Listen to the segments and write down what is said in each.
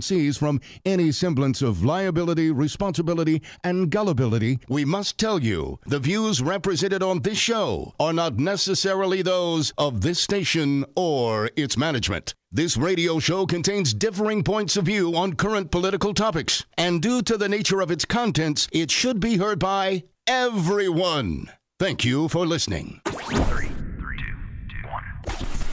cease from any semblance of liability, responsibility, and gullibility, we must tell you the views represented on this show are not necessarily those of this station or its management. This radio show contains differing points of view on current political topics, and due to the nature of its contents, it should be heard by everyone. Thank you for listening. 3, 2, 1.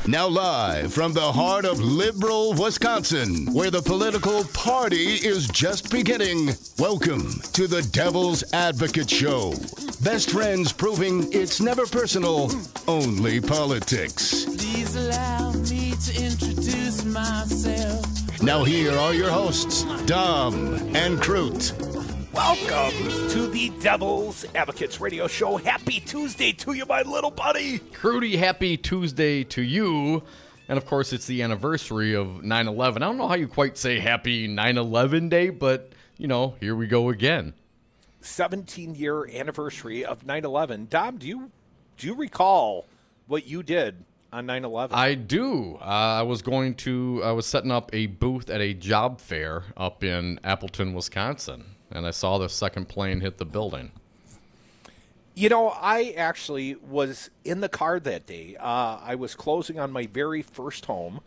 Now live from the heart of liberal Wisconsin, where the political party is just beginning, welcome to the Devil's Advocate Show. Best friends proving it's never personal, only politics. Please allow me to introduce myself. Now here are your hosts, Dom and Crute. Welcome to the Devil's Advocates Radio Show. Happy Tuesday to you, my little buddy. Crudy, happy Tuesday to you. And, of course, it's the anniversary of 9/11. I don't know how you quite say happy 9/11 day, but, you know, here we go again. 17-year anniversary of 9/11. Dom, do you recall what you did on 9/11? I do. I was setting up a booth at a job fair up in Appleton, Wisconsin. And I saw the second plane hit the building. You know, I actually was in the car that day. I was closing on my very first home,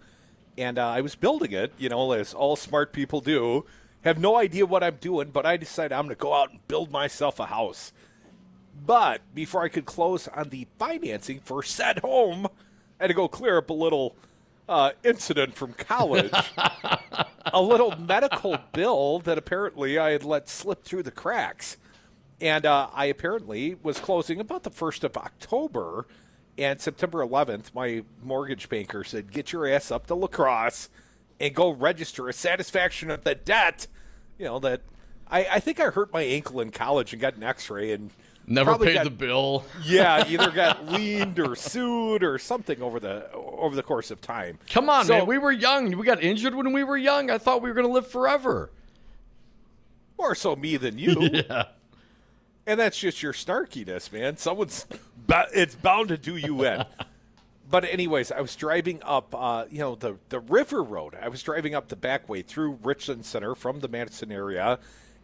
and I was building it, you know, as all smart people do. Have no idea what I'm doing, but I decided I'm going to go out and build myself a house. But before I could close on the financing for said home, I had to go clear up a little incident from college. A little medical bill that apparently I had let slip through the cracks. And I apparently was closing about the 1st of October. And September 11th, my mortgage banker said, get your ass up to La Crosse and go register a satisfaction of the debt. You know, that I think I hurt my ankle in college and got an x-ray and never paid the bill. Yeah, either got liened or sued or something over the course of time. Come on, man. We were young. We got injured when we were young. I thought we were going to live forever. More so me than you. Yeah. And that's just your snarkiness, man. It's bound to do you in. But anyways, I was driving up, the River Road. I was driving up the back way through Richland Center from the Madison area,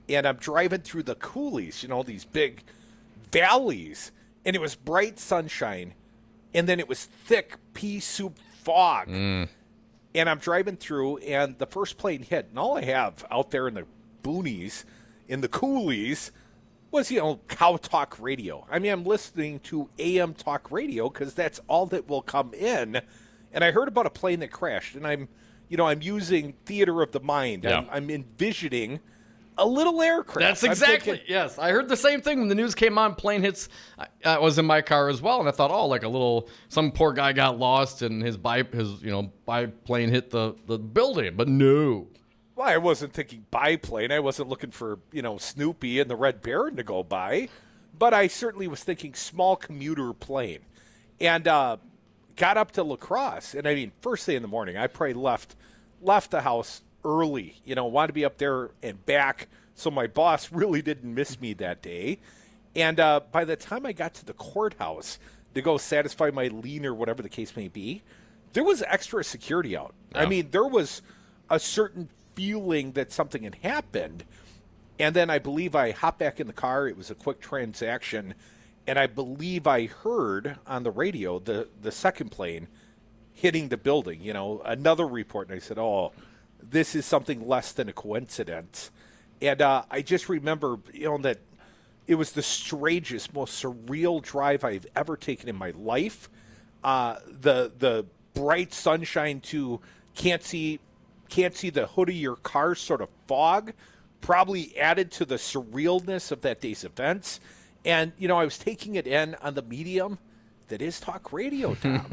and I'm driving through the coulees, you know, these big valleys, and it was bright sunshine, and then it was thick pea soup fog. And I'm driving through, and the first plane hit, and all I have out there in the boonies, in the coulees, was, you know, cow talk radio. I mean, I'm listening to AM talk radio because that's all that will come in. And I heard about a plane that crashed, and I'm using theater of the mind. Yeah. I'm envisioning a little aircraft. That's exactly, yes. I heard the same thing when the news came on, plane hits. I was in my car as well, and I thought, some poor guy got lost and his biplane hit the building, but no. Well, I wasn't thinking biplane. I wasn't looking for, Snoopy and the Red Baron to go by, but I certainly was thinking small commuter plane. And got up to La Crosse, and I mean, first thing in the morning, I probably left the house early, wanted to be up there and back, so my boss really didn't miss me that day. And by the time I got to the courthouse to go satisfy my lien or whatever the case may be, there was extra security out. Yeah. I mean, there was a certain feeling that something had happened. And then I believe I hopped back in the car. It was a quick transaction. And I believe I heard on the radio the second plane hitting the building, another report. And I said, this is something less than a coincidence. And I just remember, that it was the strangest, most surreal drive I've ever taken in my life. The bright sunshine to can't see the hood of your car sort of fog probably added to the surrealness of that day's events. And, I was taking it in on the medium that is talk radio, Tom.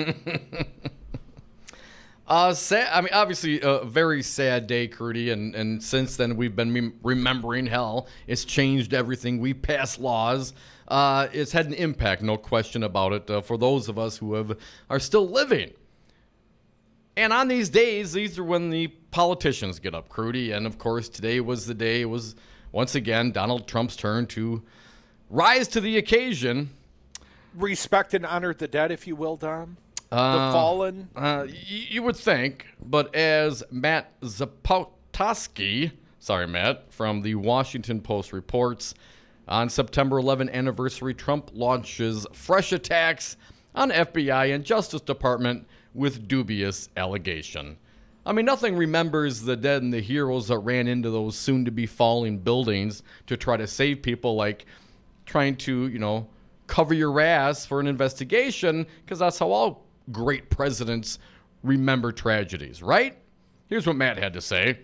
Sad, I mean, obviously a very sad day, Crudy, and since then we've been remembering hell. It's changed everything. We passed laws. It's had an impact, no question about it, for those of us who are still living. And on these days, these are when the politicians get up, Crudy. And, of course, today was the day. It was, once again, Donald Trump's turn to rise to the occasion. Respect and honor the dead, if you will, Dom. The fallen. You would think. But as Matt Tosky, sorry, Matt, from the Washington Post reports, on September 11 anniversary, Trump launches fresh attacks on FBI and Justice Department with dubious allegation. I mean, nothing remembers the dead and the heroes that ran into those soon-to-be falling buildings to try to save people, like trying to, cover your ass for an investigation, because that's how all great presidents remember tragedies, right? Here's what Matt had to say.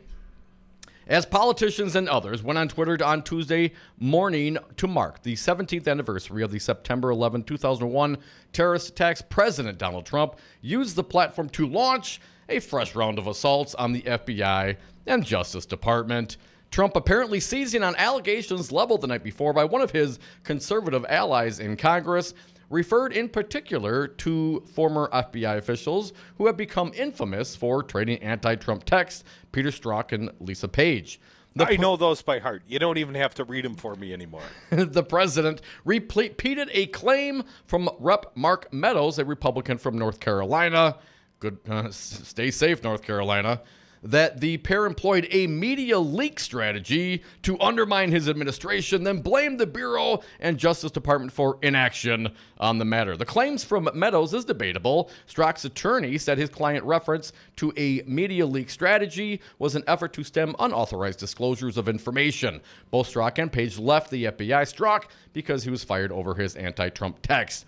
As politicians and others went on Twitter on Tuesday morning to mark the 17th anniversary of the September 11, 2001 terrorist attacks, President Donald Trump used the platform to launch a fresh round of assaults on the FBI and Justice Department. Trump apparently seizing on allegations leveled the night before by one of his conservative allies in Congress, referred in particular to former FBI officials who have become infamous for trading anti-Trump texts, Peter Strzok and Lisa Page. I know those by heart. You don't even have to read them for me anymore. The president repeated a claim from Rep. Mark Meadows, a Republican from North Carolina. Good, stay safe, North Carolina. That the pair employed a media leak strategy to undermine his administration, then blamed the Bureau and Justice Department for inaction on the matter. The claims from Meadows is debatable. Strzok's attorney said his client reference to a media leak strategy was an effort to stem unauthorized disclosures of information. Both Strzok and Page left the FBI. Strzok because he was fired over his anti-Trump text.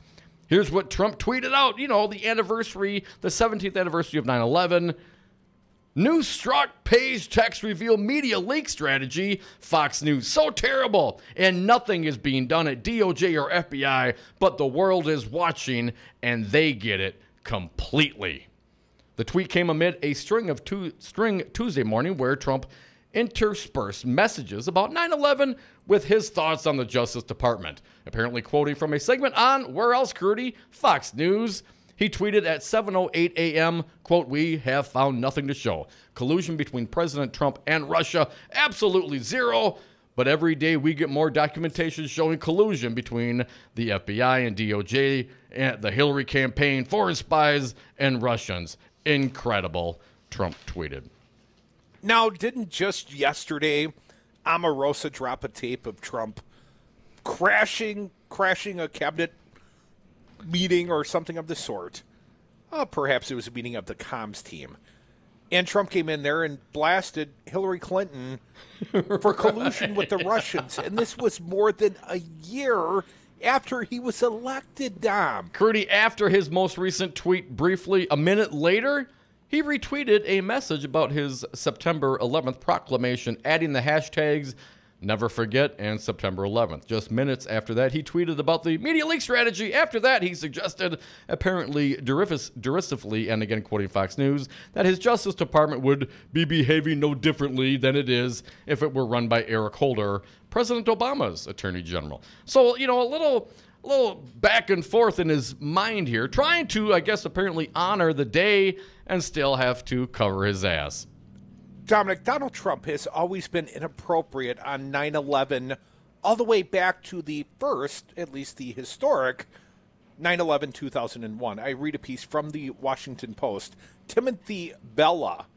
Here's what Trump tweeted out, the anniversary, the 17th anniversary of 9/11. New Strzok Page text reveal media leak strategy. Fox News. So terrible. And nothing is being done at DOJ or FBI, but the world is watching and they get it completely. The tweet came amid a string Tuesday morning where Trump interspersed messages about 9/11 with his thoughts on the Justice Department. Apparently quoting from a segment on, where else, Crudy? Fox News. He tweeted at 7:08 a.m., quote, "We have found nothing to show. Collusion between President Trump and Russia, absolutely zero. But every day we get more documentation showing collusion between the FBI and DOJ, and the Hillary campaign, foreign spies, and Russians. Incredible," Trump tweeted. Now, didn't just yesterday Omarosa drop a tape of Trump crashing a cabinet meeting or something of the sort? Perhaps it was a meeting of the comms team. And Trump came in there and blasted Hillary Clinton for collusion with the Russians. And this was more than a year after he was elected, Dom. Crudy, after his most recent tweet, briefly, a minute later, he retweeted a message about his September 11th proclamation, adding the hashtags Never Forget and September 11th. Just minutes after that, he tweeted about the media leak strategy. After that, he suggested, apparently derisively, and again quoting Fox News, that his Justice Department would be behaving no differently than it is if it were run by Eric Holder, President Obama's Attorney General. So, a little back and forth in his mind here, trying to, I guess, apparently honor the day and still have to cover his ass. Dominic, Donald Trump has always been inappropriate on 9/11 all the way back to the first, at least the historic, 9/11-2001. I read a piece from the Washington Post. Timothy Bella.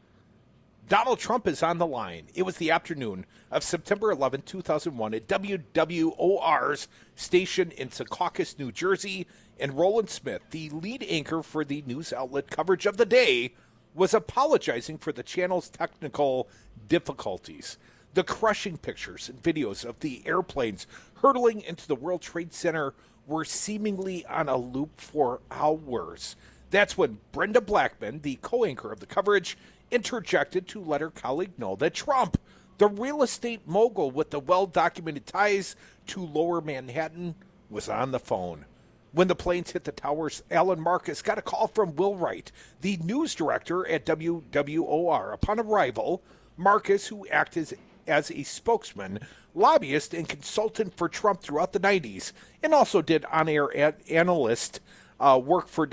Donald Trump is on the line. It was the afternoon of September 11, 2001 at WWOR's station in Secaucus, New Jersey, and Roland Smith, the lead anchor for the news outlet coverage of the day, was apologizing for the channel's technical difficulties. The crushing pictures and videos of the airplanes hurtling into the World Trade Center were seemingly on a loop for hours. That's when Brenda Blackman, the co-anchor of the coverage, interjected to let her colleague know that Trump, the real estate mogul with the well-documented ties to Lower Manhattan, was on the phone. When the planes hit the towers, Alan Marcus got a call from Will Wright, the news director at WWOR. Upon arrival, Marcus, who acted as a spokesman, lobbyist, and consultant for Trump throughout the 90s, and also did on-air analyst work for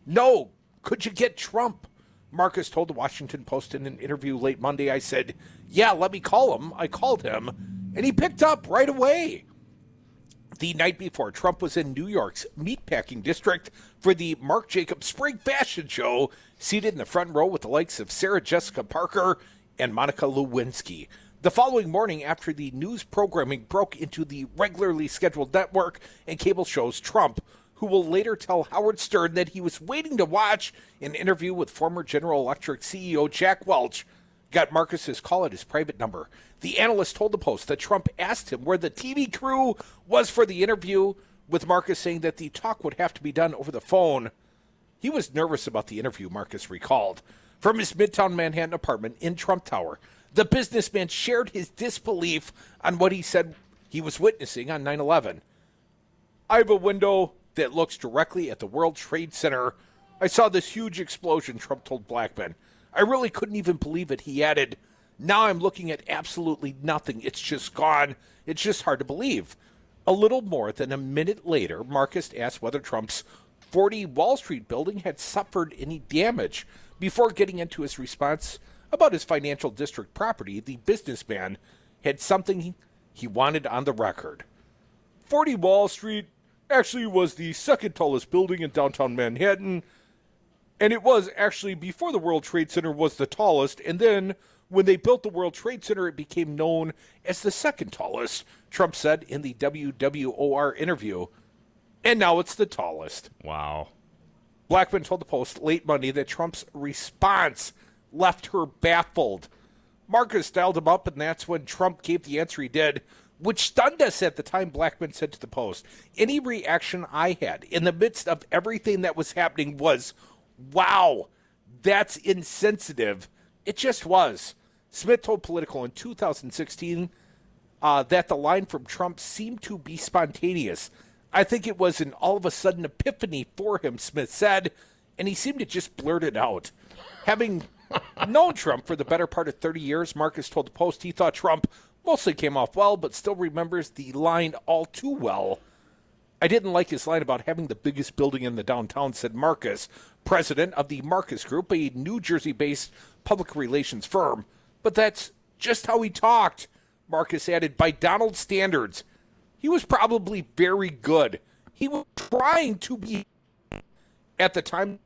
No, could you get Trump? Marcus told the Washington Post in an interview late Monday. I said, yeah, let me call him. I called him, and he picked up right away. The night before, Trump was in New York's meatpacking district for the Marc Jacobs Spring Fashion Show, seated in the front row with the likes of Sarah Jessica Parker and Monica Lewinsky. The following morning, after the news programming broke into the regularly scheduled network and cable shows, Trump, who will later tell Howard Stern that he was waiting to watch an interview with former General Electric CEO Jack Welch, got Marcus's call at his private number. The analyst told the Post that Trump asked him where the TV crew was for the interview, with Marcus saying that the talk would have to be done over the phone. He was nervous about the interview, Marcus recalled. From his Midtown Manhattan apartment in Trump Tower, the businessman shared his disbelief on what he said he was witnessing on 9/11. I have a window that looks directly at the World Trade Center. I saw this huge explosion, Trump told Blackman. I really couldn't even believe it, he added. Now I'm looking at absolutely nothing. It's just gone. It's just hard to believe. A little more than a minute later, Marcus asked whether Trump's 40 Wall Street building had suffered any damage. Before getting into his response about his financial district property, the businessman had something he wanted on the record. 40 Wall Street actually was the second tallest building in downtown Manhattan, and it was actually before the World Trade Center was the tallest, and then when they built the World Trade Center, it became known as the second tallest, Trump said in the WWOR interview. And now it's the tallest. Wow. Blackman told the Post late Monday that Trump's response left her baffled. Marcus dialed him up, and that's when Trump gave the answer he did, which stunned us at the time, Blackman said to the Post. Any reaction I had in the midst of everything that was happening was, wow, that's insensitive. It just was. Smith told Politico in 2016 that the line from Trump seemed to be spontaneous. I think it was an all-of-a-sudden epiphany for him, Smith said, and he seemed to just blurt it out. Having known Trump for the better part of 30 years, Marcus told the Post he thought Trump mostly came off well, but still remembers the line all too well. I didn't like his line about having the biggest building in the downtown, said Marcus, president of the Marcus Group, a New Jersey-based public relations firm. But that's just how he talked, Marcus added. By Donald's standards, he was probably very good. He was trying to be. At the time,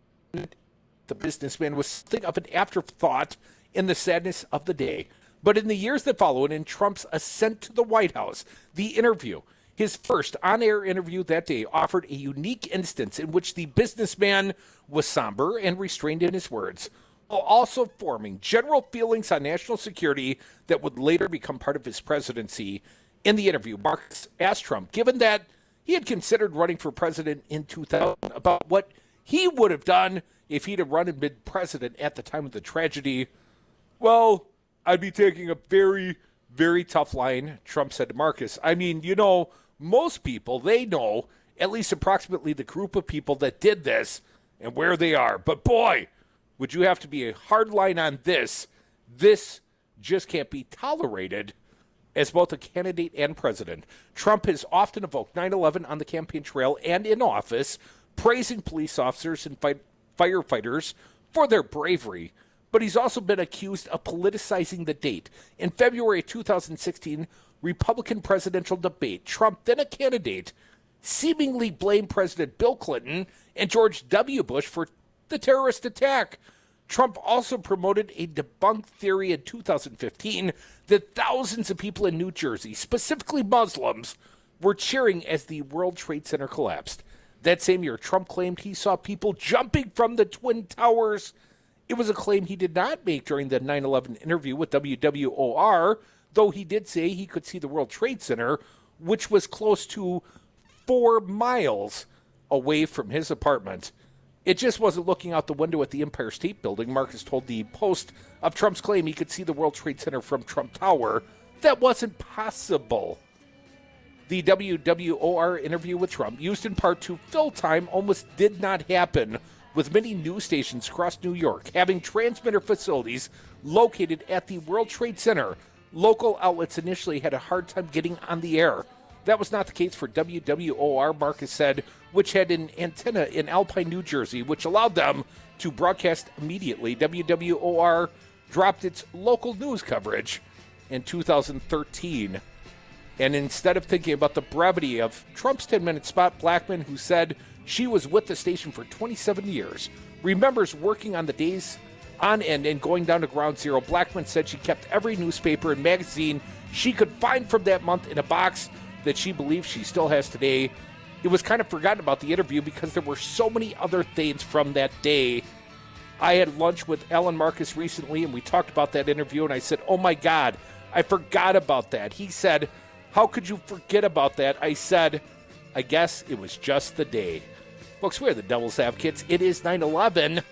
the businessman was something of an afterthought in the sadness of the day. But in the years that followed, in Trump's ascent to the White House, the interview, his first on-air interview that day, offered a unique instance in which the businessman was somber and restrained in his words, while also forming general feelings on national security that would later become part of his presidency. In the interview, Marcus asked Trump, given that he had considered running for president in 2000, about what he would have done if he'd have run and been president at the time of the tragedy. Well, I'd be taking a very, very tough line, Trump said to Marcus. I mean, most people, they know at least approximately the group of people that did this and where they are. But boy, would you have to be a hard line on this. This just can't be tolerated as both a candidate and president. Trump has often evoked 9/11 on the campaign trail and in office, praising police officers and firefighters for their bravery. But he's also been accused of politicizing the date. In February 2016, Republican presidential debate, Trump, then a candidate, seemingly blamed President Bill Clinton and George W. Bush for the terrorist attack. Trump also promoted a debunked theory in 2015 that thousands of people in New Jersey, specifically Muslims, were cheering as the World Trade Center collapsed. That same year, Trump claimed he saw people jumping from the Twin Towers. It was a claim he did not make during the 9/11 interview with WWOR, though he did say he could see the World Trade Center, which was close to 4 miles away from his apartment. It just wasn't looking out the window at the Empire State Building, Marcus told the Post of Trump's claim he could see the World Trade Center from Trump Tower. That wasn't possible. The WWOR interview with Trump, used in part to fill time, almost did not happen, with many news stations across New York having transmitter facilities located at the World Trade Center. Local outlets initially had a hard time getting on the air. That was not the case for WWOR, Marcus said, which had an antenna in Alpine, New Jersey, which allowed them to broadcast immediately. WWOR dropped its local news coverage in 2013. And instead of thinking about the brevity of Trump's 10-minute spot, Blackman, who said she was with the station for 27 years, remembers working on the days on end and going down to ground zero. Blackman said she kept every newspaper and magazine she could find from that month in a box that she believes she still has today. It was kind of forgotten about the interview because there were so many other things from that day. I had lunch with Alan Marcus recently, and we talked about that interview, and I said, oh my God, I forgot about that. He said, how could you forget about that? I said, I guess it was just the day. Folks, we're the Devil's Advocates. It is 9/11.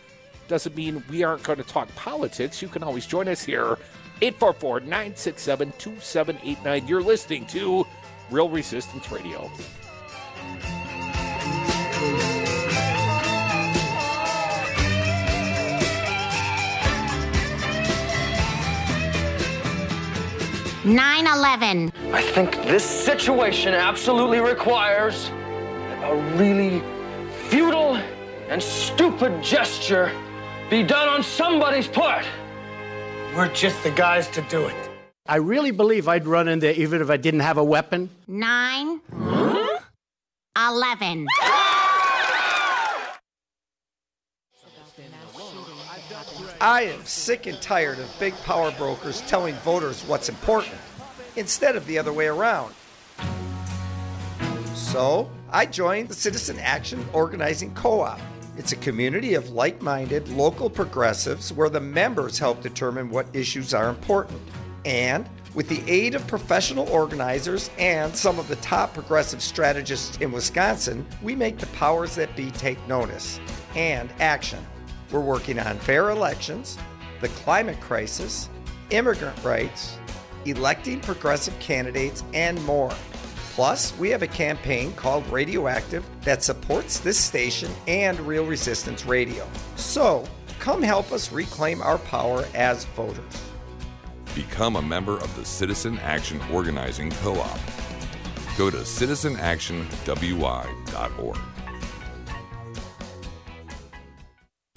Doesn't mean we aren't going to talk politics. You can always join us here. 844-967-2789. You're listening to Real Resistance Radio. I think this situation absolutely requires a really futile and stupid gesture be done on somebody's part. We're just the guys to do it. I really believe I'd run in there even if I didn't have a weapon. 9, 11. I am sick and tired of big power brokers telling voters what's important, instead of the other way around. So, I joined the Citizen Action Organizing Co-op. It's a community of like-minded local progressives where the members help determine what issues are important. And with the aid of professional organizers and some of the top progressive strategists in Wisconsin, we make the powers that be take notice and action. We're working on fair elections, the climate crisis, immigrant rights, electing progressive candidates, and more. Plus, we have a campaign called Radioactive that supports this station and Real Resistance Radio. So, come help us reclaim our power as voters. Become a member of the Citizen Action Organizing Co-op. Go to citizenactionwy.org.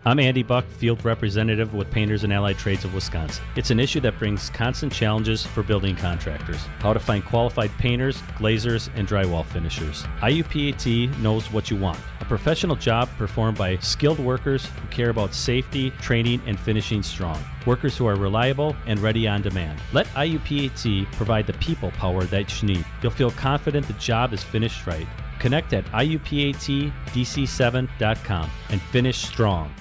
I'm Andy Buck, Field Representative with Painters and Allied Trades of Wisconsin. It's an issue that brings constant challenges for building contractors. How to find qualified painters, glazers, and drywall finishers. IUPAT knows what you want. A professional job performed by skilled workers who care about safety, training, and finishing strong. Workers who are reliable and ready on demand. Let IUPAT provide the people power that you need. You'll feel confident the job is finished right. Connect at IUPATDC7.com and finish strong.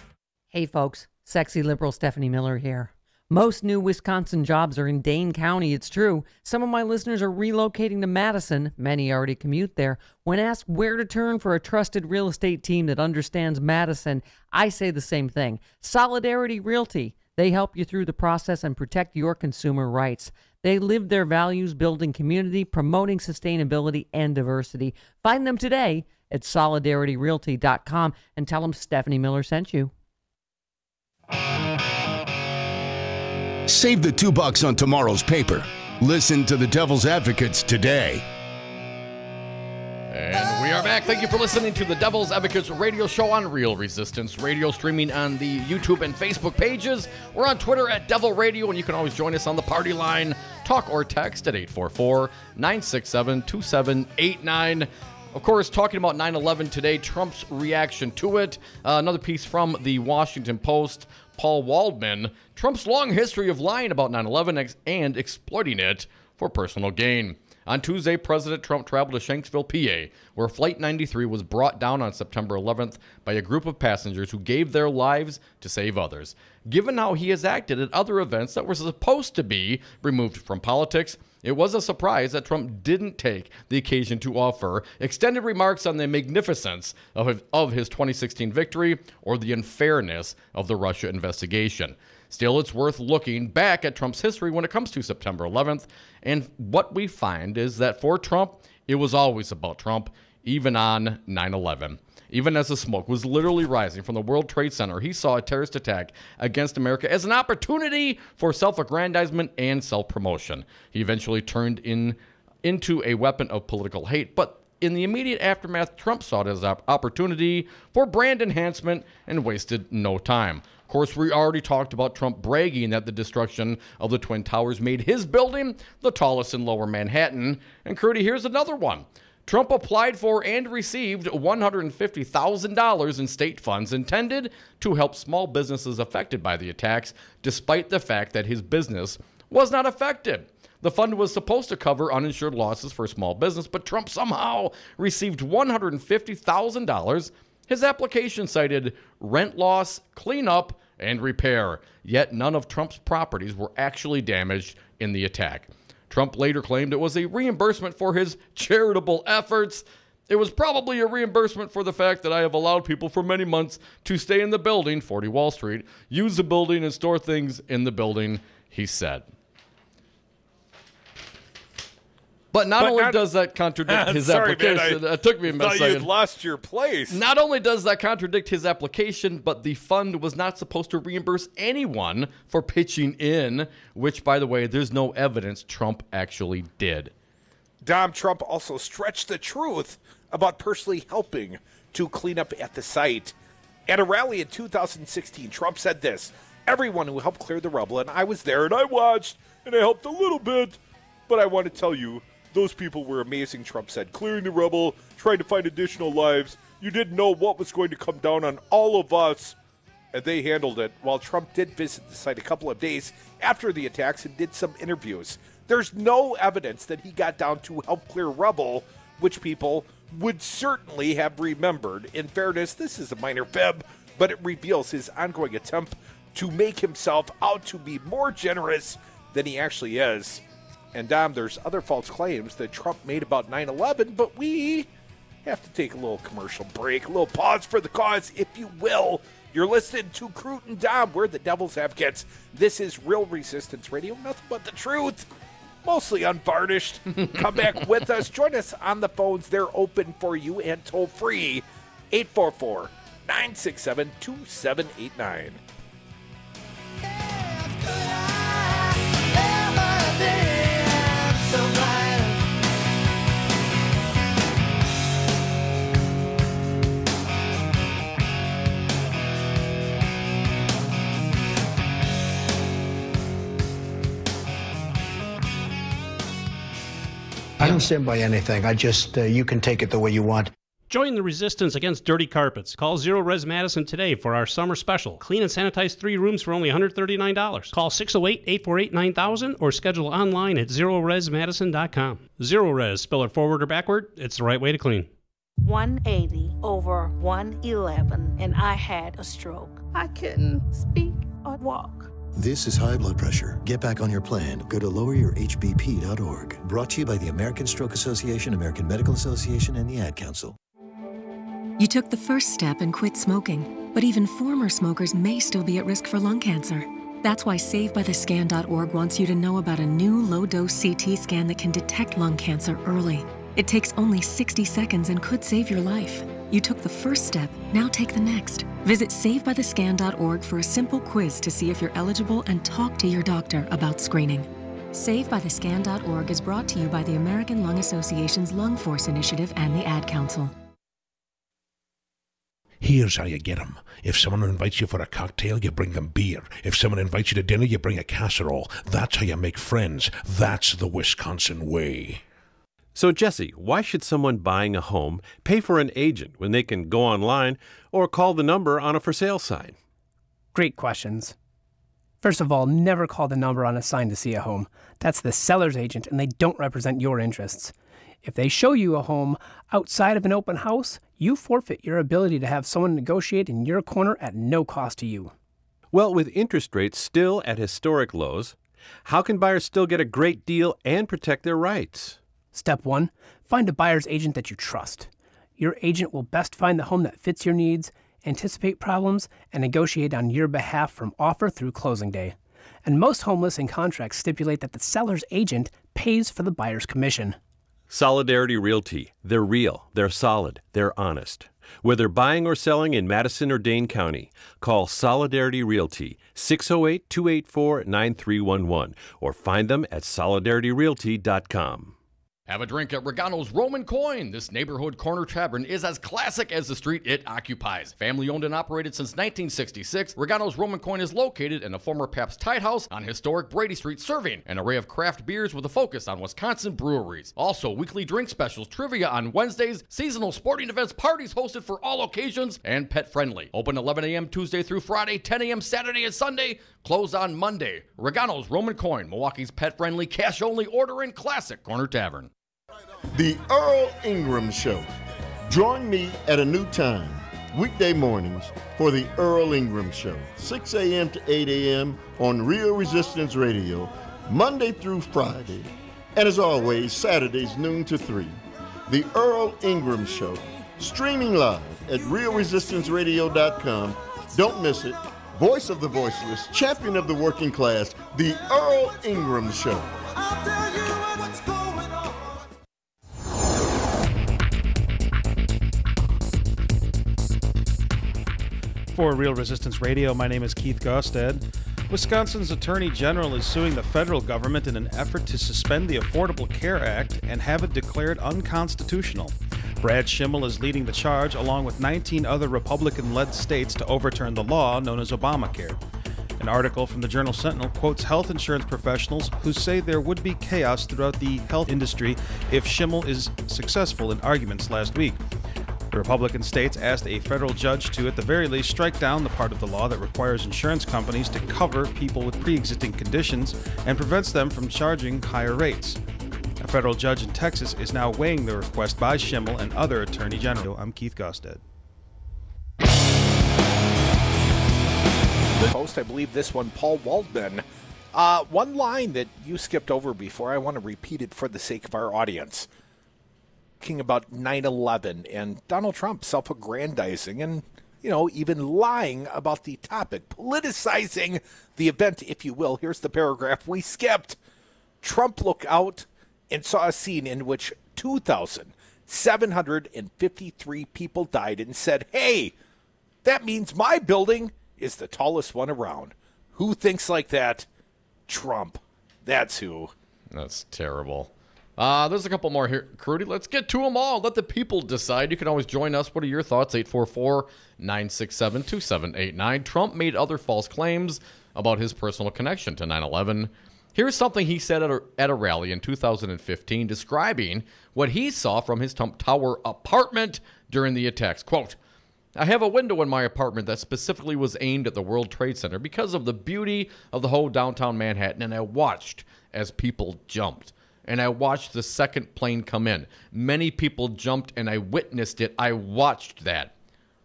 Hey folks, sexy liberal Stephanie Miller here. Most new Wisconsin jobs are in Dane County, it's true. Some of my listeners are relocating to Madison. Many already commute there. When asked where to turn for a trusted real estate team that understands Madison, I say the same thing. Solidarity Realty. They help you through the process and protect your consumer rights. They live their values building community, promoting sustainability and diversity. Find them today at solidarityrealty.com and tell them Stephanie Miller sent you. Save the $2 on tomorrow's paper. Listen to the Devil's Advocates today. And we are back. Thank you for listening to the Devil's Advocates radio show on Real Resistance Radio, streaming on the YouTube and Facebook pages. We're on Twitter at Devil Radio, and you can always join us on the party line. Talk or text at 844-967-2789. Of course, talking about 9/11 today, Trump's reaction to it. Another piece from the Washington Post, Paul Waldman. Trump's long history of lying about 9/11 and exploiting it for personal gain. On Tuesday, President Trump traveled to Shanksville, PA, where Flight 93 was brought down on September 11th by a group of passengers who gave their lives to save others. Given how he has acted at other events that were supposed to be removed from politics, it was a surprise that Trump didn't take the occasion to offer extended remarks on the magnificence of his 2016 victory or the unfairness of the Russia investigation. Still, it's worth looking back at Trump's history when it comes to September 11th, and what we find is that for Trump, it was always about Trump, even on 9/11. Even as the smoke was literally rising from the World Trade Center, he saw a terrorist attack against America as an opportunity for self-aggrandizement and self-promotion. He eventually turned into a weapon of political hate, but in the immediate aftermath, Trump saw it as an opportunity for brand enhancement and wasted no time. Of course, we already talked about Trump bragging that the destruction of the Twin Towers made his building the tallest in Lower Manhattan. And Crudy, here's another one. Trump applied for and received $150,000 in state funds intended to help small businesses affected by the attacks, despite the fact that his business was not affected. The fund was supposed to cover uninsured losses for small business, but Trump somehow received $150,000. His application cited rent loss, cleanup, and repair, yet none of Trump's properties were actually damaged in the attack. Trump later claimed it was a reimbursement for his charitable efforts. It was probably a reimbursement for the fact that I have allowed people for many months to stay in the building, 40 Wall Street, use the building and store things in the building, he said. But not only does that contradict his application, it took me a minute. I thought you'd lost your place. Not only does that contradict his application, but the fund was not supposed to reimburse anyone for pitching in, which, by the way, there's no evidence Trump actually did. Dom, Trump also stretched the truth about personally helping to clean up at the site. At a rally in 2016, Trump said this: "Everyone who helped clear the rubble, and I was there and I watched and I helped a little bit, but I want to tell you, those people were amazing," Trump said. "Clearing the rubble, trying to find additional lives. You didn't know what was going to come down on all of us." And they handled it. While Trump did visit the site a couple of days after the attacks and did some interviews, there's no evidence that he got down to help clear rubble, which people would certainly have remembered. In fairness, this is a minor fib, but it reveals his ongoing attempt to make himself out to be more generous than he actually is. And Dom, there's other false claims that Trump made about 9/11, but we have to take a little commercial break, a little pause for the cause, if you will. You're listening to Crute and Dom. We're the Devil's Advocates. This is Real Resistance Radio, nothing but the truth, mostly unvarnished. Come back with us. Join us on the phones. They're open for you and toll free, 844-967-2789. I don't stand by anything. I just, you can take it the way you want. Join the resistance against dirty carpets. Call Zero Res Madison today for our summer special. Clean and sanitize 3 rooms for only $139. Call 608-848-9000 or schedule online at ZeroResMadison.com. Zero Res, spell it forward or backward, it's the right way to clean. 180 over 111, and I had a stroke. I couldn't speak or walk. This is high blood pressure. Get back on your plan. Go to loweryourhbp.org. Brought to you by the American Stroke Association, American Medical Association, and the Ad Council. You took the first step and quit smoking, but even former smokers may still be at risk for lung cancer. That's why SaveByTheScan.org wants you to know about a new low-dose CT scan that can detect lung cancer early. It takes only 60 seconds and could save your life. You took the first step, now take the next. Visit SaveByTheScan.org for a simple quiz to see if you're eligible and talk to your doctor about screening. SaveByTheScan.org is brought to you by the American Lung Association's Lung Force Initiative and the Ad Council. Here's how you get them. If someone invites you for a cocktail, you bring them beer. If someone invites you to dinner, you bring a casserole. That's how you make friends. That's the Wisconsin way. So, Jesse, why should someone buying a home pay for an agent when they can go online or call the number on a for sale sign? Great questions. First of all, never call the number on a sign to see a home. That's the seller's agent, and they don't represent your interests. If they show you a home outside of an open house, you forfeit your ability to have someone negotiate in your corner at no cost to you. Well, with interest rates still at historic lows, how can buyers still get a great deal and protect their rights? Step 1, find a buyer's agent that you trust. Your agent will best find the home that fits your needs, anticipate problems, and negotiate on your behalf from offer through closing day. And most home listing contracts stipulate that the seller's agent pays for the buyer's commission. Solidarity Realty. They're real, they're solid, they're honest. Whether buying or selling in Madison or Dane County, call Solidarity Realty, 608-284-9311, or find them at solidarityrealty.com. Have a drink at Regano's Roman Coin. This neighborhood corner tavern is as classic as the street it occupies. Family owned and operated since 1966, Regano's Roman Coin is located in a former Pabst Tide House on historic Brady Street, serving an array of craft beers with a focus on Wisconsin breweries. Also, weekly drink specials, trivia on Wednesdays, seasonal sporting events, parties hosted for all occasions, and pet friendly. Open 11 a.m. Tuesday through Friday, 10 a.m. Saturday and Sunday, closed on Monday. Regano's Roman Coin, Milwaukee's pet friendly, cash only order and classic corner tavern. The Earl Ingram Show. Join me at a new time, weekday mornings, for the Earl Ingram Show, 6 a.m. to 8 a.m. on Real Resistance Radio, Monday through Friday, and as always, Saturdays noon to 3. The Earl Ingram Show, streaming live at realresistanceradio.com. Don't miss it. Voice of the voiceless, champion of the working class, the Earl Ingram Show. I'll tell you what's going on. For Real Resistance Radio, my name is Keith Gosted. Wisconsin's Attorney General is suing the federal government in an effort to suspend the Affordable Care Act and have it declared unconstitutional. Brad Schimmel is leading the charge, along with 19 other Republican-led states, to overturn the law known as Obamacare. An article from the Journal Sentinel quotes health insurance professionals who say there would be chaos throughout the health industry if Schimmel is successful in arguments last week. The Republican states asked a federal judge to, at the very least, strike down the part of the law that requires insurance companies to cover people with pre-existing conditions and prevents them from charging higher rates. A federal judge in Texas is now weighing the request by Schimmel and other attorney generals. I'm Keith Gosted. The host, I believe this one, Paul Waldman. One line that you skipped over before, I want to repeat it for the sake of our audience. Talking about 9/11 and Donald Trump self-aggrandizing and, even lying about the topic, politicizing the event, if you will. Here's the paragraph we skipped. Trump looked out and saw a scene in which 2,753 people died and said, "Hey, that means my building is the tallest one around." Who thinks like that? Trump. That's who. That's terrible. There's a couple more here, Crudy. Let's get to them all. Let the people decide. You can always join us. What are your thoughts? 844-967-2789. Trump made other false claims about his personal connection to 9/11. Here's something he said at a rally in 2015 describing what he saw from his Trump Tower apartment during the attacks. Quote, "I have a window in my apartment that specifically was aimed at the World Trade Center because of the beauty of the whole downtown Manhattan, and I watched as people jumped. And I watched the second plane come in. Many people jumped, and I witnessed it. I watched that."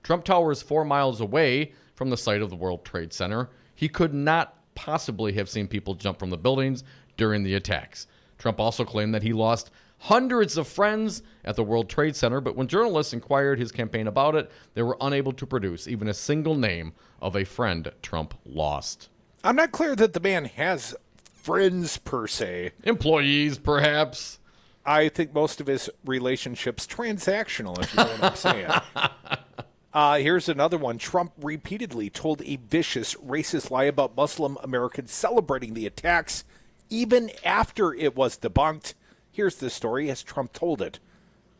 Trump Tower is 4 miles away from the site of the World Trade Center. He could not possibly have seen people jump from the buildings during the attacks. Trump also claimed that he lost hundreds of friends at the World Trade Center, but when journalists inquired his campaign about it, they were unable to produce even a single name of a friend Trump lost. I'm not clear that the man has friends per se. Employees, perhaps. I think most of his relationships transactional, if you know what I'm saying. Here's another one. Trump repeatedly told a vicious, racist lie about Muslim Americans celebrating the attacks, even after it was debunked. Here's the story as Trump told it.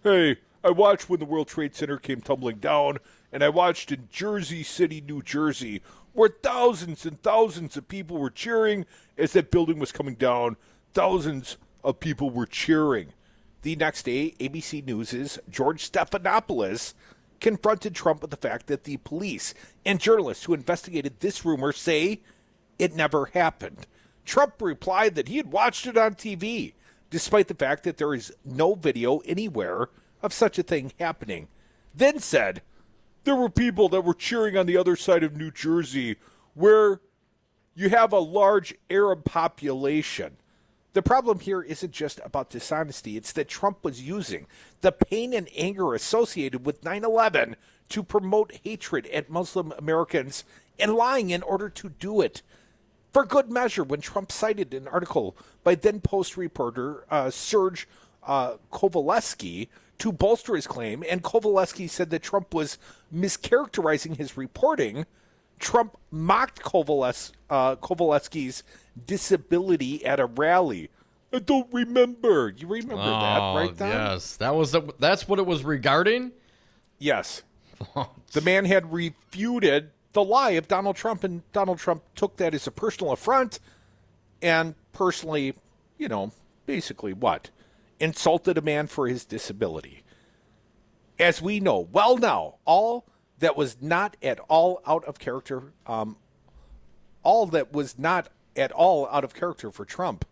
"Hey, I watched when the World Trade Center came tumbling down, and I watched in Jersey City, New Jersey, where thousands and thousands of people were cheering as that building was coming down. Thousands of people were cheering." The next day, ABC News' George Stephanopoulos confronted Trump with the fact that the police and journalists who investigated this rumor say it never happened. Trump replied that he had watched it on TV, despite the fact that there is no video anywhere of such a thing happening. Then said, "There were people that were cheering on the other side of New Jersey where you have a large Arab population." The problem here isn't just about dishonesty. It's that Trump was using the pain and anger associated with 9/11 to promote hatred at Muslim Americans and lying in order to do it. For good measure, when Trump cited an article by then-Post reporter Serge Kovaleski to bolster his claim, and Kovaleski said that Trump was mischaracterizing his reporting, Trump mocked Kovaleski's disability at a rally. I don't remember. You remember that, right, Don? Yes, that's what it was regarding? Yes. The man had refuted the lie of Donald Trump, and Donald Trump took that as a personal affront and personally, basically what? Insulted a man for his disability. As we know, well now, all that was not at all out of character, for Trump,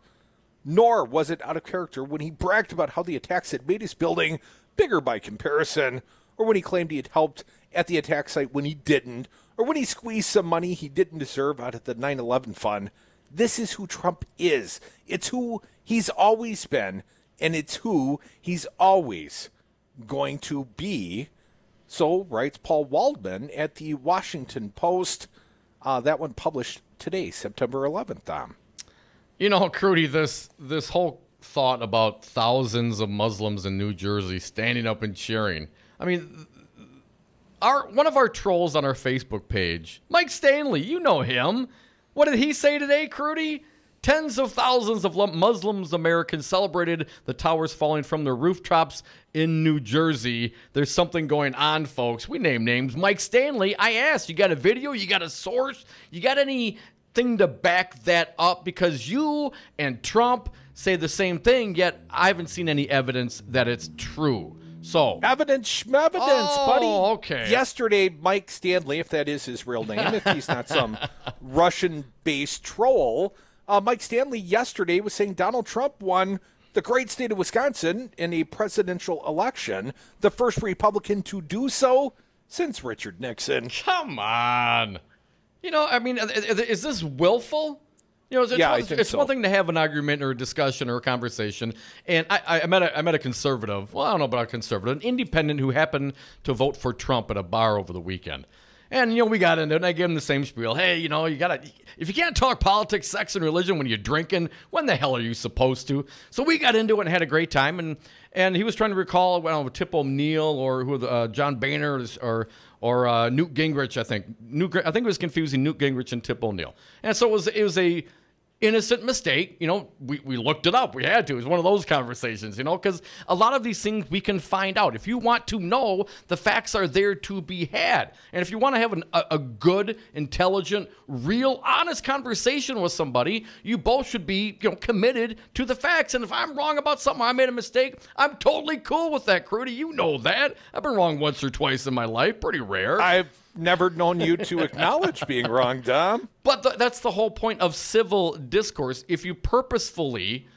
nor was it out of character when he bragged about how the attacks had made his building bigger by comparison, or when he claimed he had helped at the attack site when he didn't, or when he squeezed some money he didn't deserve out of the 9/11 fund. This is who Trump is. It's who he's always been, and it's who he's always going to be. So writes Paul Waldman at the Washington Post. That one published today, September 11th, Dom. Crudy, this whole thought about thousands of Muslims in New Jersey standing up and cheering. I mean, one of our trolls on our Facebook page, Mike Stanley, you know him. What did he say today, Crudy? Tens of thousands of Muslims Americans celebrated the towers falling from their rooftops in New Jersey. There's something going on, folks. We name names. Mike Stanley, I asked, you got a video? You got a source? You got anything to back that up? Because you and Trump say the same thing, yet I haven't seen any evidence that it's true. So evidence, buddy. Okay. Yesterday, Mike Stanley, if that is his real name, if he's not some Russian-based troll, Mike Stanley yesterday was saying Donald Trump won the great state of Wisconsin in a presidential election, the first Republican to do so since Richard Nixon. Come on. Is this willful? It's one thing to have an argument or a discussion or a conversation. And I met a conservative. Well, I don't know about a conservative, an independent who happened to vote for Trump at a bar over the weekend. And, we got into it, and I gave him the same spiel. Hey, if you can't talk politics, sex, and religion when you're drinking, when the hell are you supposed to? So we got into it and had a great time. And he was trying to recall Tip O'Neill or John Boehner or Newt Gingrich, I think. I think it was confusing Newt Gingrich and Tip O'Neill. And so it was a innocent mistake. We looked it up. We had to. It was one of those conversations, because a lot of these things we can find out. If you want to know, the facts are there to be had. And if you want to have a good, intelligent, real, honest conversation with somebody, you both should be, committed to the facts. And if I'm wrong about something, I made a mistake, I'm totally cool with that, Crudy. You know that. I've been wrong once or twice in my life. Pretty rare. I've never known you to acknowledge being wrong, Dom. But that's the whole point of civil discourse. If you purposefully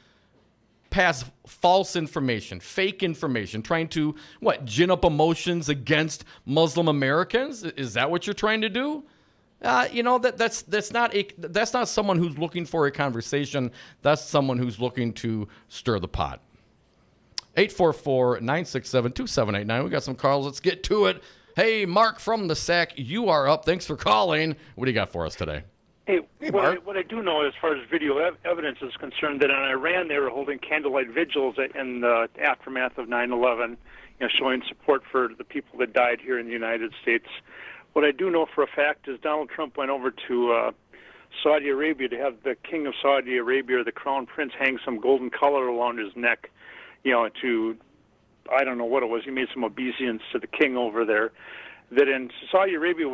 pass false information, fake information, trying to, gin up emotions against Muslim Americans, is that what you're trying to do? That's not someone who's looking for a conversation. That's someone who's looking to stir the pot. 844-967-2789. We got some calls. Let's get to it. Hey, Mark from the SAC, you are up. Thanks for calling. What do you got for us today? Hey, what I do know as far as video evidence is concerned, that in Iran they were holding candlelight vigils in the aftermath of 9/11, showing support for the people that died here in the United States. What I do know for a fact is Donald Trump went over to Saudi Arabia to have the King of Saudi Arabia, or the Crown Prince, hang some golden collar around his neck, to, I don't know what it was. He made some obeisance to the king over there. That in Saudi Arabia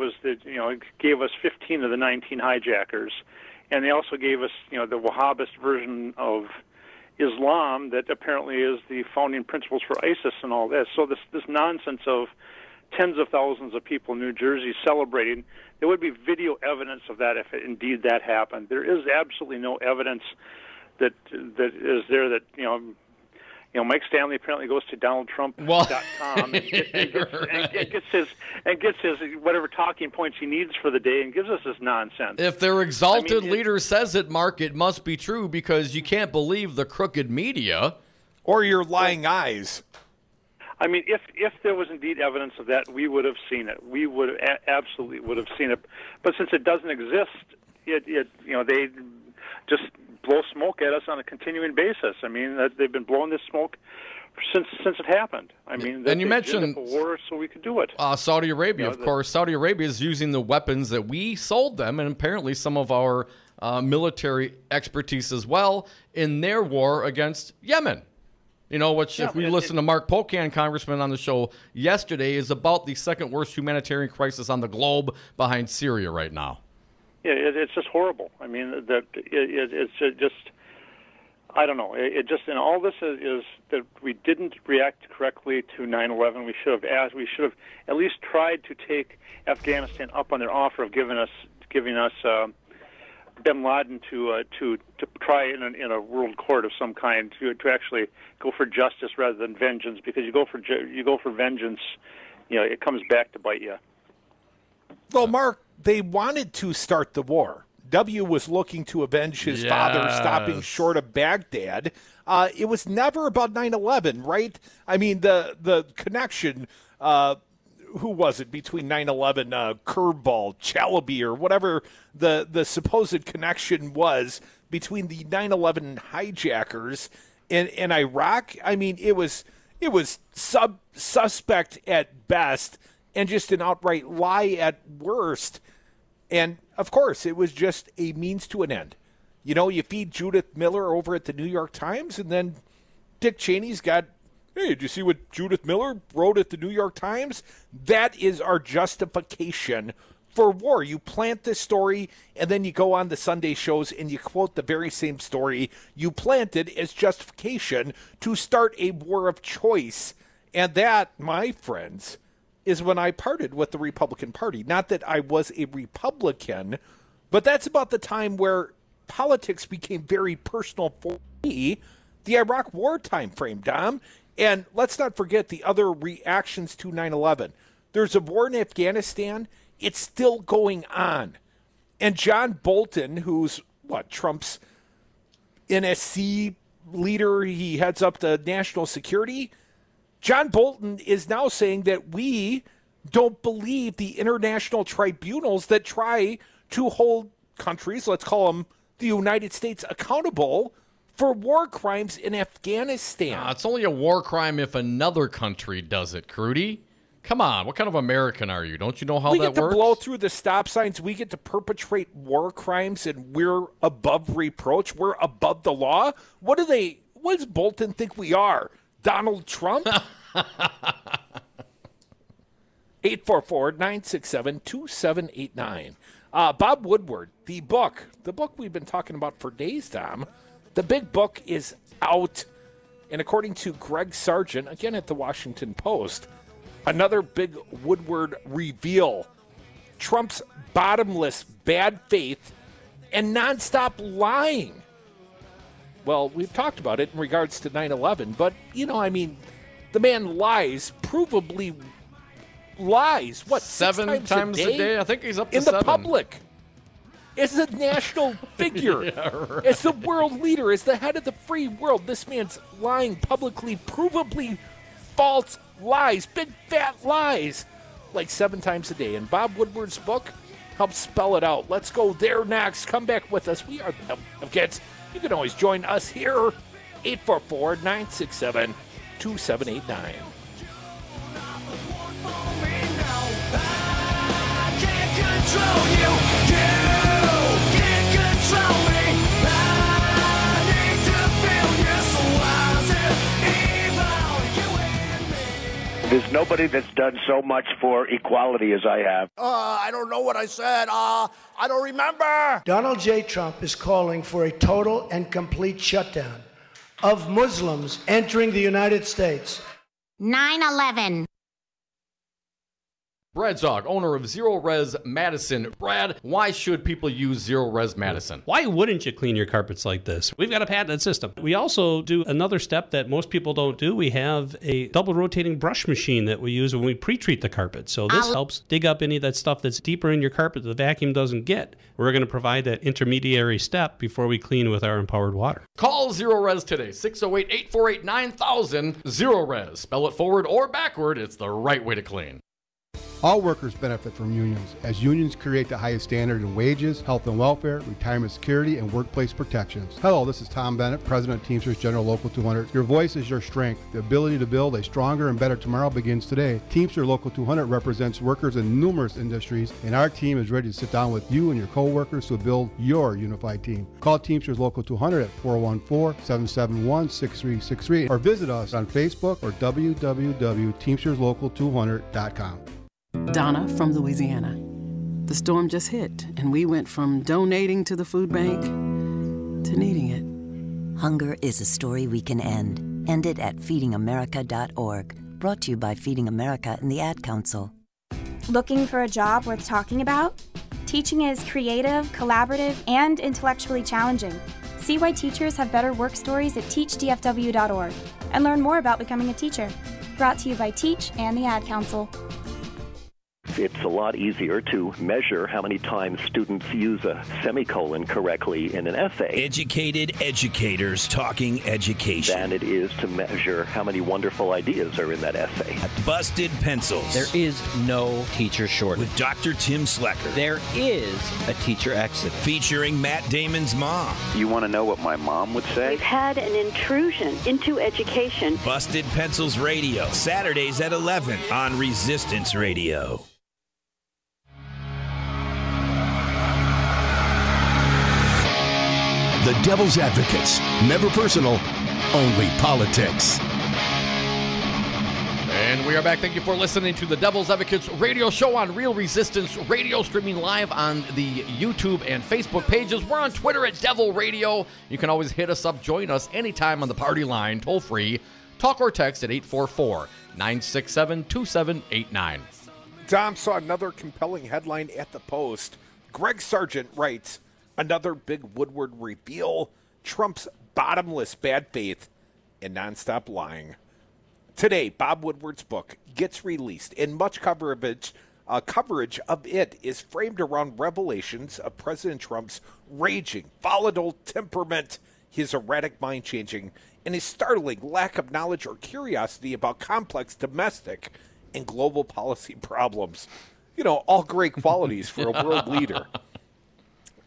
gave us 15 of the 19 hijackers, and they also gave us, the Wahhabist version of Islam that apparently is the founding principles for ISIS and all this. So this nonsense of tens of thousands of people in New Jersey celebrating, there would be video evidence of that if indeed that happened. There is absolutely no evidence that is there that Mike Stanley apparently goes to DonaldTrump.com and gets his whatever talking points he needs for the day and gives us this nonsense. If their exalted leader says it, Mark, it must be true, because you can't believe the crooked media or your lying eyes. I mean, if there was indeed evidence of that, we would have seen it. We would absolutely would have seen it. But since it doesn't exist, they just blow smoke at us on a continuing basis. I mean, they've been blowing this smoke since it happened. I mean, and you mentioned a war so we could do it. Saudi Arabia, of course. Saudi Arabia is using the weapons that we sold them, and apparently some of our military expertise as well in their war against Yemen. You know, which if we listen to Mark Pocan, Congressman, on the show yesterday, is about the second worst humanitarian crisis on the globe behind Syria right now. Yeah, it's just horrible. I mean, it's just, I don't know. It just, and all this is that we didn't react correctly to 9/11. We should have at least tried to take Afghanistan up on their offer of giving us Bin Laden to try in a world court of some kind to actually go for justice rather than vengeance, because you go for vengeance, it comes back to bite you. Well, Mark, they wanted to start the war. W was looking to avenge his father, stopping short of Baghdad. It was never about 9/11, right? I mean, the connection. Who was it between 9/11, Curveball, Chalabi, or whatever the supposed connection was between the 9/11 hijackers and Iraq? I mean, it was suspect at best and just an outright lie at worst. And of course, it was just a means to an end. You feed Judith Miller over at the New York Times, and then Dick Cheney's got, hey, did you see what Judith Miller wrote at the New York Times? That is our justification for war. You plant this story, and then you go on the Sunday shows and you quote the very same story you planted as justification to start a war of choice. And that, my friends, is when I parted with the Republican Party. Not that I was a Republican, but that's about the time where politics became very personal for me, the Iraq War time frame, Dom. And let's not forget the other reactions to 9/11. There's a war in Afghanistan. It's still going on. And John Bolton, who's, Trump's NSC leader, he heads up the national security. John Bolton is now saying that we don't believe the international tribunals that try to hold countries, let's call them the United States, accountable for war crimes in Afghanistan. It's only a war crime if another country does it, Crudy. Come on, what kind of American are you? Don't you know how that works? We get to blow through the stop signs. We get to perpetrate war crimes, and we're above reproach. We're above the law. What does Bolton think we are? Donald Trump? 844-967-2789. Bob Woodward, the book we've been talking about for days, Dom. The big book is out. And according to Greg Sargent, again at the Washington Post, another big Woodward reveal. Trump's bottomless bad faith and nonstop lying. Well, we've talked about it in regards to 9/11, but, the man lies, provably lies. What, 7 times a day? I think he's up to in 7. The public. As a national figure, right. As the world leader, as the head of the free world, this man's lying publicly, provably false lies, big fat lies, like 7 times a day. And Bob Woodward's book helps spell it out. Let's go there next. Come back with us. We are the Kids. You can always join us here, 844-967-2789. There's nobody that's done so much for equality as I have. I don't know what I said. I don't remember. Donald J. Trump is calling for a total and complete shutdown of Muslims entering the United States. 9/11. Brad Zog, owner of Zero Res Madison. Brad, why should people use Zero Res Madison? Why wouldn't you clean your carpets like this? We've got a patented system. We also do another step that most people don't do. We have a double rotating brush machine that we use when we pre-treat the carpet. So this helps dig up any of that stuff that's deeper in your carpet that the vacuum doesn't get. We're going to provide that intermediary step before we clean with our empowered water. Call Zero Res today, 608-848-9000. Zero Res. Spell it forward or backward. It's the right way to clean. All workers benefit from unions, as unions create the highest standard in wages, health and welfare, retirement security, and workplace protections. Hello, this is Tom Bennett, President of Teamsters General Local 200. Your voice is your strength. The ability to build a stronger and better tomorrow begins today. Teamsters Local 200 represents workers in numerous industries, and our team is ready to sit down with you and your co-workers to build your unified team. Call Teamsters Local 200 at 414-771-6363 or visit us on Facebook or www.teamsterslocal200.com. Donna from Louisiana. The storm just hit, and we went from donating to the food bank to needing it. Hunger is a story we can end. End it at feedingamerica.org. Brought to you by Feeding America and the Ad Council. Looking for a job worth talking about? Teaching is creative, collaborative, and intellectually challenging. See why teachers have better work stories at teachdfw.org and learn more about becoming a teacher. Brought to you by Teach and the Ad Council. It's a lot easier to measure how many times students use a semicolon correctly in an essay. Educated educators talking education. Than it is to measure how many wonderful ideas are in that essay. Busted Pencils. There is no teacher shortage. With Dr. Tim Slecker. There is a teacher exit. Featuring Matt Damon's mom. You want to know what my mom would say? We've had an intrusion into education. Busted Pencils Radio. Saturdays at 11 on Resistance Radio. The Devil's Advocates. Never personal, only politics. And we are back. Thank you for listening to the Devil's Advocates radio show on Real Resistance Radio, streaming live on the YouTube and Facebook pages. We're on Twitter at Devil Radio. You can always hit us up. Join us anytime on the party line, toll free. Talk or text at 844-967-2789. Dom saw another compelling headline at the Post. Greg Sargent writes, another big Woodward reveal, Trump's bottomless bad faith and nonstop lying. Today, Bob Woodward's book gets released, and much coverage of it is framed around revelations of President Trump's raging, volatile temperament, his erratic mind-changing, and his startling lack of knowledge or curiosity about complex domestic and global policy problems. You know, all great qualities for a world leader.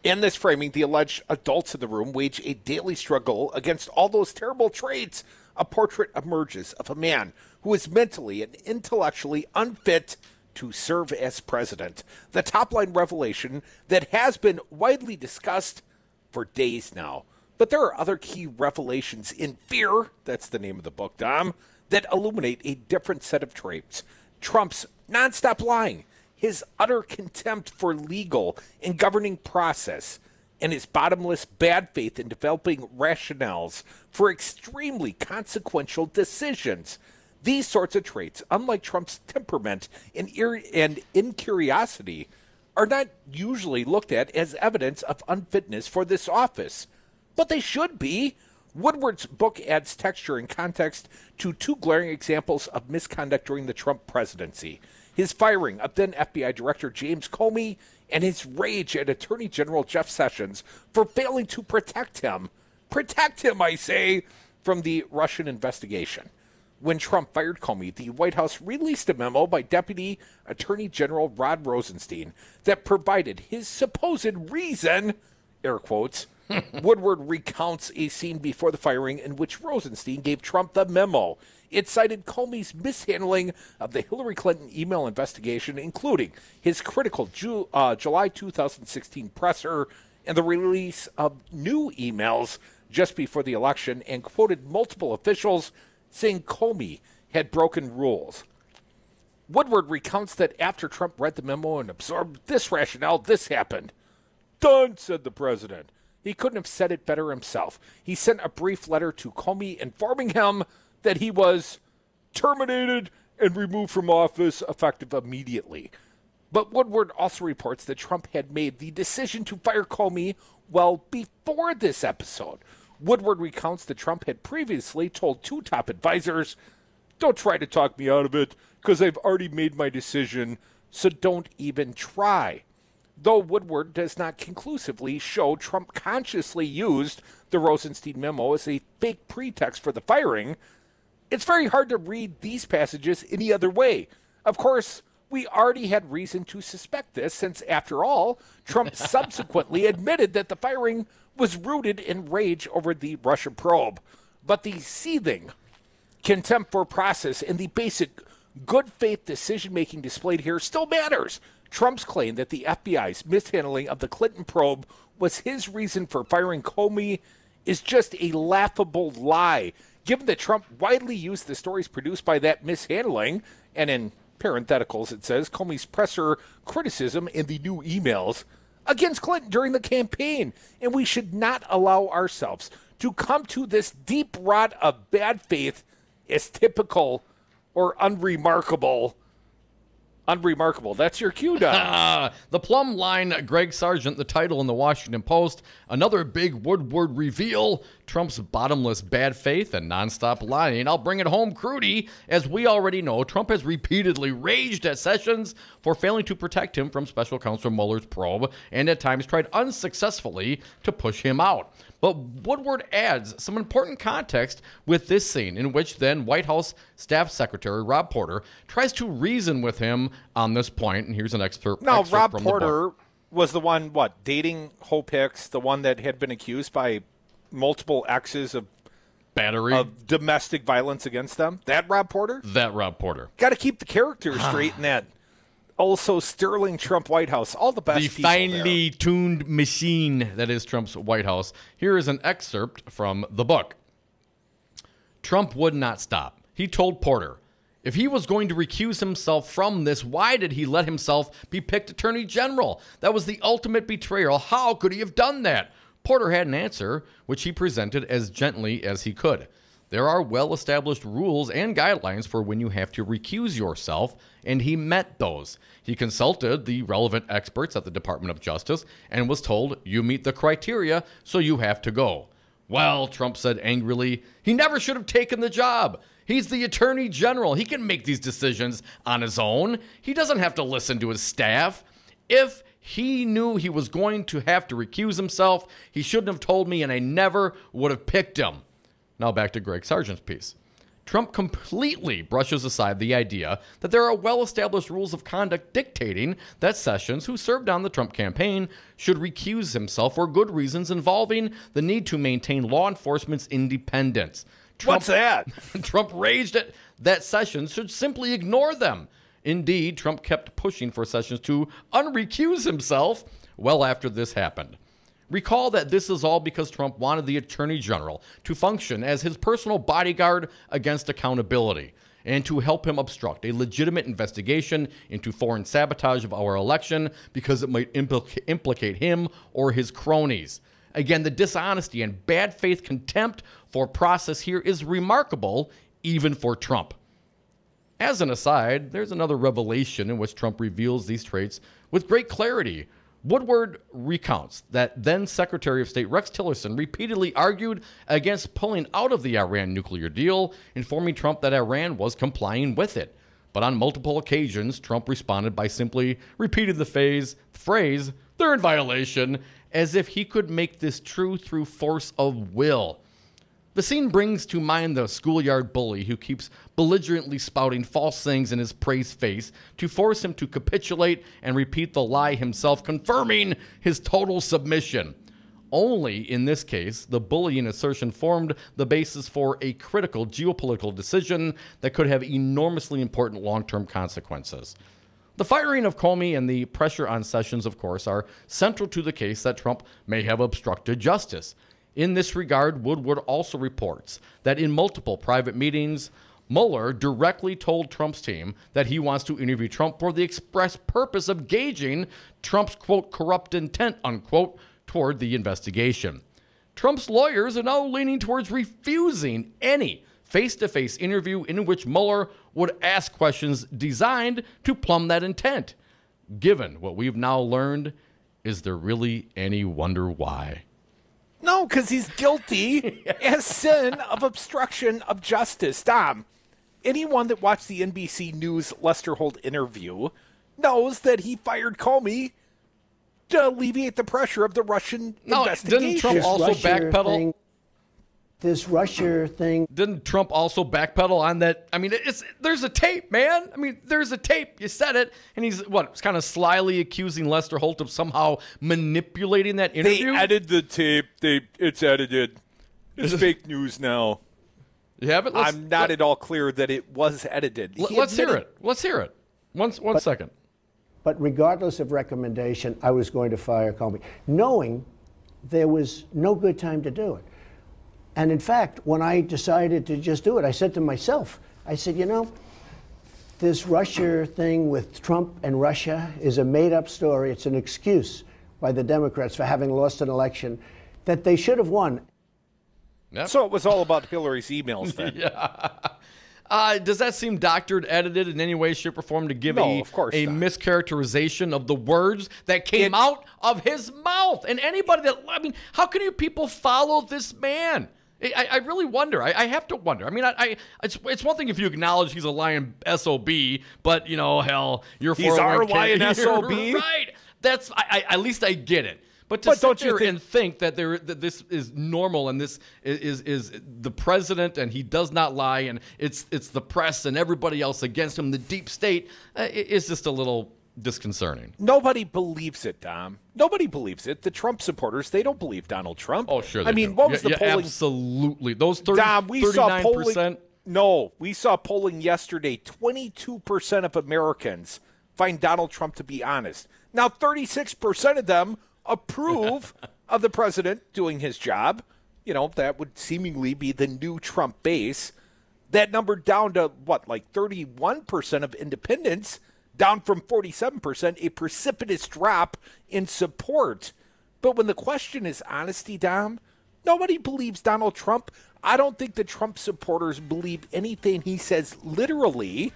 In this framing, the alleged adults in the room wage a daily struggle against all those terrible traits. A portrait emerges of a man who is mentally and intellectually unfit to serve as president. The top-line revelation that has been widely discussed for days now. But there are other key revelations in Fear, that's the name of the book, Dom, that illuminate a different set of traits. Trump's nonstop lying, his utter contempt for legal and governing process, and his bottomless bad faith in developing rationales for extremely consequential decisions. These sorts of traits, unlike Trump's temperament and incuriosity, are not usually looked at as evidence of unfitness for this office. But they should be. Woodward's book adds texture and context to two glaring examples of misconduct during the Trump presidency. His firing of then FBI Director James Comey and his rage at Attorney General Jeff Sessions for failing to protect him, I say, from the Russian investigation. When Trump fired Comey, the White House released a memo by Deputy Attorney General Rod Rosenstein that provided his supposed reason, air quotes. Woodward recounts a scene before the firing in which Rosenstein gave Trump the memo. It cited Comey's mishandling of the Hillary Clinton email investigation, including his critical July 2016 presser and the release of new emails just before the election, and quoted multiple officials saying Comey had broken rules. Woodward recounts that after Trump read the memo and absorbed this rationale, this happened. Done, said the president. He couldn't have said it better himself. He sent a brief letter to Comey informing him that he was terminated and removed from office effective immediately. But Woodward also reports that Trump had made the decision to fire Comey well before this episode. Woodward recounts that Trump had previously told two top advisors, "Don't try to talk me out of it, because I've already made my decision, so don't even try." Though Woodward does not conclusively show Trump consciously used the Rosenstein memo as a fake pretext for the firing, it's very hard to read these passages any other way. Of course, We already had reason to suspect this since, after all, Trump subsequently admitted that the firing was rooted in rage over the Russia probe. But the seething contempt for process and the basic good faith decision-making displayed here still matters. Trump's claim that the FBI's mishandling of the Clinton probe was his reason for firing Comey is just a laughable lie, given that Trump widely used the stories produced by that mishandling, and in parentheticals it says Comey's presser criticism in the new emails against Clinton during the campaign. And we should not allow ourselves to come to this deep rot of bad faith as typical or unremarkable. Unremarkable. That's your cue, Don. The plumb line, Greg Sargent, the title in the Washington Post. Another big Woodward reveal. Trump's bottomless bad faith and nonstop lying. I'll bring it home, Crudy. As we already know, Trump has repeatedly raged at Sessions for failing to protect him from Special Counsel Mueller's probe and at times tried unsuccessfully to push him out. But Woodward adds some important context with this scene in which then White House Staff Secretary Rob Porter tries to reason with him on this point. And here's an excerpt. Now, Rob from Porter was the one, dating Hope Hicks, the one that had been accused by multiple exes of battery, of domestic violence against them. That Rob Porter? That Rob Porter. Got to keep the characters straight in that. Also, sterling Trump White House. All the best The people finely tuned machine that is Trump's White House. Here is an excerpt from the book. Trump would not stop. He told Porter, if he was going to recuse himself from this, why did he let himself be picked attorney general? That was the ultimate betrayal. How could he have done that? Porter had an answer, which he presented as gently as he could. There are well-established rules and guidelines for when you have to recuse yourself, and he met those. He consulted the relevant experts at the Department of Justice and was told, you meet the criteria, so you have to go. Well, Trump said angrily, he never should have taken the job. He's the attorney general. He can make these decisions on his own. He doesn't have to listen to his staff. If he knew he was going to have to recuse himself, he shouldn't have told me, and I never would have picked him. Now back to Greg Sargent's piece. Trump completely brushes aside the idea that there are well-established rules of conduct dictating that Sessions, who served on the Trump campaign, should recuse himself for good reasons involving the need to maintain law enforcement's independence. What's that? Trump raged at that Sessions should simply ignore them. Indeed, Trump kept pushing for Sessions to unrecuse himself well after this happened. Recall that this is all because Trump wanted the Attorney General to function as his personal bodyguard against accountability and to help him obstruct a legitimate investigation into foreign sabotage of our election because it might implicate him or his cronies. Again, the dishonesty and bad faith contempt for process here is remarkable, even for Trump. As an aside, there's another revelation in which Trump reveals these traits with great clarity. Woodward recounts that then Secretary of State Rex Tillerson repeatedly argued against pulling out of the Iran nuclear deal, informing Trump that Iran was complying with it. But on multiple occasions, Trump responded by simply repeating the phrase, they're in violation, as if he could make this true through force of will. The scene brings to mind the schoolyard bully who keeps belligerently spouting false things in his praised face to force him to capitulate and repeat the lie himself, confirming his total submission. Only in this case, the bullying assertion formed the basis for a critical geopolitical decision that could have enormously important long-term consequences. The firing of Comey and the pressure on Sessions, of course, are central to the case that Trump may have obstructed justice. In this regard, Woodward also reports that in multiple private meetings, Mueller directly told Trump's team that he wants to interview Trump for the express purpose of gauging Trump's, quote, corrupt intent, unquote, toward the investigation. Trump's lawyers are now leaning towards refusing any face-to-face interview in which Mueller would ask questions designed to plumb that intent. Given what we've now learned, is there really any wonder why? No, because he's guilty as sin of obstruction of justice. Dom, anyone that watched the NBC News Lester Holt interview knows that he fired Comey to alleviate the pressure of the Russian investigation. Didn't Trump also backpedal? this Russia thing. Didn't Trump also backpedal on that? I mean, there's a tape, man. I mean, there's a tape. You said it. And he's, kind of slyly accusing Lester Holt of somehow manipulating that interview? They edited the tape. It's edited. It's fake news now. You have it? I'm not at all clear that it was edited. Let's hear it. Let's hear it. One second. But regardless of recommendation, I was going to fire Comey, knowing there was no good time to do it. And in fact, when I decided to just do it, I said to myself, I said, this Russia thing with Trump and Russia is a made-up story. It's an excuse by the Democrats for having lost an election that they should have won. Yep. So it was all about Hillary's emails then. Yeah. Does that seem doctored, edited in any way, shape, or form to give a mischaracterization of the words that came out of his mouth? And anybody how can you people follow this man? I really wonder. I have to wonder. I mean, it's one thing if you acknowledge he's a lying SOB, but, hell, you're he's our lying SOB? Right. That's, at least I get it. But to sit there and think that this is normal and this is the president and he does not lie and it's the press and everybody else against him, the deep state, is just a little disconcerting. Nobody believes it, Dom. Nobody believes it. The Trump supporters, they don't believe Donald Trump. Oh, sure. I mean, what was the polling? Absolutely. Those 30, Dom, we 39%. saw polling. No, we saw polling yesterday. 22% of Americans find Donald Trump to be honest. Now, 36% of them approve of the president doing his job. That would seemingly be the new Trump base. That number down to 31% of independents, down from 47%, a precipitous drop in support. But when the question is honesty, Dom, nobody believes Donald Trump. I don't think the Trump supporters believe anything he says literally,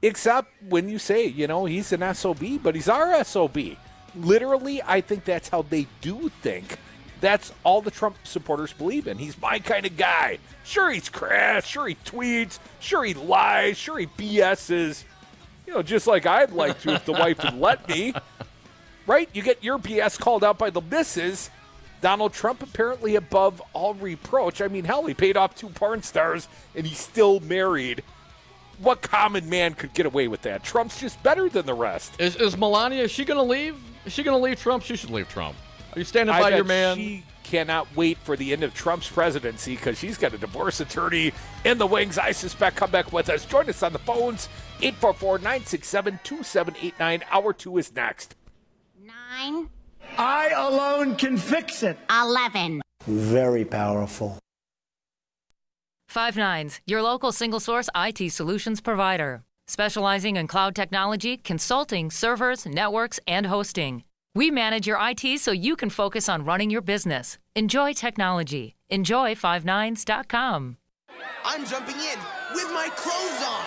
except when you say, he's an SOB, but he's our SOB. Literally, I think that's how they do think. That's all the Trump supporters believe in. He's my kind of guy. Sure, he's crass. Sure, he tweets. Sure, he lies. Sure, he BS's. Just like I'd like to if the wife would let me. Right? You get your BS called out by the missus. Donald Trump apparently above all reproach. I mean, hell, he paid off 2 porn stars, and he's still married. What common man could get away with that? Trump's just better than the rest. Is Melania, is she going to leave? Is she going to leave Trump? She should leave Trump. Are you standing by your man? She cannot wait for the end of Trump's presidency because she's got a divorce attorney in the wings, I suspect. Come back with us. Join us on the phones, 844-967-2789. Hour 2 is next. 9. I alone can fix it. 11. Very powerful. 5 your local single-source IT solutions provider, specializing in cloud technology, consulting, servers, networks, and hosting. We manage your IT so you can focus on running your business. Enjoy technology. Enjoy 59s.com. I'm jumping in with my clothes on.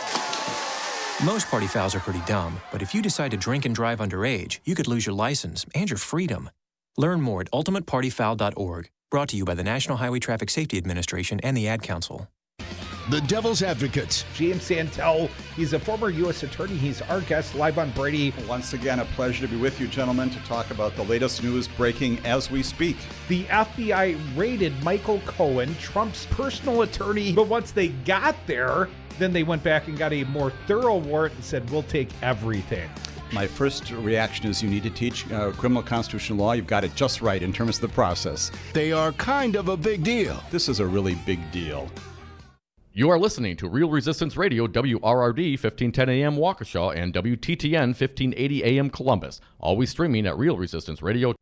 Most party fouls are pretty dumb, but if you decide to drink and drive underage, you could lose your license and your freedom. Learn more at ultimatepartyfoul.org. Brought to you by the National Highway Traffic Safety Administration and the Ad Council. The Devil's Advocates. James Santel, he's a former U.S. attorney. He's our guest live on Brady. Once again, a pleasure to be with you, gentlemen, to talk about the latest news breaking as we speak. The FBI raided Michael Cohen, Trump's personal attorney, but once they got there, then they went back and got a more thorough warrant and said, we'll take everything. My first reaction is you need to teach criminal constitutional law. You've got it just right in terms of the process. They are kind of a big deal. This is a really big deal. You are listening to Real Resistance Radio, WRRD 1510 AM Waukesha and WTTN 1580 AM Columbus. Always streaming at Real Resistance Radio.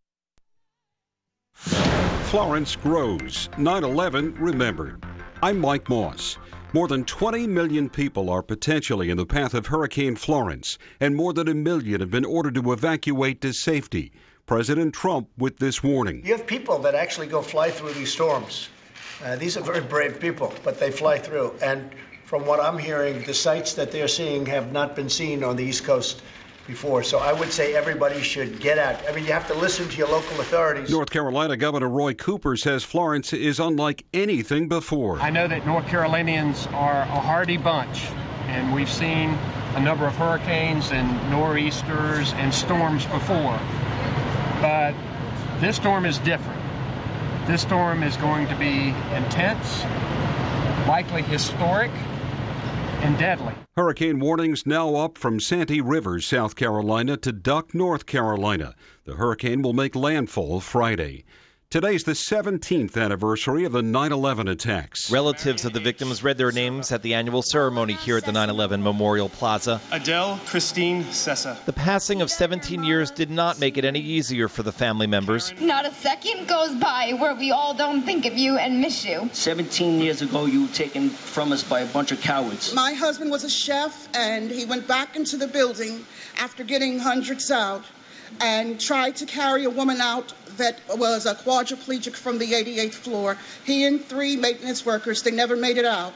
Florence grows. 9/11 remembered. I'm Mike Moss. More than 20 million people are potentially in the path of Hurricane Florence, and more than 1 million have been ordered to evacuate to safety. President Trump with this warning. You have people that actually go fly through these storms. These are very brave people, but they fly through. And from what I'm hearing, the sites that they're seeing have not been seen on the East Coast before. So I would say everybody should get out. I mean, you have to listen to your local authorities. North Carolina Governor Roy Cooper says Florence is unlike anything before. I know that North Carolinians are a hardy bunch, and we've seen a number of hurricanes and nor'easters and storms before. But this storm is different. This storm is going to be intense, likely historic, and deadly. Hurricane warnings now up from Santee River, South Carolina to Duck, North Carolina. The hurricane will make landfall Friday. Today's the 17th anniversary of the 9/11 attacks. Relatives of the victims read their names at the annual ceremony here at the 9/11 Memorial Plaza. Adele Christine Sessa. The passing of 17 years did not make it any easier for the family members. Not a second goes by where we all don't think of you and miss you. 17 years ago, you were taken from us by a bunch of cowards. My husband was a chef, and he went back into the building after getting hundreds out and tried to carry a woman out that was a quadriplegic from the 88th floor. He and 3 maintenance workers, they never made it out.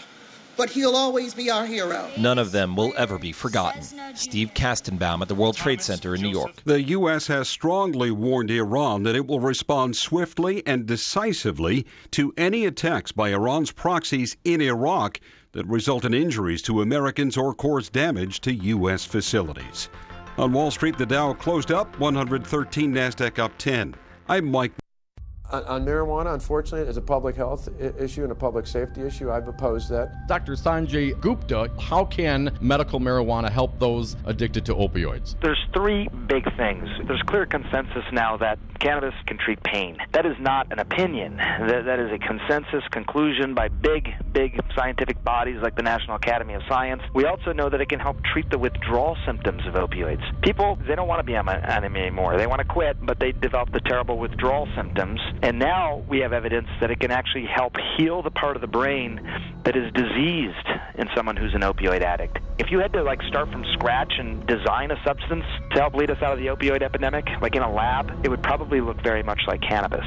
But he'll always be our hero. None of them will ever be forgotten. Steve Kastenbaum at the World Trade Center in New York. The U.S. has strongly warned Iran that it will respond swiftly and decisively to any attacks by Iran's proxies in Iraq that result in injuries to Americans or cause damage to U.S. facilities. On Wall Street, the Dow closed up 113, NASDAQ up 10. I'm Mike. On marijuana, unfortunately, it's a public health issue and a public safety issue. I've opposed that. Dr. Sanjay Gupta, how can medical marijuana help those addicted to opioids? There's 3 big things. There's clear consensus now that cannabis can treat pain. That is not an opinion. That is a consensus conclusion by big scientific bodies like the National Academy of Science. We also know that it can help treat the withdrawal symptoms of opioids. People, they don't want to be on them anymore. They want to quit, but they develop the terrible withdrawal symptoms. And now we have evidence that it can actually help heal the part of the brain that is diseased in someone who's an opioid addict. If you had to start from scratch and design a substance to help lead us out of the opioid epidemic, like in a lab, it would probably look very much like cannabis.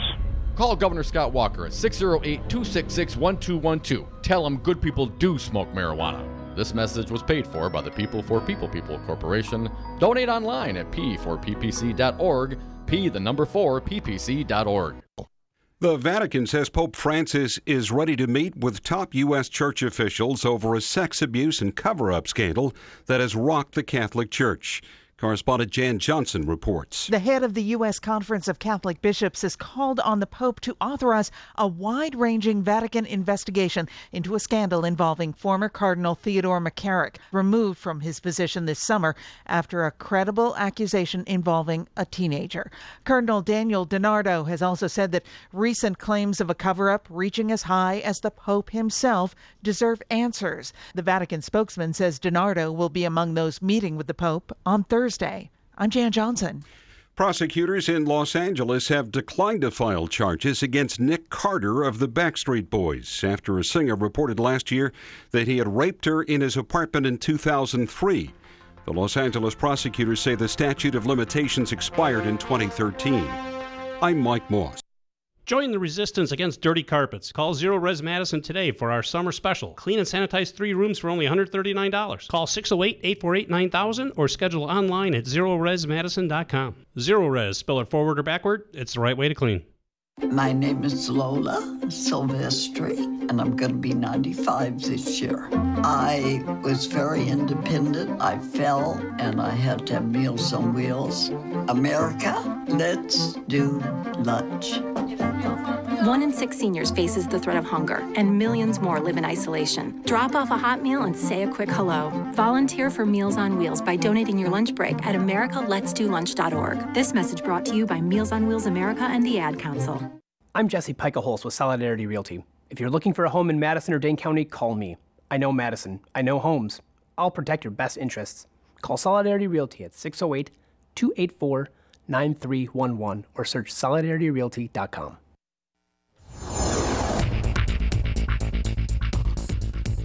Call Governor Scott Walker at 608-266-1212. Tell him good people do smoke marijuana. This message was paid for by the People for People Corporation. Donate online at p4ppc.org, p4ppc.org. The Vatican says Pope Francis is ready to meet with top U.S. church officials over a sex abuse and cover-up scandal that has rocked the Catholic Church. Correspondent Jan Johnson reports. The head of the U.S. Conference of Catholic Bishops has called on the Pope to authorize a wide-ranging Vatican investigation into a scandal involving former Cardinal Theodore McCarrick, removed from his position this summer after a credible accusation involving a teenager. Cardinal Daniel DiNardo has also said that recent claims of a cover-up reaching as high as the Pope himself deserve answers. The Vatican spokesman says DiNardo will be among those meeting with the Pope on Thursday. I'm Jan Johnson. Prosecutors in Los Angeles have declined to file charges against Nick Carter of the Backstreet Boys after a singer reported last year that he had raped her in his apartment in 2003. The Los Angeles prosecutors say the statute of limitations expired in 2013. I'm Mike Moss. Join the resistance against dirty carpets. Call Zero Res Madison today for our summer special. Clean and sanitize 3 rooms for only $139. Call 608-848-9000 or schedule online at ZeroResMadison.com. Zero Res, spell it forward or backward, it's the right way to clean. My name is Lola Silvestri, and I'm going to be 95 this year. I was very independent. I fell, and I had to have Meals on Wheels. America, let's do lunch. 1 in 6 seniors faces the threat of hunger, and millions more live in isolation. Drop off a hot meal and say a quick hello. Volunteer for Meals on Wheels by donating your lunch break at americaletsdolunch.org. This message brought to you by Meals on Wheels America and the Ad Council. I'm Jesse Pica-Holz with Solidarity Realty. If you're looking for a home in Madison or Dane County, call me. I know Madison. I know homes. I'll protect your best interests. Call Solidarity Realty at 608-284-9311 or search solidarityrealty.com.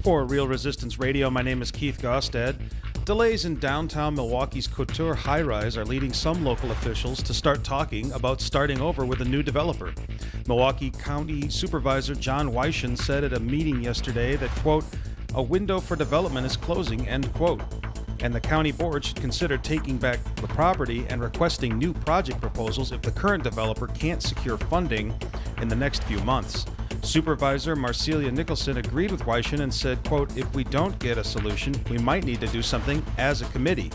For Real Resistance Radio, my name is Keith Gostad. Delays in downtown Milwaukee's Couture high-rise are leading some local officials to start talking about starting over with a new developer. Milwaukee County Supervisor John Weishen said at a meeting yesterday that, quote, a window for development is closing, end quote, and the county board should consider taking back the property and requesting new project proposals if the current developer can't secure funding in the next few months. Supervisor Marcelia Nicholson agreed with Weishen and said, quote, if we don't get a solution, we might need to do something as a committee.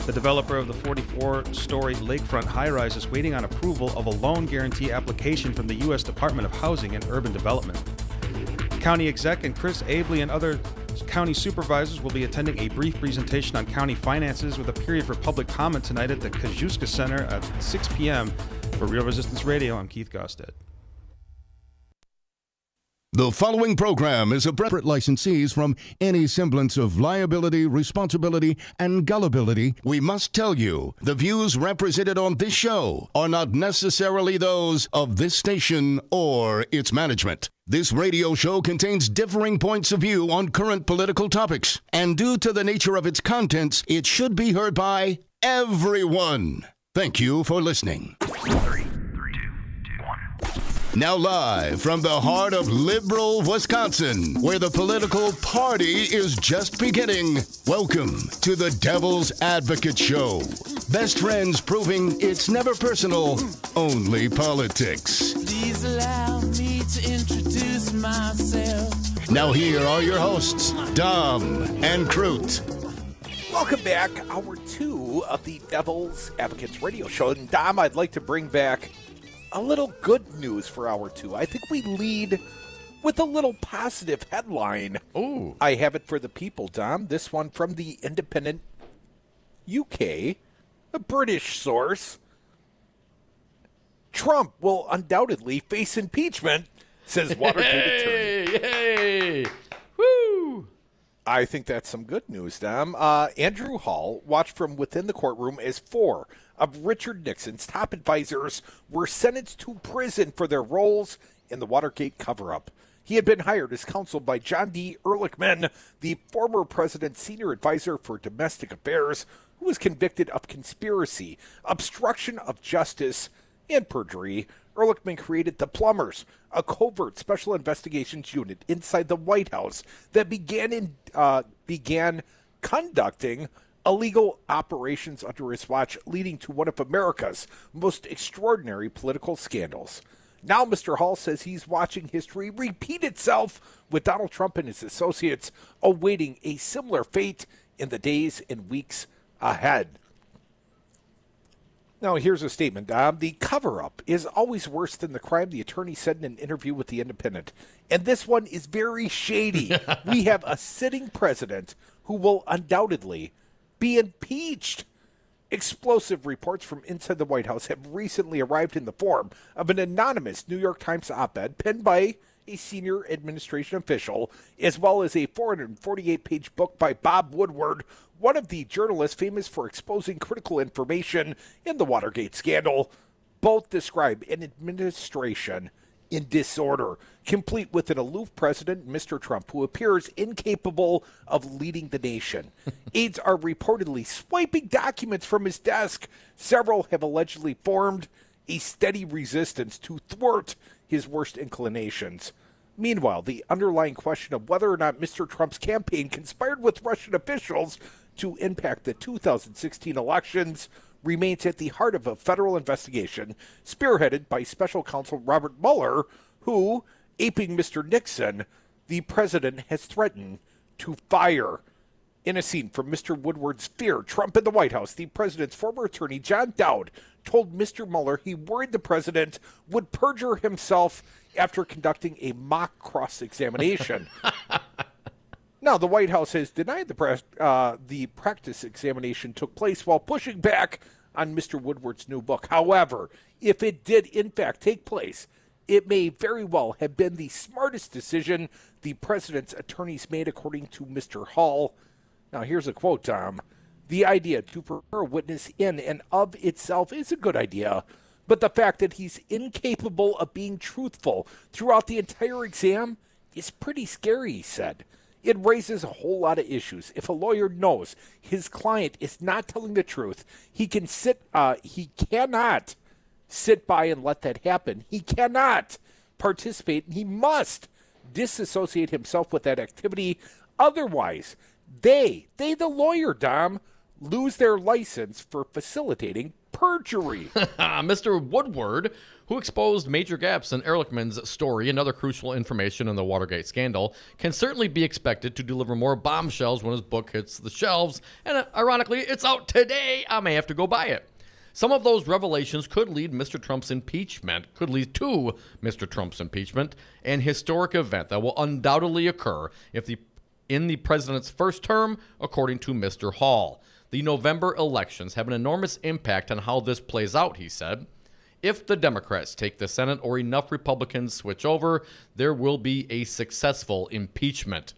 The developer of the 44-story lakefront high-rise is waiting on approval of a loan guarantee application from the U.S. Department of Housing and Urban Development. County exec and Chris Abley and other county supervisors will be attending a brief presentation on county finances with a period for public comment tonight at the Kosciuszko Center at 6 p.m. For Real Resistance Radio, I'm Keith Gosted. The following program is a separate licensees from any semblance of liability, responsibility, and gullibility. We must tell you, the views represented on this show are not necessarily those of this station or its management. This radio show contains differing points of view on current political topics, and due to the nature of its contents, it should be heard by everyone. Thank you for listening. 3, 2, 1. Now live from the heart of liberal Wisconsin, where the political party is just beginning, welcome to the Devil's Advocate Show. Best friends proving it's never personal, only politics. Please allow me to introduce myself. Now here are your hosts, Dom and Crute. Welcome back, Hour 2 of the Devil's Advocates Radio Show. And Dom, I'd like to bring back a little good news for Hour 2. I think we lead with a little positive headline. Oh, I have it for the people, Dom. This one from the Independent UK, a British source. Trump will undoubtedly face impeachment, says Watergate attorney. Yay! Woo! I think that's some good news, Dom. Andrew Hall watched from within the courtroom as 4 of Richard Nixon's top advisors were sentenced to prison for their roles in the Watergate cover-up. He had been hired as counsel by John D. Ehrlichman, the former president's senior advisor for domestic affairs, who was convicted of conspiracy, obstruction of justice, and perjury. Ehrlichman created the Plumbers, a covert special investigations unit inside the White House that began conducting illegal operations under his watch, leading to one of America's most extraordinary political scandals. Now Mr. Hall says he's watching history repeat itself, with Donald Trump and his associates awaiting a similar fate in the days and weeks ahead. Now, here's a statement, Dom. The cover-up is always worse than the crime, the attorney said in an interview with The Independent. And this one is very shady. We have a sitting president who will undoubtedly be impeached. Explosive reports from inside the White House have recently arrived in the form of an anonymous New York Times op-ed penned by a senior administration official, as well as a 448-page book by Bob Woodward, one of the journalists famous for exposing critical information in the Watergate scandal. Both describe an administration in disorder, complete with an aloof president, Mr. Trump, who appears incapable of leading the nation. Aides are reportedly swiping documents from his desk. Several have allegedly formed a steady resistance to thwart his worst inclinations. Meanwhile, the underlying question of whether or not Mr. Trump's campaign conspired with Russian officials to impact the 2016 elections remains at the heart of a federal investigation spearheaded by special counsel Robert Mueller, who, aping Mr. Nixon, the president has threatened to fire. In a scene from Mr. Woodward's Fear Trump in the White House, the president's former attorney, John Dowd, told Mr. Mueller he worried the president would perjure himself after conducting a mock cross-examination. Now, the White House has denied the practice examination took place while pushing back on Mr. Woodward's new book. However, if it did in fact take place, it may very well have been the smartest decision the president's attorneys made, according to Mr. Hall. Now, here's a quote, Tom. The idea to prepare a witness in and of itself is a good idea, but the fact that he's incapable of being truthful throughout the entire exam is pretty scary, he said. It raises a whole lot of issues. If a lawyer knows his client is not telling the truth, he cannot sit by and let that happen. He cannot participate, and he must disassociate himself with that activity. Otherwise, they, the lawyer, Dom, lose their license for facilitating perjury. Mr. Woodward, who exposed major gaps in Ehrlichman's story and other crucial information in the Watergate scandal, can certainly be expected to deliver more bombshells when his book hits the shelves. And ironically, it's out today. I may have to go buy it. Some of those revelations could lead to Mr. Trump's impeachment, an historic event that will undoubtedly occur in the president's first term, according to Mr. Hall. The November elections have an enormous impact on how this plays out, he said. If the Democrats take the Senate or enough Republicans switch over, there will be a successful impeachment.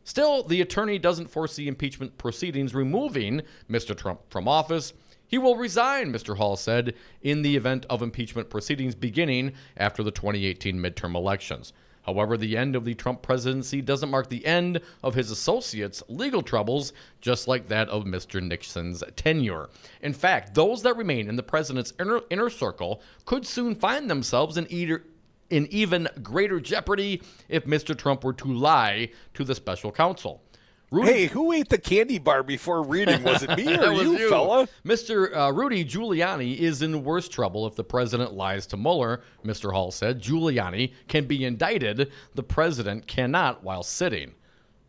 Still, the attorney doesn't foresee impeachment proceedings removing Mr. Trump from office. He will resign, Mr. Hall said, in the event of impeachment proceedings beginning after the 2018 midterm elections. However, the end of the Trump presidency doesn't mark the end of his associates' legal troubles, just like that of Mr. Nixon's tenure. In fact, those that remain in the president's inner circle could soon find themselves in even greater jeopardy if Mr. Trump were to lie to the special counsel. Hey, who ate the candy bar before reading? Was it me or you, fella? Mr. Rudy Giuliani is in worse trouble if the president lies to Mueller, Mr. Hall said. Giuliani can be indicted. The president cannot while sitting.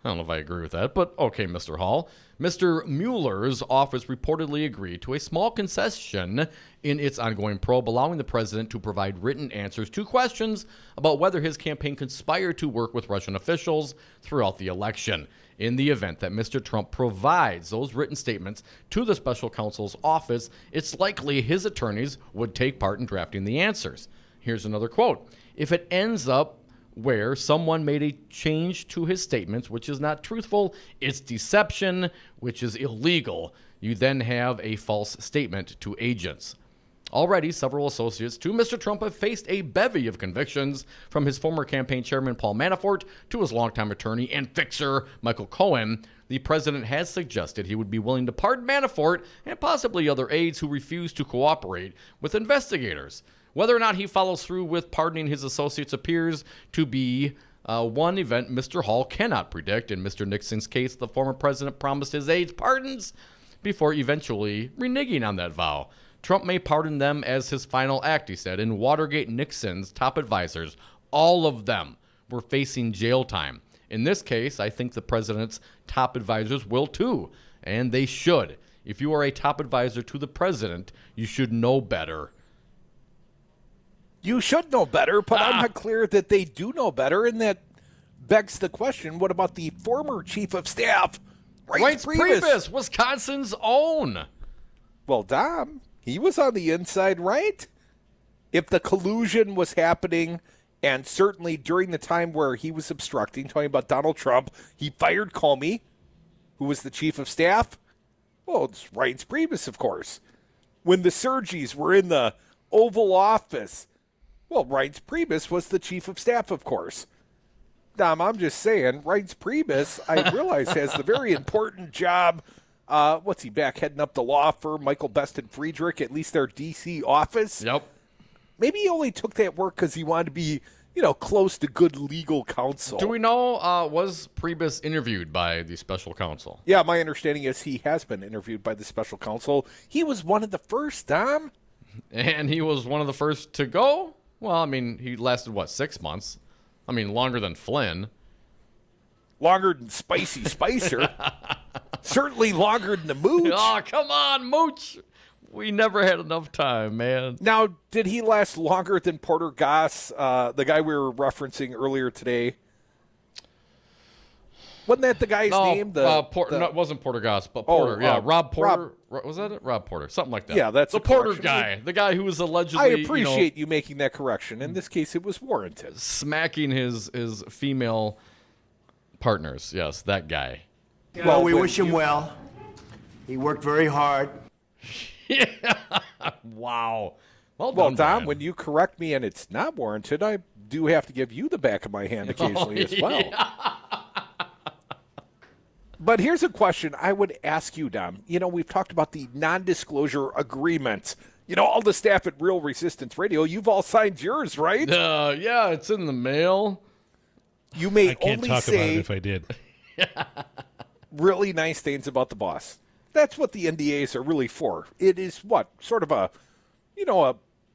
I don't know if I agree with that, but okay, Mr. Hall. Mr. Mueller's office reportedly agreed to a small concession in its ongoing probe, allowing the president to provide written answers to questions about whether his campaign conspired to work with Russian officials throughout the election. In the event that Mr. Trump provides those written statements to the special counsel's office, it's likely his attorneys would take part in drafting the answers. Here's another quote. If it ends up where someone made a change to his statements, which is not truthful, it's deception, which is illegal. You then have a false statement to agents. Already, several associates to Mr. Trump have faced a bevy of convictions, from his former campaign chairman Paul Manafort to his longtime attorney and fixer Michael Cohen. The president has suggested he would be willing to pardon Manafort and possibly other aides who refuse to cooperate with investigators. Whether or not he follows through with pardoning his associates appears to be one event Mr. Hall cannot predict. In Mr. Nixon's case, the former president promised his aides pardons before eventually reneging on that vow. Trump may pardon them as his final act, he said. In Watergate, Nixon's top advisors, all of them, were facing jail time. In this case, I think the president's top advisors will too, and they should. If you are a top advisor to the president, you should know better. You should know better, but I'm not clear that they do know better, and that begs the question, what about the former chief of staff, Reince Priebus, Wisconsin's own? Well, Dom, he was on the inside, right? If the collusion was happening, and certainly during the time where he was obstructing, talking about Donald Trump, he fired Comey, who was the chief of staff. Well, it's Reince Priebus, of course. When the Sergis were in the Oval Office, well, Reince Priebus was the chief of staff, of course. Dom, I'm just saying, Reince Priebus, I realize, has the very important job. What's he back heading up the law firm, Michael Best and Friedrich, at least their D.C. office? Yep. Maybe he only took that work because he wanted to be, close to good legal counsel. Do we know, was Priebus interviewed by the special counsel? Yeah, my understanding is he has been interviewed by the special counsel. He was one of the first, Dom. And he was one of the first to go? Well, I mean, he lasted, 6 months? I mean, longer than Flynn. Longer than Spicy Spicer. Certainly longer than the Mooch. Oh, come on, Mooch. We never had enough time, man. Now, did he last longer than Porter Goss, the guy we were referencing earlier today? Wasn't that the guy's name? No, it wasn't Porter Goss, but Porter. Rob Porter. Was that it? Rob Porter. Something like that. Yeah, that's the Porter guy. The guy who was allegedly. I appreciate you making that correction. In this case, it was warranted. Smacking his female partners. Yes, that guy. Well, we wish him well. He worked very hard. Yeah. Wow. Well, Dom, man. When you correct me and it's not warranted, I do have to give you the back of my hand occasionally as well. Yeah. But here's a question I would ask you, Dom. We've talked about the non-disclosure agreement. All the staff at Real Resistance Radio, you've all signed yours, right? Yeah, it's in the mail. You may I can't only talk say about it if I did. really nice things about the boss. That's what the NDAs are really for. It is what? Sort of a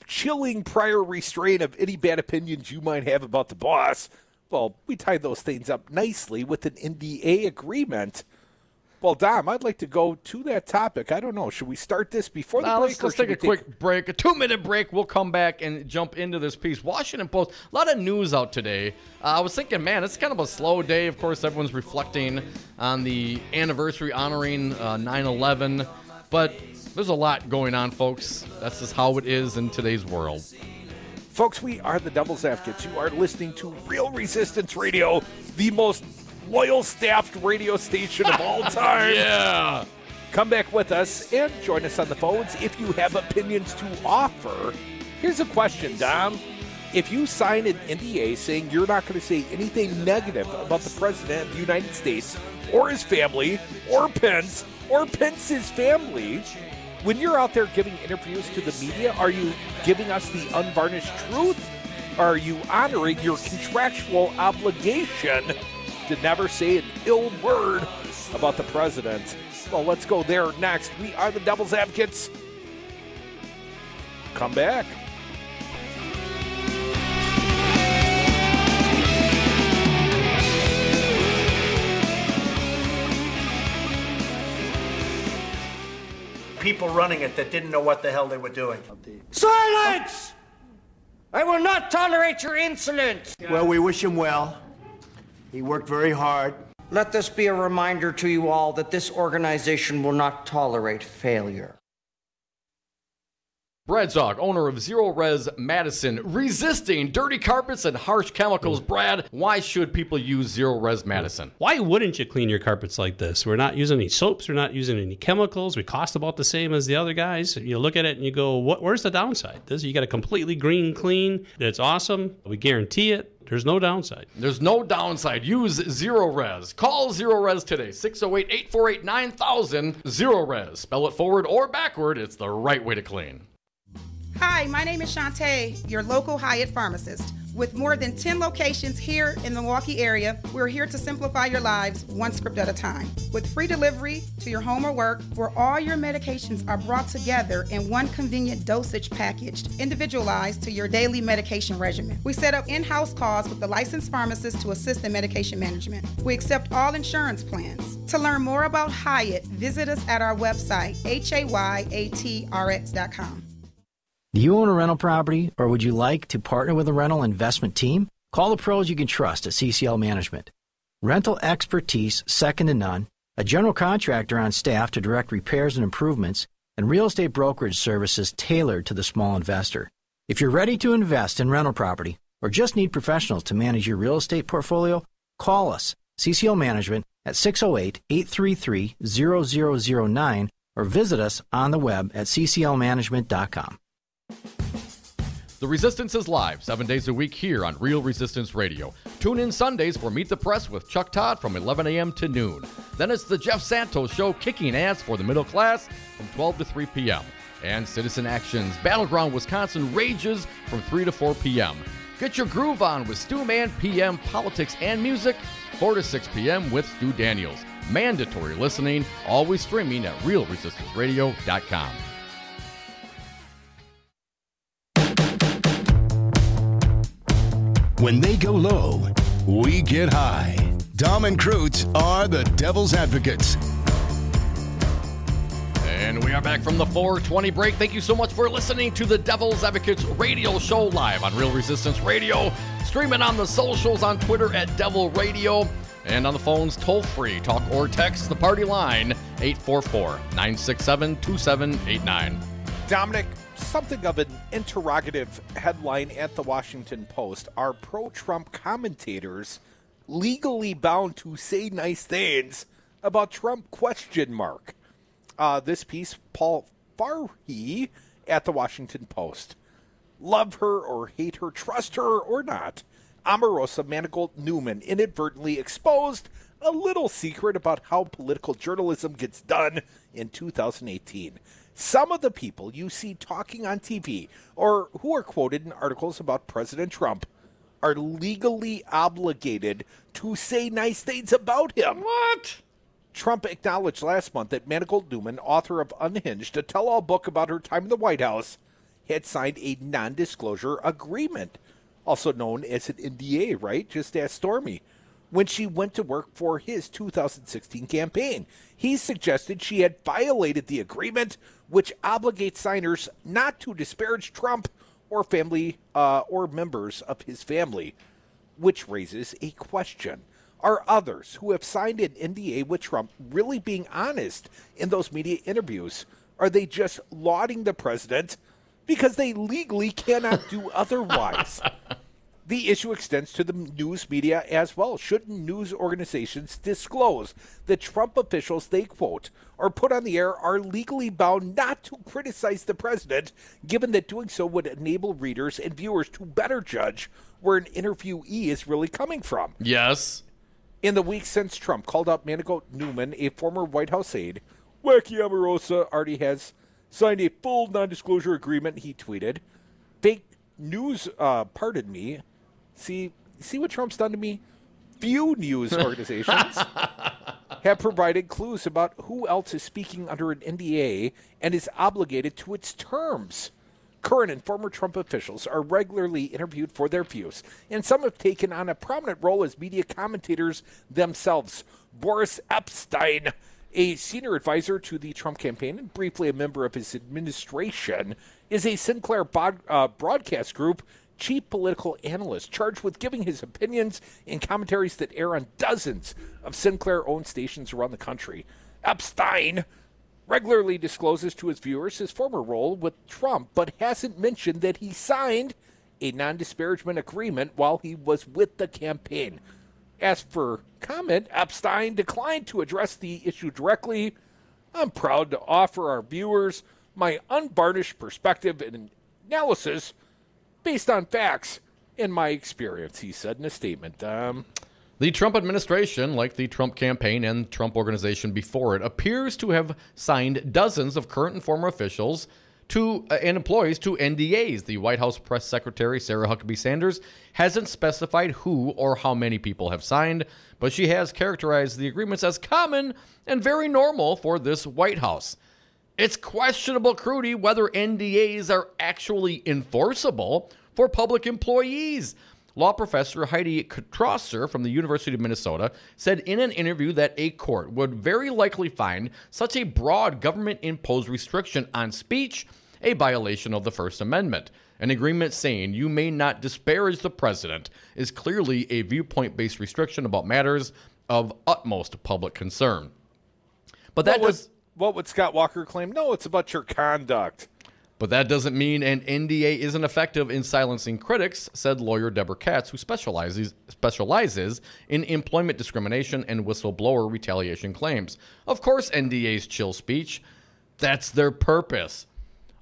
chilling prior restraint of any bad opinions you might have about the boss. Well, we tied those things up nicely with an NDA agreement. Well, Dom, I'd like to go to that topic. I don't know. Should we start this before the break? Let's take a quick break, a 2-minute break. We'll come back and jump into this piece. Washington Post, a lot of news out today. I was thinking, man, it's kind of a slow day. Of course, everyone's reflecting on the anniversary honoring 9/11. But there's a lot going on, folks. That's just how it is in today's world. Folks, we are the Devil's Advocates. You are listening to Real Resistance Radio, the most loyal staffed radio station of all time. Yeah. Come back with us and join us on the phones if you have opinions to offer. Here's a question, Dom. If you sign an NDA saying you're not going to say anything negative about the President of the United States or his family or Pence's family, when you're out there giving interviews to the media, are you giving us the unvarnished truth? Or are you honoring your contractual obligation to never say an ill word about the president? Well, let's go there next. We are the Devil's Advocates. Come back. People running it that didn't know what the hell they were doing. Silence! I will not tolerate your insolence. Well, we wish him well. He worked very hard. Let this be a reminder to you all that this organization will not tolerate failure. Brad Zog, owner of Zero Res Madison, resisting dirty carpets and harsh chemicals. Brad, why should people use Zero Res Madison? Why wouldn't you clean your carpets like this? We're not using any soaps. We're not using any chemicals. We cost about the same as the other guys. You look at it and you go, where's the downside? You got a completely green clean. It's awesome. We guarantee it. There's no downside. There's no downside. Use Zero Res. Call Zero Res today. 608-848-9000. Zero Res. Spell it forward or backward. It's the right way to clean. Hi, my name is Shantae, your local Hyatt pharmacist. With more than 10 locations here in the Milwaukee area, we're here to simplify your lives one script at a time. With free delivery to your home or work, where all your medications are brought together in one convenient dosage packaged, individualized to your daily medication regimen. We set up in-house calls with the licensed pharmacist to assist in medication management. We accept all insurance plans. To learn more about Hyatt, visit us at our website, HAYATRX.com. Do you own a rental property, or would you like to partner with a rental investment team? Call the pros you can trust at CCL Management. Rental expertise second to none, a general contractor on staff to direct repairs and improvements, and real estate brokerage services tailored to the small investor. If you're ready to invest in rental property or just need professionals to manage your real estate portfolio, call us, CCL Management, at 608-833-0009 or visit us on the web at cclmanagement.com. The Resistance is live 7 days a week here on Real Resistance Radio. Tune in Sundays for Meet the Press with Chuck Todd from 11 a.m. to noon. Then it's the Jeff Santos Show, kicking ass for the middle class from 12 to 3 p.m. And Citizen Action's Battleground Wisconsin rages from 3 to 4 p.m. Get your groove on with Stu Man PM Politics and Music, 4 to 6 p.m. with Stu Daniels. Mandatory listening, always streaming at realresistanceradio.com. When they go low, we get high. Dom and Krutz are the Devil's Advocates. And we are back from the 420 break. Thank you so much for listening to the Devil's Advocates radio show live on Real Resistance Radio. Streaming on the socials on Twitter at Devil Radio. And on the phones, toll free. Talk or text the party line, 844-967-2789. Dominic, something of an interrogative headline at the Washington Post. Are pro-Trump commentators legally bound to say nice things about Trump ? This piece, Paul Farhi at the Washington Post. Love her or hate her, trust her or not, Omarosa Manigault Newman inadvertently exposed a little secret about how political journalism gets done in 2018. Some of the people you see talking on TV or who are quoted in articles about President Trump are legally obligated to say nice things about him. What? Trump acknowledged last month that Manigault Newman, author of Unhinged, a tell-all book about her time in the White House, had signed a non-disclosure agreement, also known as an NDA, right? Just ask Stormy. When she went to work for his 2016 campaign, he suggested she had violated the agreement, which obligates signers not to disparage Trump or family or members of his family, which raises a question. Are others who have signed an NDA with Trump really being honest in those media interviews? Are they just lauding the president because they legally cannot do otherwise? The issue extends to the news media as well. Shouldn't news organizations disclose that Trump officials they quote or put on the air are legally bound not to criticize the president, given that doing so would enable readers and viewers to better judge where an interviewee is really coming from? Yes. In the weeks since Trump called out Manigault Newman, a former White House aide, Wacky Omarosa already has signed a full non-disclosure agreement, he tweeted. Fake news, pardon me. See what Trump's done to me? Few news organizations have provided clues about who else is speaking under an NDA and is obligated to its terms. Current and former Trump officials are regularly interviewed for their views, and some have taken on a prominent role as media commentators themselves. Boris Epstein, a senior advisor to the Trump campaign and briefly a member of his administration, is a Sinclair broadcast group chief political analyst charged with giving his opinions and commentaries that air on dozens of Sinclair-owned stations around the country. Epstein regularly discloses to his viewers his former role with Trump, but hasn't mentioned that he signed a non-disparagement agreement while he was with the campaign. As for comment, Epstein declined to address the issue directly. I'm proud to offer our viewers my unvarnished perspective and analysis based on facts and my experience, he said in a statement. The Trump administration, like the Trump campaign and Trump organization before it, appears to have signed dozens of current and former officials and employees to NDAs. The White House press secretary, Sarah Huckabee Sanders, hasn't specified who or how many people have signed, but she has characterized the agreements as common and very normal for this White House. It's questionable, Crudy, whether NDAs are actually enforceable for public employees. Law professor Heidi Trosser from the University of Minnesota said in an interview that a court would very likely find such a broad government-imposed restriction on speech a violation of the First Amendment. An agreement saying you may not disparage the president is clearly a viewpoint-based restriction about matters of utmost public concern. But that what would Scott Walker claim? No, it's about your conduct. But that doesn't mean an NDA isn't effective in silencing critics, said lawyer Deborah Katz, who specializes in employment discrimination and whistleblower retaliation claims. Of course, NDAs chill speech. That's their purpose.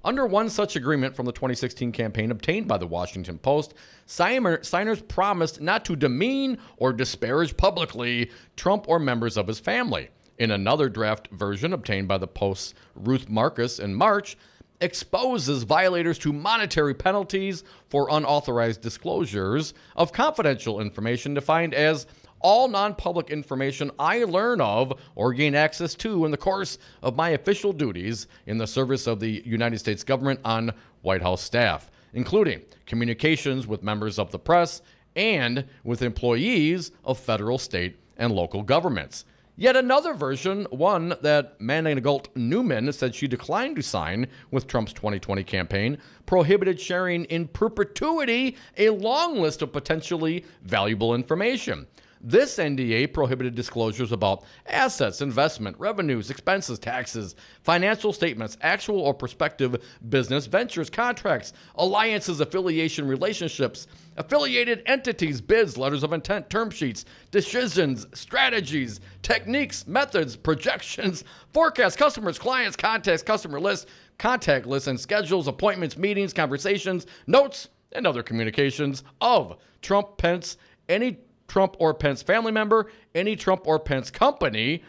Under one such agreement from the 2016 campaign obtained by the Washington Post, signers promised not to demean or disparage publicly Trump or members of his family. In another draft version obtained by the Post's Ruth Marcus in March, exposes violators to monetary penalties for unauthorized disclosures of confidential information defined as all non-public information I learn of or gain access to in the course of my official duties in the service of the United States government on White House staff, including communications with members of the press and with employees of federal, state, and local governments. Yet another version, one that Manigault Newman said she declined to sign with Trump's 2020 campaign, prohibited sharing in perpetuity a long list of potentially valuable information. This NDA prohibited disclosures about assets, investment, revenues, expenses, taxes, financial statements, actual or prospective business ventures, contracts, alliances, affiliation relationships, affiliated entities, bids, letters of intent, term sheets, decisions, strategies, techniques, methods, projections, forecasts, customers, clients, contacts, customer lists, contact lists, and schedules, appointments, meetings, conversations, notes, and other communications of Trump, Pence, any Trump or Pence family member, any Trump or Pence company,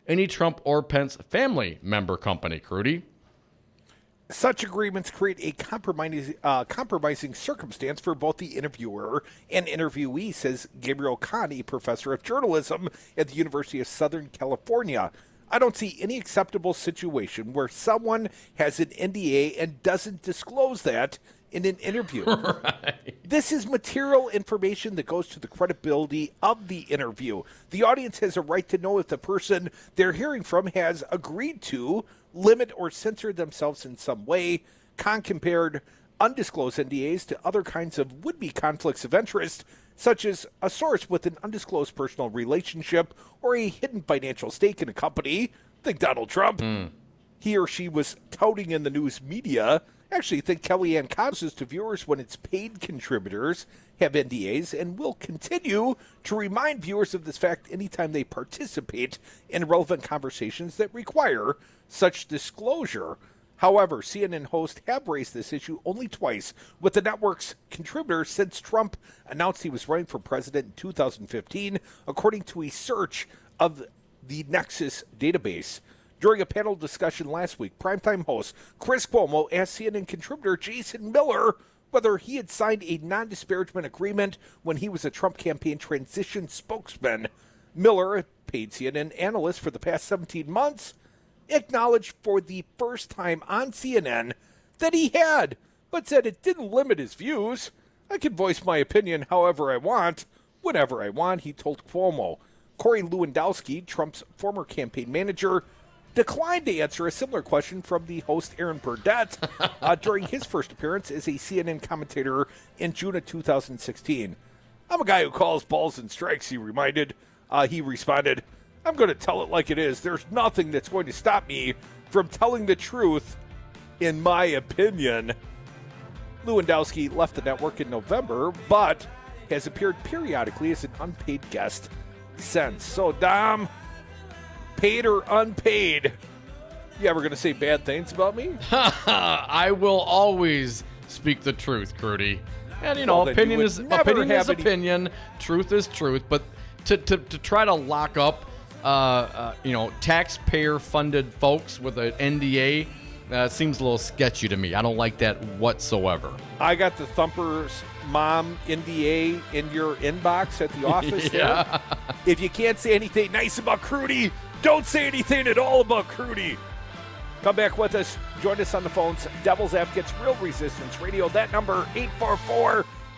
any Trump or Pence family member company, Crudy. Such agreements create a compromising circumstance for both the interviewer and interviewee, says Gabriel Kahn, a professor of journalism at the University of Southern California. I don't see any acceptable situation where someone has an NDA and doesn't disclose that in an interview. Right. This is material information that goes to the credibility of the interview. The audience has a right to know if the person they're hearing from has agreed to limit or censor themselves in some way. Kahn compared undisclosed NDAs to other kinds of would-be conflicts of interest, such as a source with an undisclosed personal relationship or a hidden financial stake in a company. Think Donald Trump. He or she was touting in the news media. Actually, think Kellyanne Constance to viewers when its paid contributors have NDAs and will continue to remind viewers of this fact anytime they participate in relevant conversations that require such disclosure. However, CNN hosts have raised this issue only twice with the network's contributors since Trump announced he was running for president in 2015, according to a search of the Nexus database. During a panel discussion last week, primetime host Chris Cuomo asked CNN contributor Jason Miller whether he had signed a non-disparagement agreement when he was a Trump campaign transition spokesman. Miller, a paid CNN analyst for the past 17 months, acknowledged for the first time on CNN that he had, but said it didn't limit his views. I can voice my opinion however I want, whenever I want, he told Cuomo. Corey Lewandowski, Trump's former campaign manager, declined to answer a similar question from the host Aaron Burdett during his first appearance as a CNN commentator in June of 2016. I'm a guy who calls balls and strikes, he reminded. He responded, I'm going to tell it like it is. There's nothing that's going to stop me from telling the truth, in my opinion. Lewandowski left the network in November, but has appeared periodically as an unpaid guest since. So, Dom, paid or unpaid, you ever going to say bad things about me? I will always speak the truth, Crudy. And, you know, Well, opinion is opinion, any- truth is truth. But to try to lock up, taxpayer-funded folks with an NDA seems a little sketchy to me. I don't like that whatsoever. I got the Thumper's mom NDA in your inbox at the office there. If you can't say anything nice about Crudy, don't say anything at all about Crudy. Come back with us. Join us on the phones. Devil's Advocates, Real Resistance Radio. That number,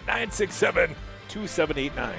844-967-2789.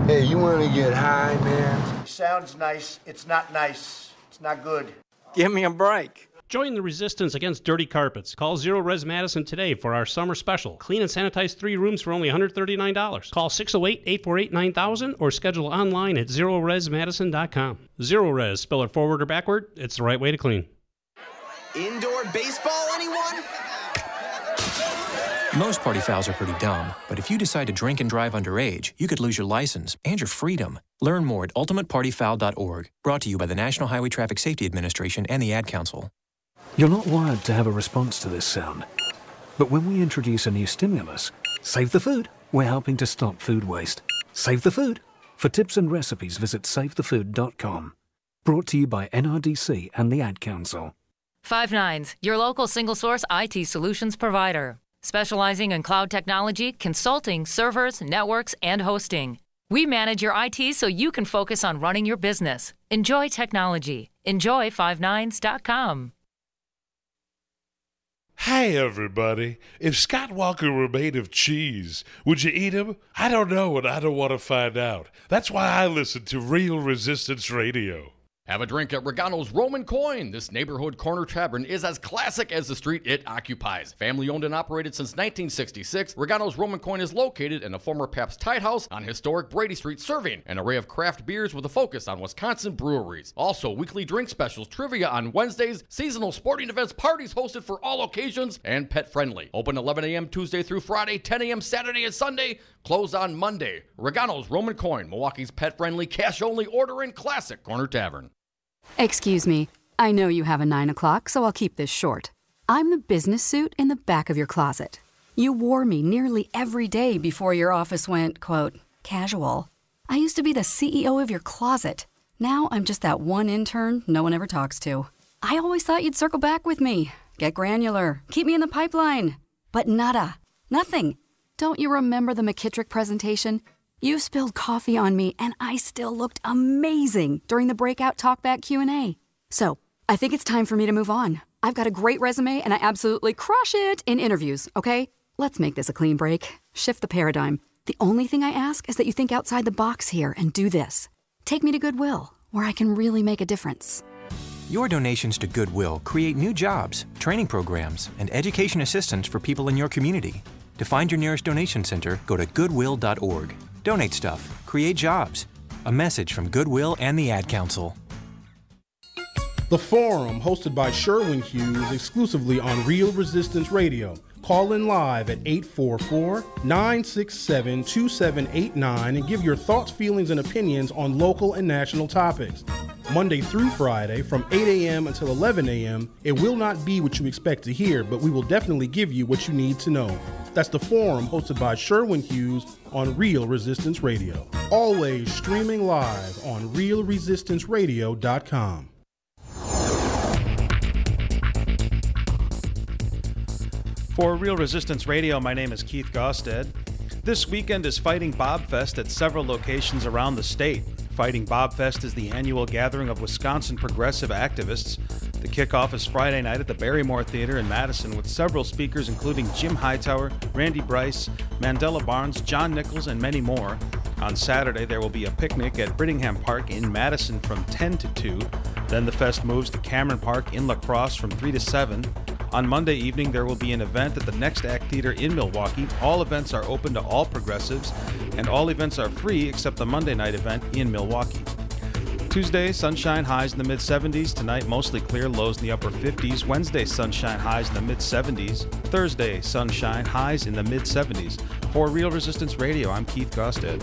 Hey, you want to get high, man? Sounds nice. It's not nice. It's not good. Give me a break. Join the resistance against dirty carpets. Call Zero Res Madison today for our summer special. Clean and sanitize 3 rooms for only $139. Call 608-848-9000 or schedule online at ZeroResMadison.com. Zero Res, spell it forward or backward, it's the right way to clean. Indoor baseball, anyone? Most party fouls are pretty dumb, but if you decide to drink and drive underage, you could lose your license and your freedom. Learn more at ultimatepartyfoul.org. Brought to you by the National Highway Traffic Safety Administration and the Ad Council. You're not wired to have a response to this sound. But when we introduce a new stimulus, Save the Food, we're helping to stop food waste. Save the Food. For tips and recipes, visit savethefood.com. Brought to you by NRDC and the Ad Council. 5 your local single-source IT solutions provider. Specializing in cloud technology, consulting, servers, networks, and hosting. We manage your IT so you can focus on running your business. Enjoy technology. Enjoy 59s.com. Hi, everybody. If Scott Walker were made of cheese, would you eat him? I don't know, and I don't want to find out. That's why I listen to Real Resistance Radio. Have a drink at Regano's Roman Coin. This neighborhood corner tavern is as classic as the street it occupies. Family owned and operated since 1966, Regano's Roman Coin is located in a former Pabst Tide House on historic Brady Street, serving an array of craft beers with a focus on Wisconsin breweries. Also, weekly drink specials, trivia on Wednesdays, seasonal sporting events, parties hosted for all occasions, and pet friendly. Open 11 a.m. Tuesday through Friday, 10 a.m. Saturday and Sunday, closed on Monday. Regano's Roman Coin, Milwaukee's pet friendly, cash only order and classic corner tavern. Excuse me, I know you have a 9 o'clock, so I'll keep this short. I'm the business suit in the back of your closet. You wore me nearly every day before your office went, quote, casual. I used to be the CEO of your closet. Now I'm just that one intern no one ever talks to. I always thought you'd circle back with me, get granular, keep me in the pipeline. But nada. Nothing. Don't you remember the McKittrick presentation? You spilled coffee on me, and I still looked amazing during the breakout talkback Q&A. So, I think it's time for me to move on. I've got a great resume, and I absolutely crush it in interviews, okay? Let's make this a clean break. Shift the paradigm. The only thing I ask is that you think outside the box here and do this. Take me to Goodwill, where I can really make a difference. Your donations to Goodwill create new jobs, training programs, and education assistance for people in your community. To find your nearest donation center, go to goodwill.org. Donate stuff, create jobs. A message from Goodwill and the Ad Council. The Forum, hosted by Sherwin Hughes, exclusively on Real Resistance Radio. Call in live at 844-967-2789 and give your thoughts, feelings, and opinions on local and national topics. Monday through Friday from 8 a.m. until 11 a.m., it will not be what you expect to hear, but we will definitely give you what you need to know. That's The Forum, hosted by Sherwin Hughes on Real Resistance Radio. Always streaming live on realresistanceradio.com. For Real Resistance Radio, my name is Keith Gosted. This weekend is Fighting Bobfest at several locations around the state. Fighting Bobfest is the annual gathering of Wisconsin progressive activists. The kickoff is Friday night at the Barrymore Theater in Madison with several speakers including Jim Hightower, Randy Bryce, Mandela Barnes, John Nichols, and many more. On Saturday, there will be a picnic at Brittingham Park in Madison from 10 to 2. Then the fest moves to Cameron Park in La Crosse from 3 to 7. On Monday evening, there will be an event at the Next Act Theater in Milwaukee. All events are open to all progressives, and all events are free except the Monday night event in Milwaukee. Tuesday, sunshine, highs in the mid-70s. Tonight, mostly clear, lows in the upper 50s. Wednesday, sunshine, highs in the mid-70s. Thursday, sunshine, highs in the mid-70s. For Real Resistance Radio, I'm Keith Gosted.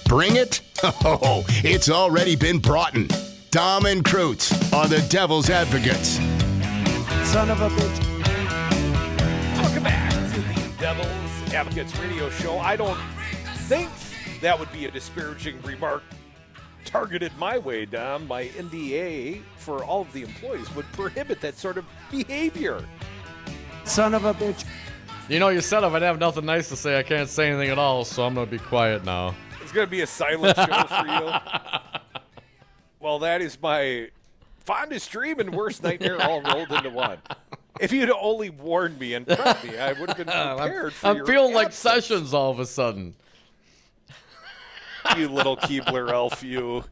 Bring it? Oh, it's already been brought in. Dom and Krutz are the Devil's Advocates. Son of a bitch. Welcome back to the Devil's Advocates radio show. I don't think that would be a disparaging remark targeted my way, Dom. My NDA for all of the employees would prohibit that sort of behavior. Son of a bitch. You know, you said if I'd have nothing nice to say, I can't say anything at all, so I'm going to be quiet now. It's going to be a silent show for you. Well, that is my fondest dream and worst nightmare all rolled into one. If you'd only warned me and prepped me, I would have been prepared for I'm your feeling like absence. Sessions all of a sudden. You little Keebler elf, you.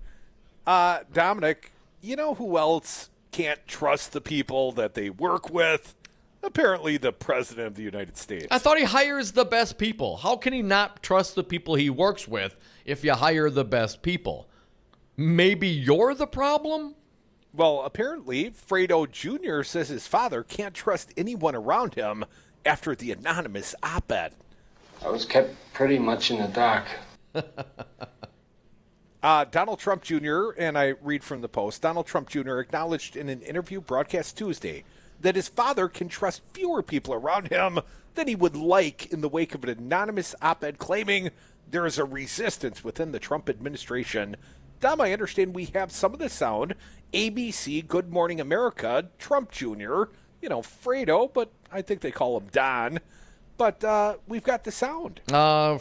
Dominic, you know who else can't trust the people that they work with? Apparently the President of the United States. I thought he hires the best people. How can he not trust the people he works with if you hire the best people? Maybe you're the problem? Well, apparently, Fredo Jr. says his father can't trust anyone around him after the anonymous op-ed. I was kept pretty much in the dark. Donald Trump Jr., and I read from the Post, Donald Trump Jr. acknowledged in an interview broadcast Tuesday that his father can trust fewer people around him than he would like in the wake of an anonymous op-ed claiming there is a resistance within the Trump administration. Dom, I understand we have some of the sound. ABC, Good Morning America, Trump Jr., you know, Fredo, but I think they call him Don. But we've got the sound.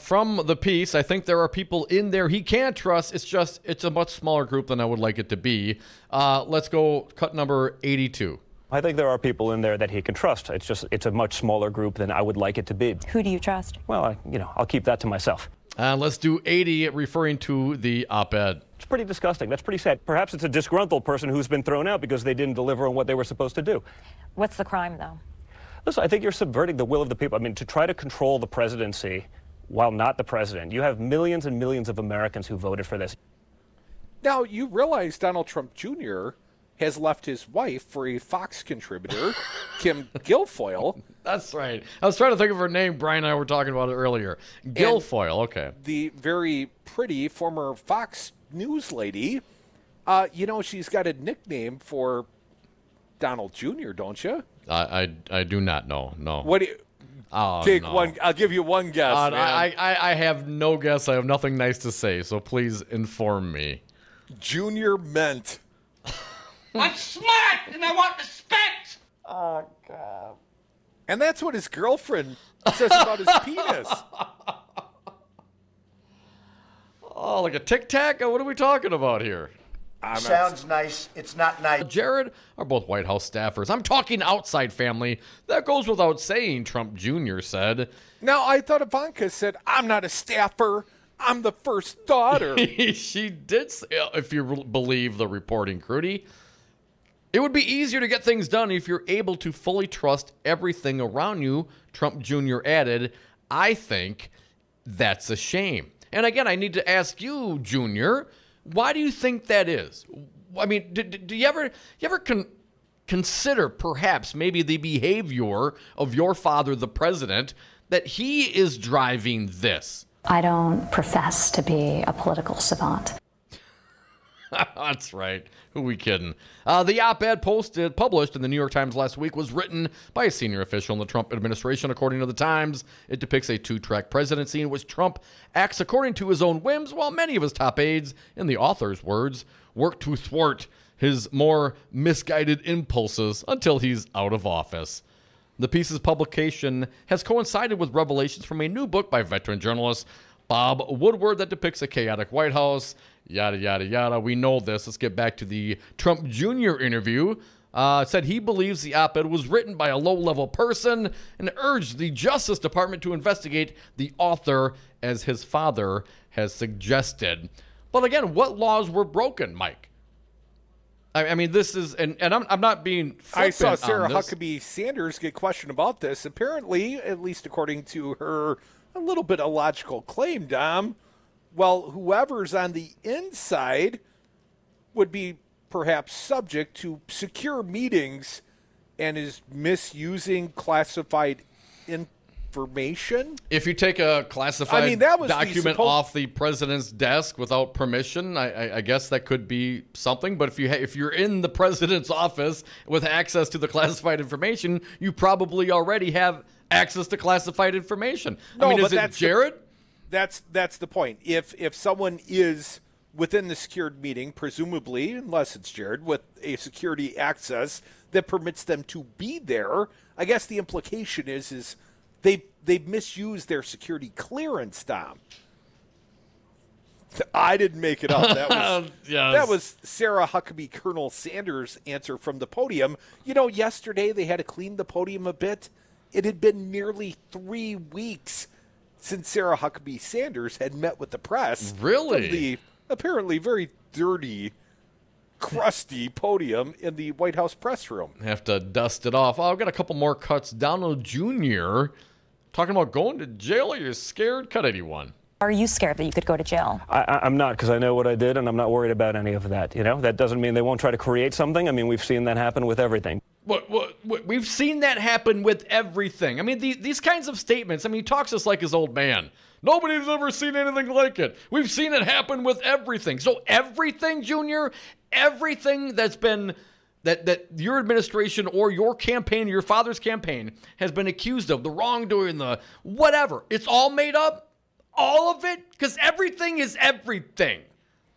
From the piece, I think there are people in there he can't trust. It's a much smaller group than I would like it to be. Let's go cut number 82. I think there are people in there that he can trust. It's a much smaller group than I would like it to be. Who do you trust? Well, I'll keep that to myself. Let's do 80, referring to the op-ed. It's pretty disgusting. That's pretty sad. Perhaps it's a disgruntled person who's been thrown out because they didn't deliver on what they were supposed to do. What's the crime, though? Listen, I think you're subverting the will of the people. I mean, to try to control the presidency while not the president. You have millions and millions of Americans who voted for this. Now, you realize Donald Trump Jr. has left his wife for a Fox contributor, Kim Guilfoyle. That's right. I was trying to think of her name. Brian and I were talking about it earlier. Guilfoyle, okay. The very pretty former Fox News lady. She's got a nickname for Donald Jr., don't you? I do not know. No. What do you... Take one. I'll give you one guess. Man. I have no guess. I have nothing nice to say, so please inform me. Junior Mint. I'm smart and I want respect. Oh, God. And that's what his girlfriend says about his penis. Oh, like a Tic Tac? What are we talking about here? Sounds nice. It's not nice. Jared are both White House staffers. I'm talking outside family. That goes without saying, Trump Jr. said. Now, I thought Ivanka said, I'm not a staffer. I'm the first daughter. She did say, if you believe the reporting, Crudy. It would be easier to get things done if you're able to fully trust everything around you, Trump Jr. added. I think that's a shame. And again, I need to ask you, Junior, why do you think that is? I mean, do you ever consider perhaps maybe the behavior of your father, the president, that he is driving this? I don't profess to be a political savant. That's right. Who we kidding? The op-ed published in the New York Times last week was written by a senior official in the Trump administration. According to the Times, it depicts a two-track presidency in which Trump acts according to his own whims, while many of his top aides, in the author's words, work to thwart his more misguided impulses until he's out of office. The piece's publication has coincided with revelations from a new book by veteran journalist Bob Woodward that depicts a chaotic White House. Yada, yada, yada. We know this. Let's get back to the Trump Jr. interview. Said he believes the op-ed was written by a low-level person and urged the Justice Department to investigate the author as his father has suggested. But again, what laws were broken, Mike? I mean, this is, and I'm not being flippant. I saw Sarah Huckabee Sanders get questioned about this. Apparently, at least according to her, a little bit illogical claim, Dom. Well, whoever's on the inside would be perhaps subject to secure meetings and is misusing classified information. If you take a classified document off the president's desk without permission, I guess that could be something. But if you're in the president's office with access to the classified information, you probably already have access to classified information. No, I mean, is it Jared? That's the point. If someone is within the secured meeting, presumably, unless it's Jared, with a security access that permits them to be there, I guess the implication is they've misused their security clearance, Dom. I didn't make it up. That was That was Sarah Huckabee Colonel Sanders' answer from the podium. Yesterday they had to clean the podium a bit. It had been nearly 3 weeks since Sarah Huckabee Sanders had met with the press. Really? From the apparently very dirty, crusty podium in the White House press room. Have to dust it off. I've got a couple more cuts. Donald Jr. talking about going to jail. Are you scared? Cut 81. Are you scared that you could go to jail? I'm not, because I know what I did, and I'm not worried about any of that. That doesn't mean they won't try to create something. I mean, we've seen that happen with everything. What, we've seen that happen with everything. I mean, these kinds of statements, he talks just like his old man. Nobody's ever seen anything like it. We've seen it happen with everything. So everything, Junior, everything that's been, that your administration or your campaign, your father's campaign, has been accused of, the wrongdoing, the whatever, it's all made up? All of it? Because everything is everything.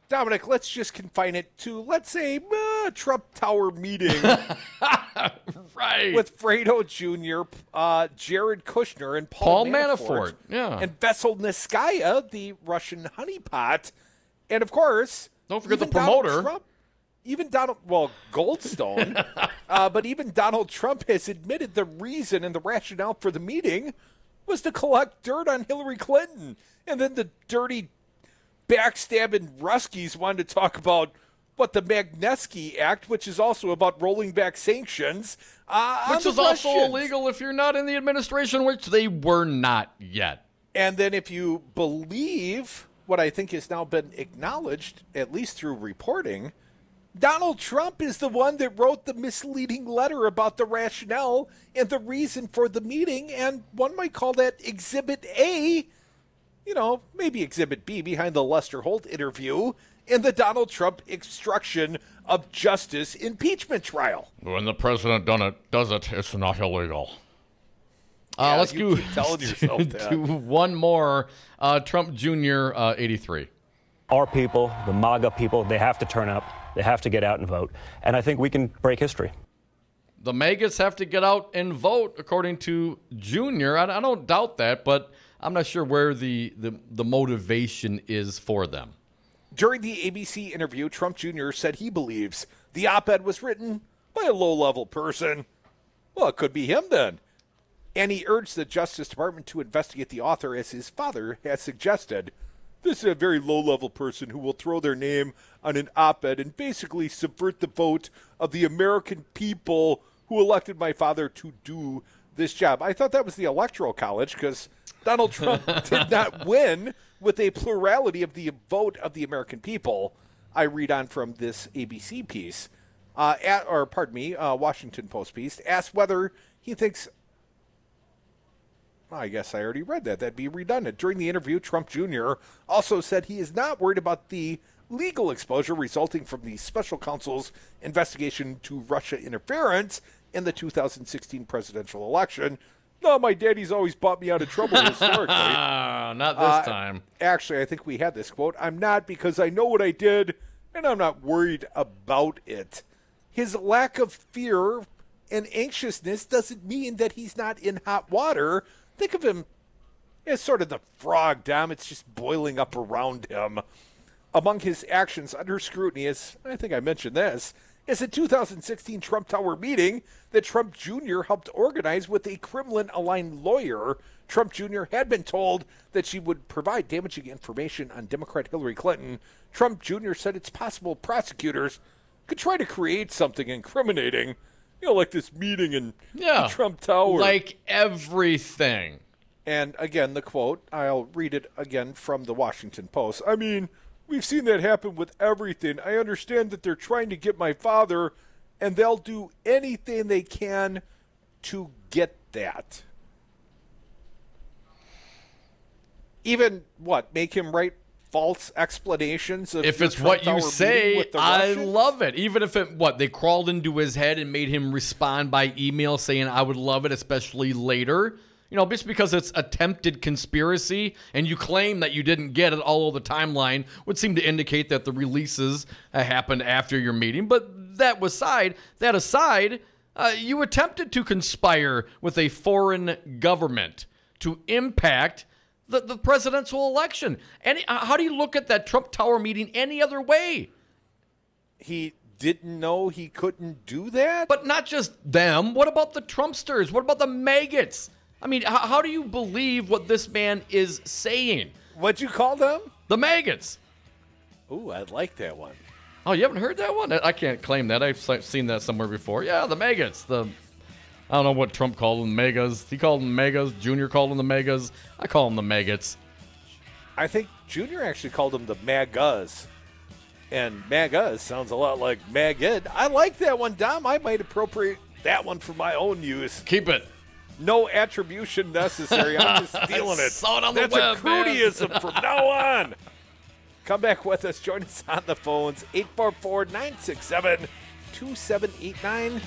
Dominic, let's just confine it to, let's say, a Trump Tower meeting. Right. With Fredo Jr., Jared Kushner, and Paul Manafort. Yeah. And Veselnitskaya, the Russian honeypot. And, of course, don't forget the promoter. Goldstone. But even Donald Trump has admitted the reason and the rationale for the meeting was to collect dirt on Hillary Clinton. And then the dirty backstabbing Ruskies wanted to talk about the Magnitsky Act, which is also about rolling back sanctions. Which is also illegal if you're not in the administration, which they were not yet. And then if you believe what I think has now been acknowledged, at least through reporting, Donald Trump is the one that wrote the misleading letter about the rationale and the reason for the meeting, and one might call that Exhibit A, maybe Exhibit B behind the Lester Holt interview in the Donald Trump obstruction of justice impeachment trial. When the president does it, it's not illegal. Let's keep telling yourself that. Do one more. Trump Jr., 83. Our people, the MAGA people, they have to turn up. They have to get out and vote. And I think we can break history. The MAGAs have to get out and vote, according to Jr. I don't doubt that, but I'm not sure where the motivation is for them. During the ABC interview, Trump Jr. said he believes the op-ed was written by a low-level person. Well, it could be him then. And he urged the Justice Department to investigate the author, as his father has suggested. This is a very low-level person who will throw their name on an op-ed and basically subvert the vote of the American people who elected my father to do this job. I thought that was the Electoral College, because Donald Trump did not win with a plurality of the vote of the American people. I read on from this ABC piece, Washington Post piece, asked whether he thinks, I guess I already read that. That'd be redundant. During the interview, Trump Jr. also said he is not worried about the legal exposure resulting from the special counsel's investigation to Russia interference in the 2016 presidential election. No, my daddy's always bought me out of trouble historically. Not this time. Actually, I think we had this quote. I'm not, because I know what I did, and I'm not worried about it. His lack of fear and anxiousness doesn't mean that he's not in hot water. Think of him as sort of the frog, Dom. It's just boiling up around him. Among his actions under scrutiny is, I think I mentioned this, is a 2016 Trump Tower meeting that Trump Jr. helped organize with a Kremlin-aligned lawyer. Trump Jr. had been told that she would provide damaging information on Democrat Hillary Clinton. Trump Jr. said it's possible prosecutors could try to create something incriminating, like this meeting in the Trump Tower. Like everything. And again, the quote, I'll read it again from the Washington Post. I mean, we've seen that happen with everything. I understand that they're trying to get my father, and they'll do anything they can to get that. Even, make him write false explanations of if it's what you say, I love it. Even if they crawled into his head and made him respond by email saying, I would love it, especially later. Just because it's attempted conspiracy and you claim that you didn't get it all over the timeline would seem to indicate that the releases happened after your meeting. But that aside, you attempted to conspire with a foreign government to impact the presidential election. And how do you look at that Trump Tower meeting any other way? He didn't know he couldn't do that? But not just them. What about the Trumpsters? What about the maggots? I mean, how do you believe what this man is saying? What'd you call them? The maggots. Ooh, I like that one. Oh, you haven't heard that one? I can't claim that. I've seen that somewhere before. Yeah, the maggots. I don't know what Trump called them, megas. He called them megas. Junior called them the megas. I call them the maggots. I think Junior actually called them the magas. And magas sounds a lot like maggot. I like that one, Dom. I might appropriate that one for my own use. Keep it. No attribution necessary. I'm just stealing it. Saw it on the That's web, a Crudyism from now on. Come back with us. Join us on the phones. 844-967-2789.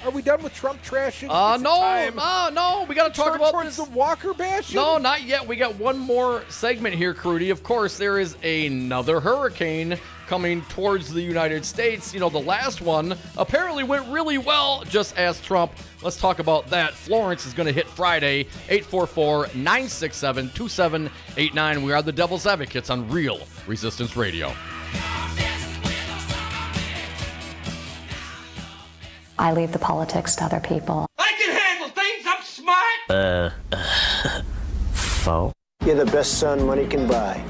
Are we done with Trump trashing? No. We got to talk about this. The Walker bashing? No, not yet. We got one more segment here, Crudy. Of course, there is another hurricane coming towards the United States. The last one apparently went really well, just as Trump. Let's talk about that. Florence is going to hit Friday, 844-967-2789. We are the Devil's Advocates on Real Resistance Radio. I leave the politics to other people. I can handle things. I'm smart. You're the best son money can buy.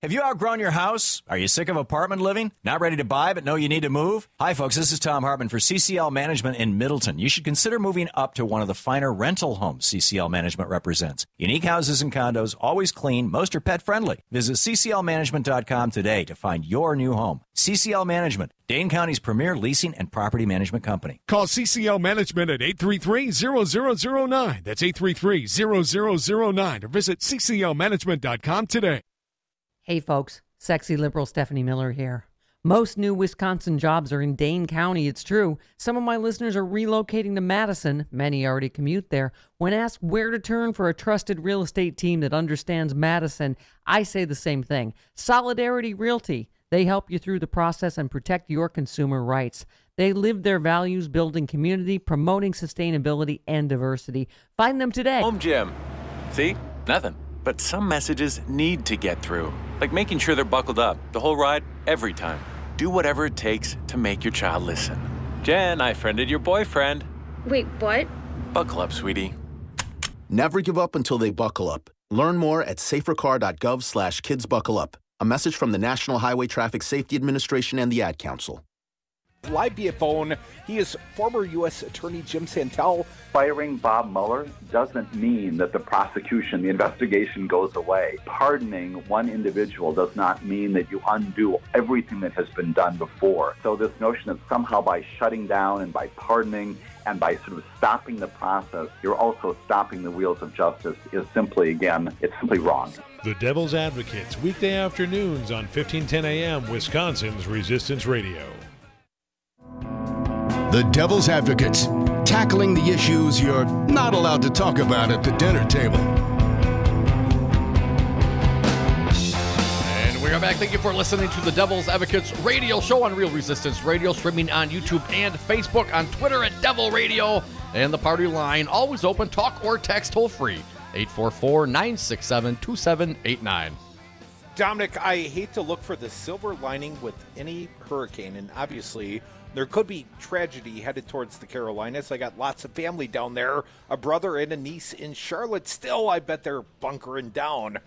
Have you outgrown your house? Are you sick of apartment living? Not ready to buy but know you need to move? Hi, folks. This is Tom Hartman for CCL Management in Middleton. You should consider moving up to one of the finer rental homes CCL Management represents. Unique houses and condos, always clean, most are pet friendly. Visit cclmanagement.com today to find your new home. CCL Management, Dane County's premier leasing and property management company. Call CCL Management at 833-0009. That's 833-0009. Or visit cclmanagement.com today. Hey folks, sexy liberal Stephanie Miller here. Most new Wisconsin jobs are in Dane County, it's true. Some of my listeners are relocating to Madison. Many already commute there. When asked where to turn for a trusted real estate team that understands Madison, I say the same thing. Solidarity Realty. They help you through the process and protect your consumer rights. They live their values, building community, promoting sustainability and diversity. Find them today. Home gym. See? Nothing. But some messages need to get through. Like making sure they're buckled up the whole ride, every time. Do whatever it takes to make your child listen. Jen, I friended your boyfriend. Wait, what? Buckle up, sweetie. Never give up until they buckle up. Learn more at safercar.gov/kidsbuckleup. A message from the National Highway Traffic Safety Administration and the Ad Council. Live via phone, he is former U.S. Attorney Jim Santel. Firing Bob Mueller doesn't mean that the prosecution, the investigation goes away. Pardoning one individual does not mean that you undo everything that has been done before. So this notion that somehow by shutting down and by pardoning and by sort of stopping the process, you're also stopping the wheels of justice is simply, again, it's simply wrong. The Devil's Advocates, weekday afternoons on 1510 AM, Wisconsin's Resistance Radio. The Devil's Advocates, tackling the issues you're not allowed to talk about at the dinner table. And we are back. Thank you for listening to the Devil's Advocates radio show on Real Resistance Radio, streaming on YouTube and Facebook, on Twitter at Devil Radio, and the party line, always open, talk or text toll free, 844-967-2789. Dominic, I hate to look for the silver lining with any hurricane, and obviously there could be tragedy headed towards the Carolinas. I got lots of family down there, a brother and a niece in Charlotte. Still, I bet they're bunkering down.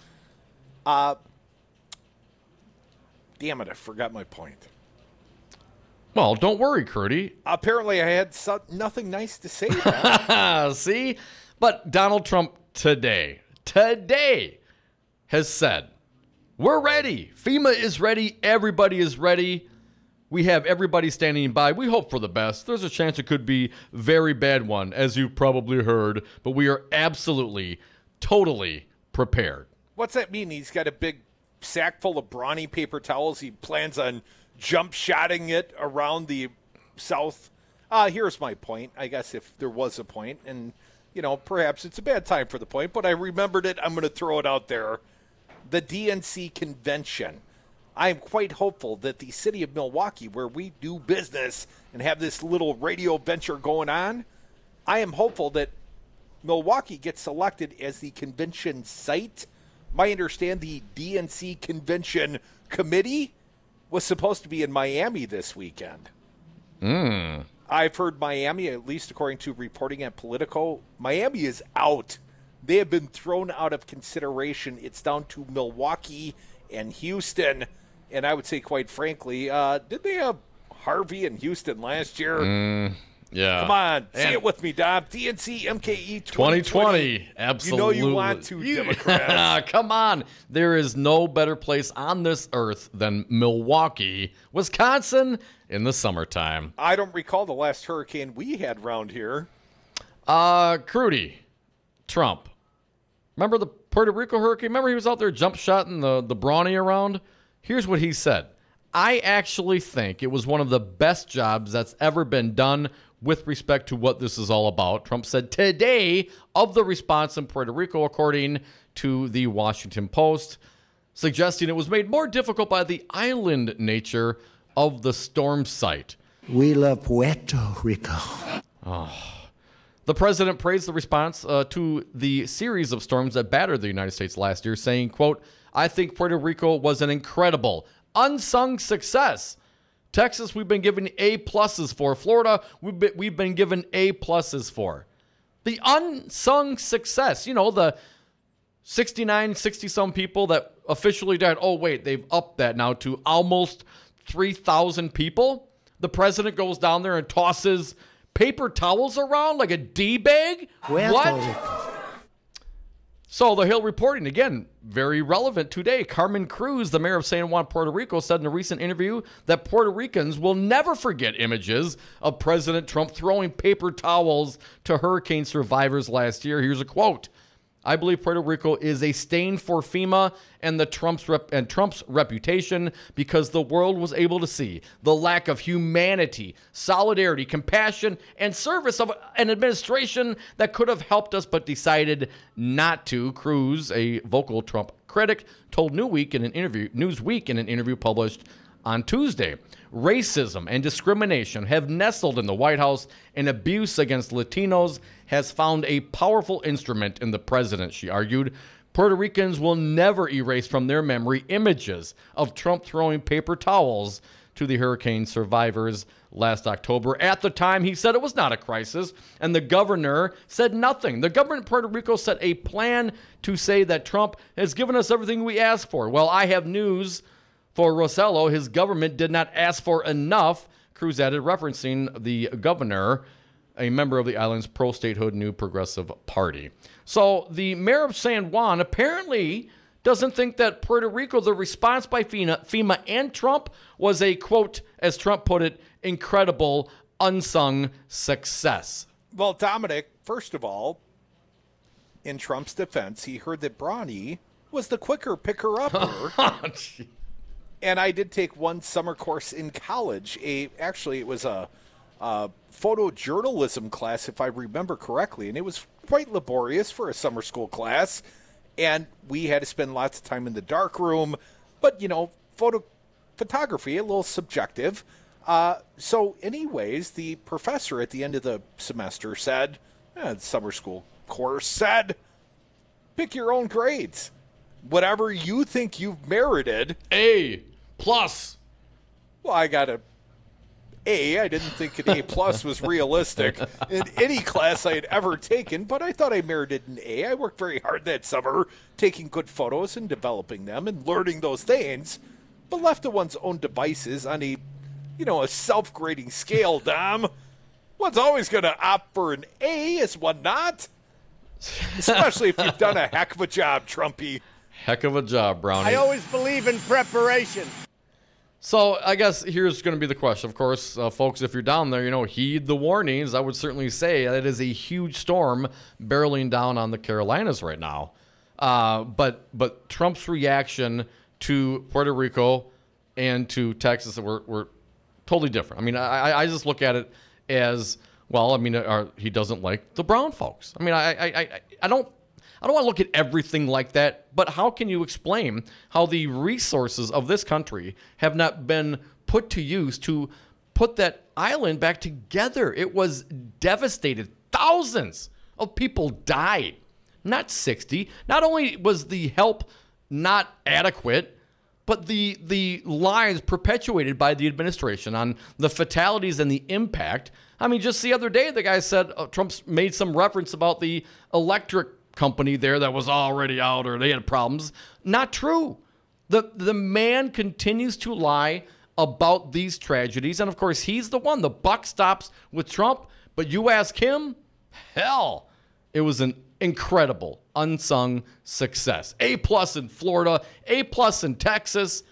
Damn it, I forgot my point. Well, don't worry, Curdy. Apparently, I had nothing nice to say. See? But Donald Trump today has said, we're ready. FEMA is ready. Everybody is ready. We have everybody standing by. We hope for the best. There's a chance it could be a very bad one, as you've probably heard, but we are absolutely, totally prepared. What's that mean? He's got a big sack full of brawny paper towels. He plans on jump shotting it around the South. Here's my point, I guess, if there was a point, and, perhaps it's a bad time for the point, but I remembered it. I'm going to throw it out there. The DNC convention. I am quite hopeful that the city of Milwaukee, where we do business and have this little radio venture going on, I am hopeful that Milwaukee gets selected as the convention site. I understand the DNC convention committee was supposed to be in Miami this weekend. I've heard Miami, at least according to reporting at Politico, Miami is out. They have been thrown out of consideration. It's down to Milwaukee and Houston. And I would say, quite frankly, did they have Harvey in Houston last year? Yeah. Come on, say it with me, Dom. DNC MKE 2020. Absolutely. You know you want to, Democrats. Come on. There is no better place on this earth than Milwaukee, Wisconsin in the summertime. I don't recall the last hurricane we had around here. Crudy, Trump. Remember the Puerto Rico hurricane? Remember he was out there jump shotting the brawny around? Here's what he said. I actually think it was one of the best jobs that's ever been done with respect to what this is all about. Trump said today of the response in Puerto Rico, according to the Washington Post, suggesting it was made more difficult by the island nature of the storm site. We love Puerto Rico. The president praised the response to the series of storms that battered the United States last year, saying, quote, I think Puerto Rico was an incredible, unsung success. Texas, we've been given A+ for. Florida, we've been given A+ for. The unsung success, the 69, 60-some people that officially died. Oh, wait, they've upped that now to almost 3,000 people. The president goes down there and tosses paper towels around like a D-bag? What? So the Hill reporting, again, very relevant today. Carmen Cruz, the mayor of San Juan, Puerto Rico, said in a recent interview that Puerto Ricans will never forget images of President Trump throwing paper towels to hurricane survivors last year. Here's a quote. I believe Puerto Rico is a stain for FEMA and Trump's reputation because the world was able to see the lack of humanity, solidarity, compassion, and service of an administration that could have helped us but decided not to. Cruz, a vocal Trump critic, told Newsweek in an interview published on Tuesday. Racism and discrimination have nestled in the White House, and abuse against Latinos has found a powerful instrument in the president, she argued. Puerto Ricans will never erase from their memory images of Trump throwing paper towels to the hurricane survivors last October. At the time, he said it was not a crisis, and the governor said nothing. The government of Puerto Rico set a plan to say that Trump has given us everything we asked for. Well, I have news for Rosello. His government did not ask for enough, Cruz added, referencing the governor, a member of the island's pro-statehood New Progressive Party. So the mayor of San Juan apparently doesn't think that Puerto Rico, the response by FEMA and Trump was a, quote, as Trump put it, incredible, unsung success. Well, Dominic, first of all, in Trump's defense, he heard that Bronny was the quicker picker-upper. And I did take one summer course in college. Actually, it was a photojournalism class, if I remember correctly, and it was quite laborious for a summer school class. And we had to spend lots of time in the dark room. But, photography, a little subjective. So anyways, the professor at the end of the semester said, the summer school course said, pick your own grades. Whatever you think you've merited. A+. Well, I got an A. I didn't think an A+ was realistic in any class I had ever taken, but I thought I merited an A. I worked very hard that summer, taking good photos and developing them and learning those things, but left to one's own devices on a self-grading scale, Dom. One's always going to opt for an A, is one not? Especially if you've done a heck of a job, Trumpy. Heck of a job, Brownie. I always believe in preparation. So I guess here's going to be the question. Of course, folks, if you're down there, heed the warnings. I would certainly say that it is a huge storm barreling down on the Carolinas right now. But Trump's reaction to Puerto Rico and to Texas were totally different. I mean, I just look at it as, well, I mean, he doesn't like the brown folks. I mean, I don't want to look at everything like that, but how can you explain how the resources of this country have not been put to use to put that island back together? It was devastated. Thousands of people died, not 60. Not only was the help not adequate, but the lies perpetuated by the administration on the fatalities and the impact. I mean, just the other day, the guy said Trump's made some reference about the electric company there that was already out or they had problems. Not true. The man continues to lie about these tragedies. And of course, he's the one. The buck stops with Trump. But you ask him, hell, it was an incredible, unsung success. A+ in Florida, A+ in Texas.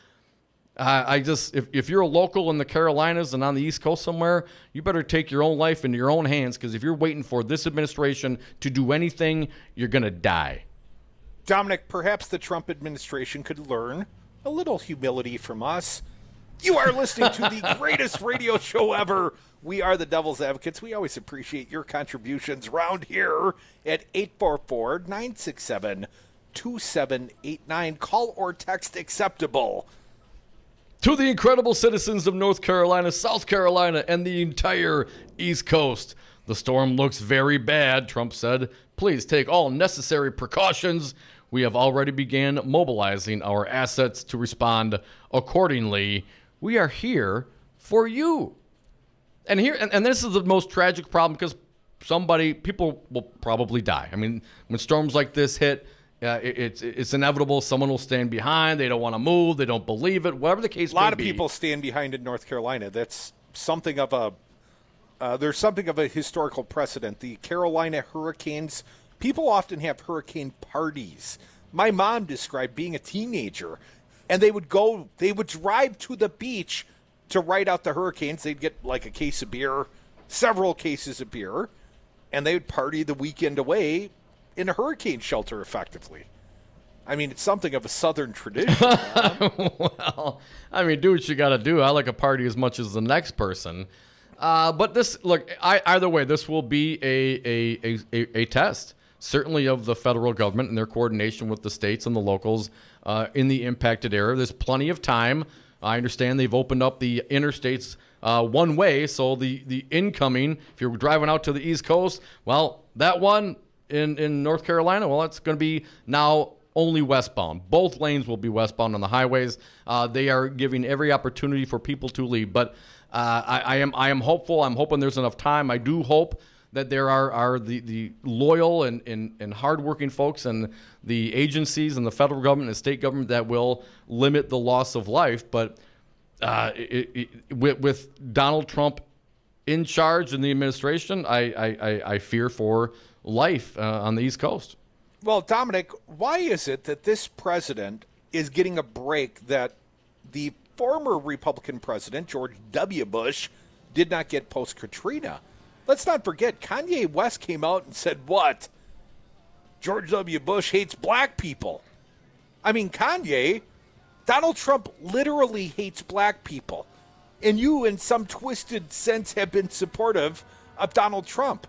If you're a local in the Carolinas and on the East Coast somewhere, you better take your own life into your own hands, because if you're waiting for this administration to do anything, you're going to die. Dominic, perhaps the Trump administration could learn a little humility from us. You are listening to the greatest radio show ever. We are the Devil's Advocates. We always appreciate your contributions around here at 844-967-2789. Call or text acceptable. To the incredible citizens of North Carolina, South Carolina, and the entire East Coast, the storm looks very bad, Trump said. Please take all necessary precautions. We have already began mobilizing our assets to respond accordingly. We are here for you. And this is the most tragic problem, because people will probably die. I mean, when storms like this hit, it's inevitable. Someone will stand behind. They don't want to move. They don't believe it. Whatever the case may be. A lot of people stand behind in North Carolina. That's something of a there's something of a historical precedent. The Carolina hurricanes, people often have hurricane parties. My mom described being a teenager, and they would drive to the beach to ride out the hurricanes. They'd get like a case of beer, several cases of beer, and they would party the weekend away in a hurricane shelter, effectively. I mean, it's something of a Southern tradition. Well, I mean, do what you got to do. I like a party as much as the next person. But this, look, either way, this will be a test, certainly of the federal government and their coordination with the states and the locals in the impacted area. There's plenty of time. I understand they've opened up the interstates one way, so the incoming, if you're driving out to the East Coast, well, that one in North Carolina, well, it's going to be now only westbound. Both lanes will be westbound on the highways. They are giving every opportunity for people to leave, but I am hopeful. I'm hoping there's enough time. I do hope that there are the loyal and hardworking folks and the agencies and the federal government and the state government that will limit the loss of life. But with Donald Trump in charge in the administration, I fear for life on the East Coast. Well, Dominic, why is it that this president is getting a break that the former Republican president, George W. Bush, did not get post-Katrina? Let's not forget, Kanye West came out and said, what? George W. Bush hates black people. I mean, Kanye, Donald Trump literally hates black people. And you, in some twisted sense, have been supportive of Donald Trump.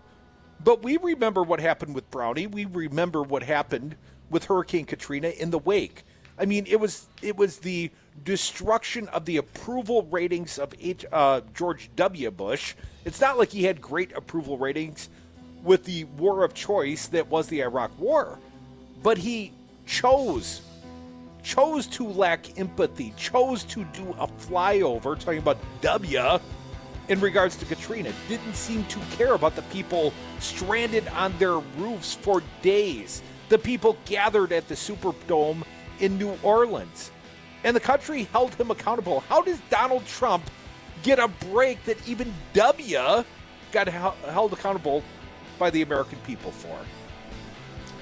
But we remember what happened with Brownie. We remember what happened with Hurricane Katrina in the wake. I mean, it was the destruction of the approval ratings of George W. Bush. It's not like he had great approval ratings with the war of choice that was the Iraq War. But he chose to lack empathy, chose to do a flyover, talking about W, in regards to Katrina. Didn't seem to care about the people stranded on their roofs for days. The people gathered at the Superdome in New Orleans. And the country held him accountable. How does Donald Trump get a break that even W got held accountable by the American people for?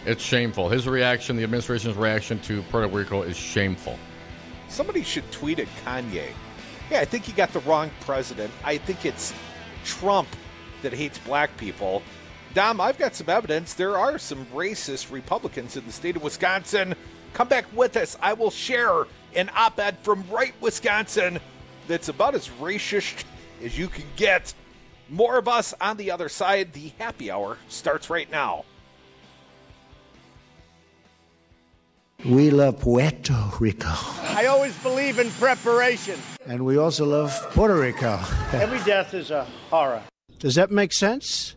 It's shameful. His reaction, the administration's reaction to Puerto Rico is shameful. Somebody should tweet at Kanye. Yeah, I think you got the wrong president. I think it's Trump that hates black people. Dom, I've got some evidence. There are some racist Republicans in the state of Wisconsin. Come back with us. I will share an op-ed from Wright, Wisconsin that's about as racist as you can get. More of us on the other side. The happy hour starts right now. We love Puerto Rico. I always believe in preparation. And we also love Puerto Rico. Every death is a horror. Does that make sense?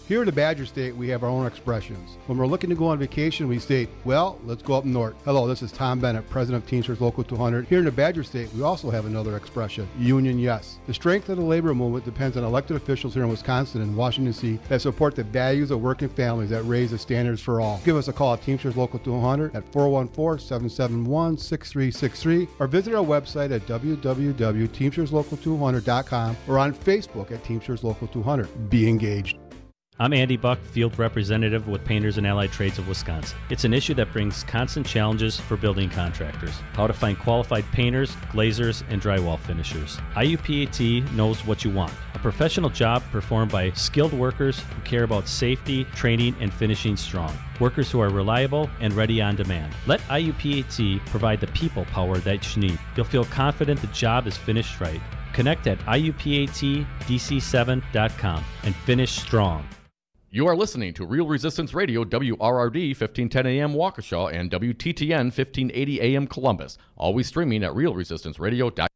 Here in the Badger State, we have our own expressions. When we're looking to go on vacation, we state, well, let's go up north. Hello, this is Tom Bennett, president of Teamsters Local 200. Here in the Badger State, we also have another expression, union yes. The strength of the labor movement depends on elected officials here in Wisconsin and Washington, D.C. that support the values of working families that raise the standards for all. Give us a call at Teamsters Local 200 at 414-771-6363 or visit our website at www.teamsterslocal200.com or on Facebook at Teamsters Local 200. Be engaged. I'm Andy Buck, Field Representative with Painters and Allied Trades of Wisconsin. It's an issue that brings constant challenges for building contractors. How to find qualified painters, glazers, and drywall finishers. IUPAT knows what you want. A professional job performed by skilled workers who care about safety, training, and finishing strong. Workers who are reliable and ready on demand. Let IUPAT provide the people power that you need. You'll feel confident the job is finished right. Connect at IUPATDC7.com and finish strong. You are listening to Real Resistance Radio, WRRD 1510 AM Waukesha and WTTN 1580 AM Columbus. Always streaming at realresistanceradio.com.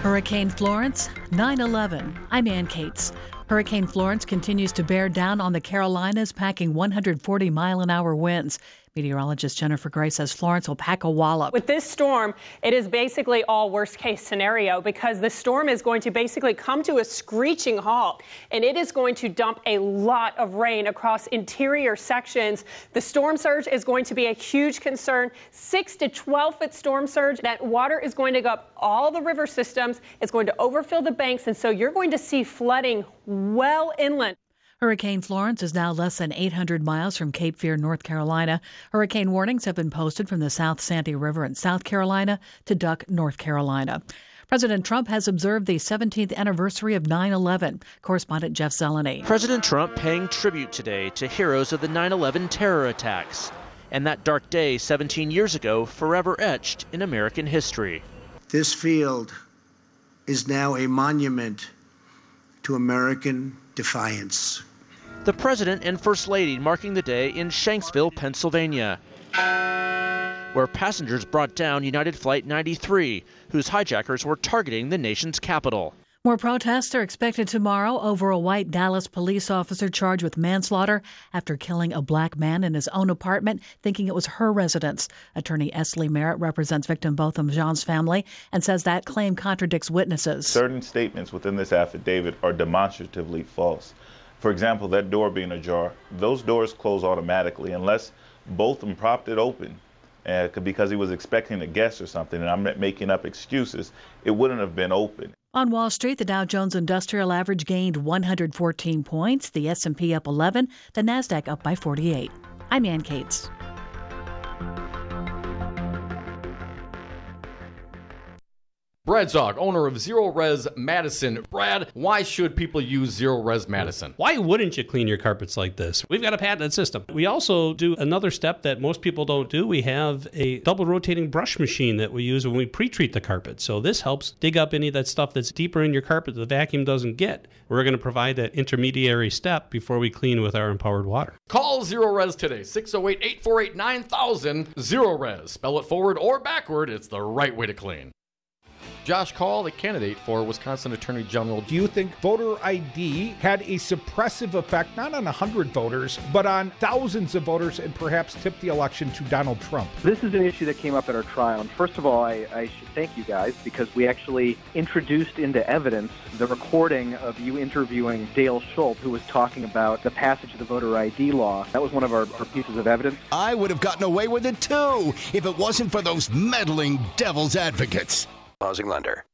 Hurricane Florence, 9/11. I'm Ann Cates. Hurricane Florence continues to bear down on the Carolinas, packing 140-mile-an-hour winds. Meteorologist Jennifer Gray says Florence will pack a wallop. With this storm, it is basically all worst case scenario because the storm is going to basically come to a screeching halt, and it is going to dump a lot of rain across interior sections. The storm surge is going to be a huge concern. 6 to 12 foot storm surge. That water is going to go up all the river systems. It's going to overfill the banks, and so you're going to see flooding well inland. Hurricane Florence is now less than 800 miles from Cape Fear, North Carolina. Hurricane warnings have been posted from the South Sandy River in South Carolina to Duck, North Carolina. President Trump has observed the 17th anniversary of 9/11. Correspondent Jeff Zeleny. President Trump paying tribute today to heroes of the 9/11 terror attacks. And that dark day 17 years ago forever etched in American history. This field is now a monument to American defiance. The President and First Lady marking the day in Shanksville, Pennsylvania, where passengers brought down United Flight 93, whose hijackers were targeting the nation's capital. More protests are expected tomorrow over a white Dallas police officer charged with manslaughter after killing a black man in his own apartment, thinking it was her residence. Attorney Esley Merritt represents victim Botham Jean's family and says that claim contradicts witnesses. Certain statements within this affidavit are demonstratively false. For example, that door being ajar, those doors close automatically unless Botham propped it open. Because he was expecting a guest or something, and I'm not making up excuses, it wouldn't have been open. On Wall Street, the Dow Jones Industrial Average gained 114 points, the S&P up 11, the Nasdaq up by 48. I'm Ann Cates. Brad Zog, owner of Zero Res Madison. Brad, why should people use Zero Res Madison? Why wouldn't you clean your carpets like this? We've got a patented system. We also do another step that most people don't do. We have a double rotating brush machine that we use when we pre-treat the carpet. So this helps dig up any of that stuff that's deeper in your carpet that the vacuum doesn't get. We're going to provide that intermediary step before we clean with our empowered water. Call Zero Res today, 608-848-9000. Zero Res. Spell it forward or backward. It's the right way to clean. Josh Call, the candidate for Wisconsin Attorney General. Do you think voter ID had a suppressive effect, not on 100 voters, but on thousands of voters and perhaps tipped the election to Donald Trump? This is an issue that came up at our trial. And first of all, I should thank you guys because we actually introduced into evidence the recording of you interviewing Dale Schultz, who was talking about the passage of the voter ID law. That was one of our pieces of evidence. I would have gotten away with it too if it wasn't for those meddling devil's advocates. Housing lender.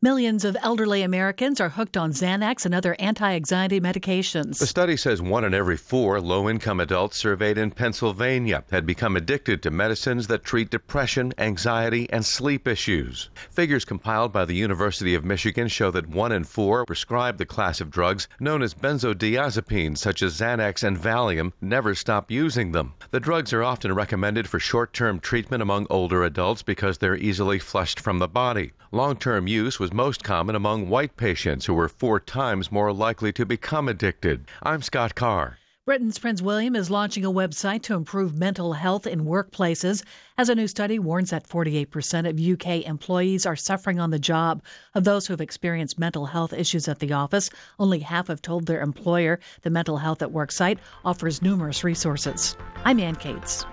Millions of elderly Americans are hooked on Xanax and other anti-anxiety medications. The study says 1 in every 4 low-income adults surveyed in Pennsylvania had become addicted to medicines that treat depression, anxiety, and sleep issues. Figures compiled by the University of Michigan show that 1 in 4 prescribed the class of drugs known as benzodiazepines, such as Xanax and Valium, never stop using them. The drugs are often recommended for short-term treatment among older adults because they're easily flushed from the body. Long-term use was most common among white patients who were 4 times more likely to become addicted. I'm Scott Carr. Britain's Prince William is launching a website to improve mental health in workplaces, as a new study warns that 48% of UK employees are suffering on the job. Of those who have experienced mental health issues at the office, only half have told their employer. The Mental Health at Work site offers numerous resources. I'm Ann Cates.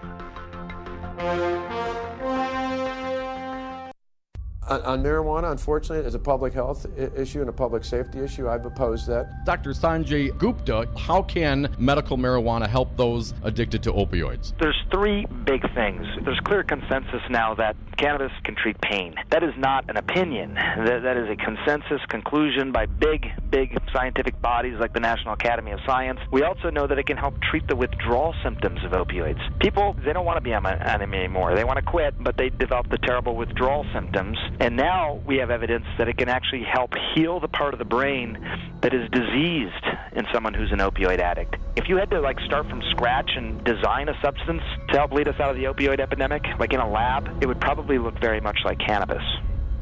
On marijuana, unfortunately, as a public health issue and a public safety issue, I've opposed that. Dr. Sanjay Gupta, how can medical marijuana help those addicted to opioids? There's 3 big things. There's clear consensus now that cannabis can treat pain. That is not an opinion. That is a consensus conclusion by big scientific bodies like the National Academy of Science. We also know that it can help treat the withdrawal symptoms of opioids. People, they don't want to be on them anymore. They want to quit, but they develop the terrible withdrawal symptoms. And now we have evidence that it can actually help heal the part of the brain that is diseased in someone who's an opioid addict. If you had to start from scratch and design a substance to help lead us out of the opioid epidemic, like in a lab, it would probably look very much like cannabis.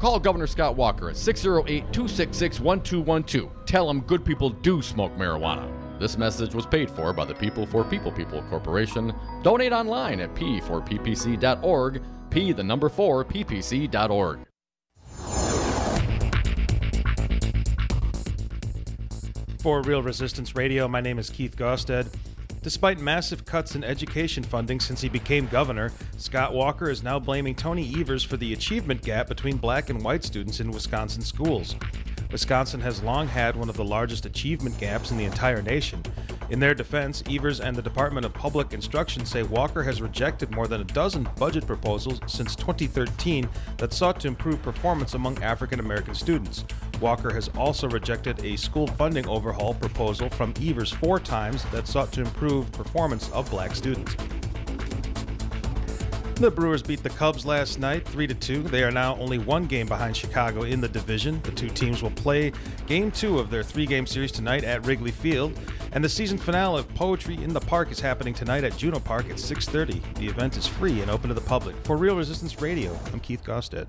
Call Governor Scott Walker at 608-266-1212. Tell him good people do smoke marijuana. This message was paid for by the People for People Corporation. Donate online at p4ppc.org, p4ppc.org. For Real Resistance Radio, my name is Keith Gosted. Despite massive cuts in education funding since he became governor, Scott Walker is now blaming Tony Evers for the achievement gap between black and white students in Wisconsin schools. Wisconsin has long had one of the largest achievement gaps in the entire nation. In their defense, Evers and the Department of Public Instruction say Walker has rejected more than a dozen budget proposals since 2013 that sought to improve performance among African American students. Walker has also rejected a school funding overhaul proposal from Evers 4 times that sought to improve performance of black students. The Brewers beat the Cubs last night, 3-2. They are now only 1 game behind Chicago in the division. The two teams will play Game 2 of their 3-game series tonight at Wrigley Field. And the season finale of Poetry in the Park is happening tonight at Juno Park at 6:30. The event is free and open to the public. For Real Resistance Radio, I'm Keith Gosted.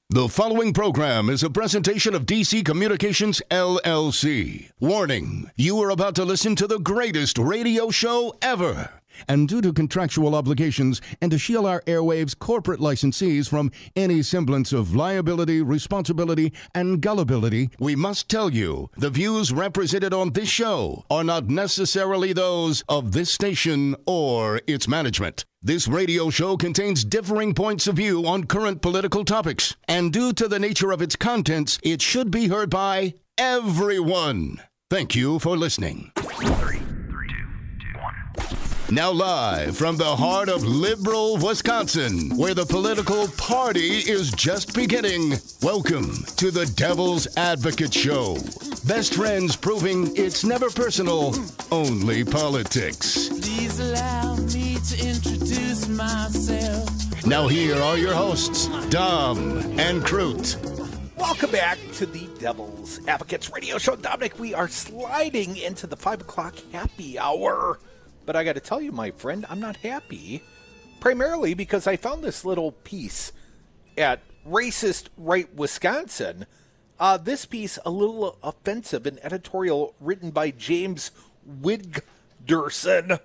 The following program is a presentation of DC Communications, LLC. Warning, you are about to listen to the greatest radio show ever. And due to contractual obligations and to shield our airwaves' corporate licensees from any semblance of liability, responsibility, and gullibility, we must tell you the views represented on this show are not necessarily those of this station or its management. This radio show contains differing points of view on current political topics, and due to the nature of its contents, it should be heard by everyone. Thank you for listening. 3, 2, 1. Now live from the heart of liberal Wisconsin, where the political party is just beginning, welcome to the Devil's Advocate Show. Best friends proving it's never personal, only politics. Please allow me to introduce myself. Now here are your hosts, Dom and Crute. Welcome back to the Devil's Advocates Radio Show. Dominic, we are sliding into the 5 o'clock happy hour. But I got to tell you, my friend, I'm not happy. Primarily because I found this little piece at Racist Right Wisconsin. This piece, a little offensive, an editorial written by James Widgerson.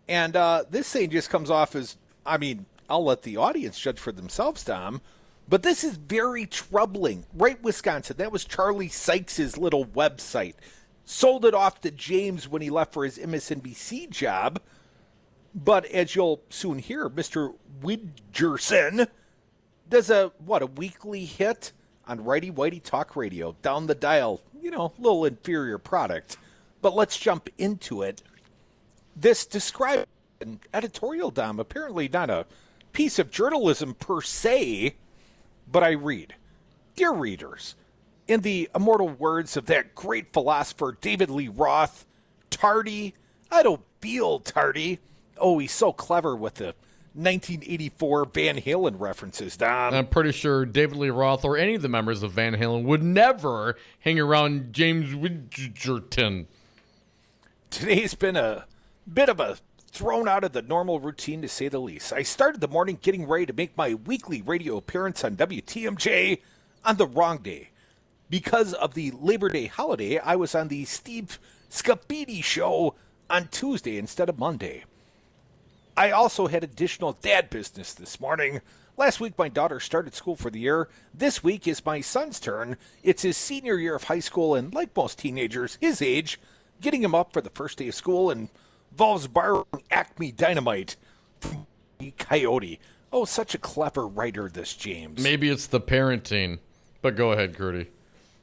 And this thing just comes off as, I mean, I'll let the audience judge for themselves, Tom. But this is very troubling. Right Wisconsin, that was Charlie Sykes' little website. Sold it off to James when he left for his MSNBC job. But as you'll soon hear, Mr. Widgerson does a weekly hit on Righty Whitey Talk Radio. Down the dial, little inferior product. But let's jump into it. This describes an editorial, Dom, apparently not a piece of journalism per se, but I read. Dear readers, in the immortal words of that great philosopher David Lee Roth, tardy, I don't feel tardy. Oh, he's so clever with the 1984 Van Halen references, Dom. I'm pretty sure David Lee Roth or any of the members of Van Halen would never hang around James Widgerton. Today's been a bit of a thrown out of the normal routine, to say the least. I started the morning getting ready to make my weekly radio appearance on WTMJ on the wrong day. Because of the Labor Day holiday, I was on the Steve Scapidi show on Tuesday instead of Monday. I also had additional dad business this morning. Last week, my daughter started school for the year. This week is my son's turn. It's his senior year of high school, and like most teenagers his age, getting him up for the first day of school involves borrowing Acme Dynamite from Coyote. Oh, such a clever writer, this James. Maybe it's the parenting, but go ahead, Gertie.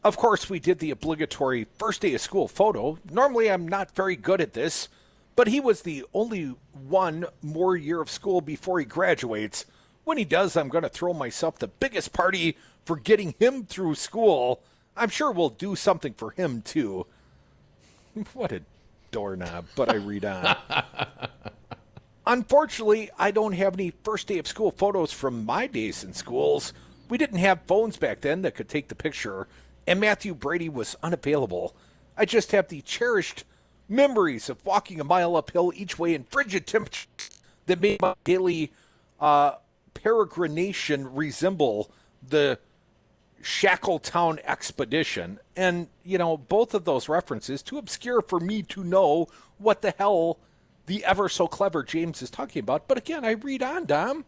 Of course, we did the obligatory first day of school photo. Normally, I'm not very good at this, but he was the only one more year of school before he graduates. When he does, I'm going to throw myself the biggest party for getting him through school. I'm sure we'll do something for him, too. What a doorknob, but I read on. Unfortunately, I don't have any first day of school photos from my days in schools. We didn't have phones back then that could take the picture, and Matthew Brady was unavailable. I just have the cherished memories of walking a mile uphill each way in frigid temperatures that made my daily peregrination resemble the Shackletown expedition. And, both of those references, too obscure for me to know what the hell the ever-so-clever James is talking about. But again, I read on, Dom.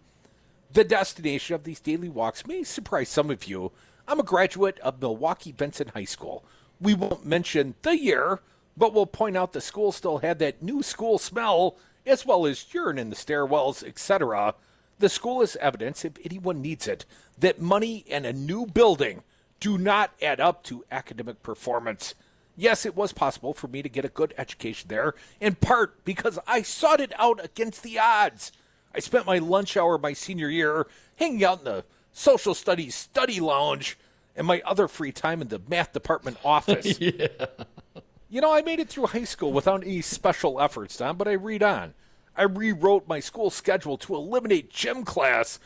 The destination of these daily walks may surprise some of you. I'm a graduate of Milwaukee Benson High School. We won't mention the year, but we'll point out the school still had that new school smell, as well as urine in the stairwells, etc. The school is evidence, if anyone needs it, that money and a new building do not add up to academic performance. Yes, it was possible for me to get a good education there, in part because I sought it out against the odds. I spent my lunch hour my senior year hanging out in the social studies study lounge and my other free time in the math department office. Yeah. You know, I made it through high school without any special efforts, Don, but I read on. I rewrote my school schedule to eliminate gym class.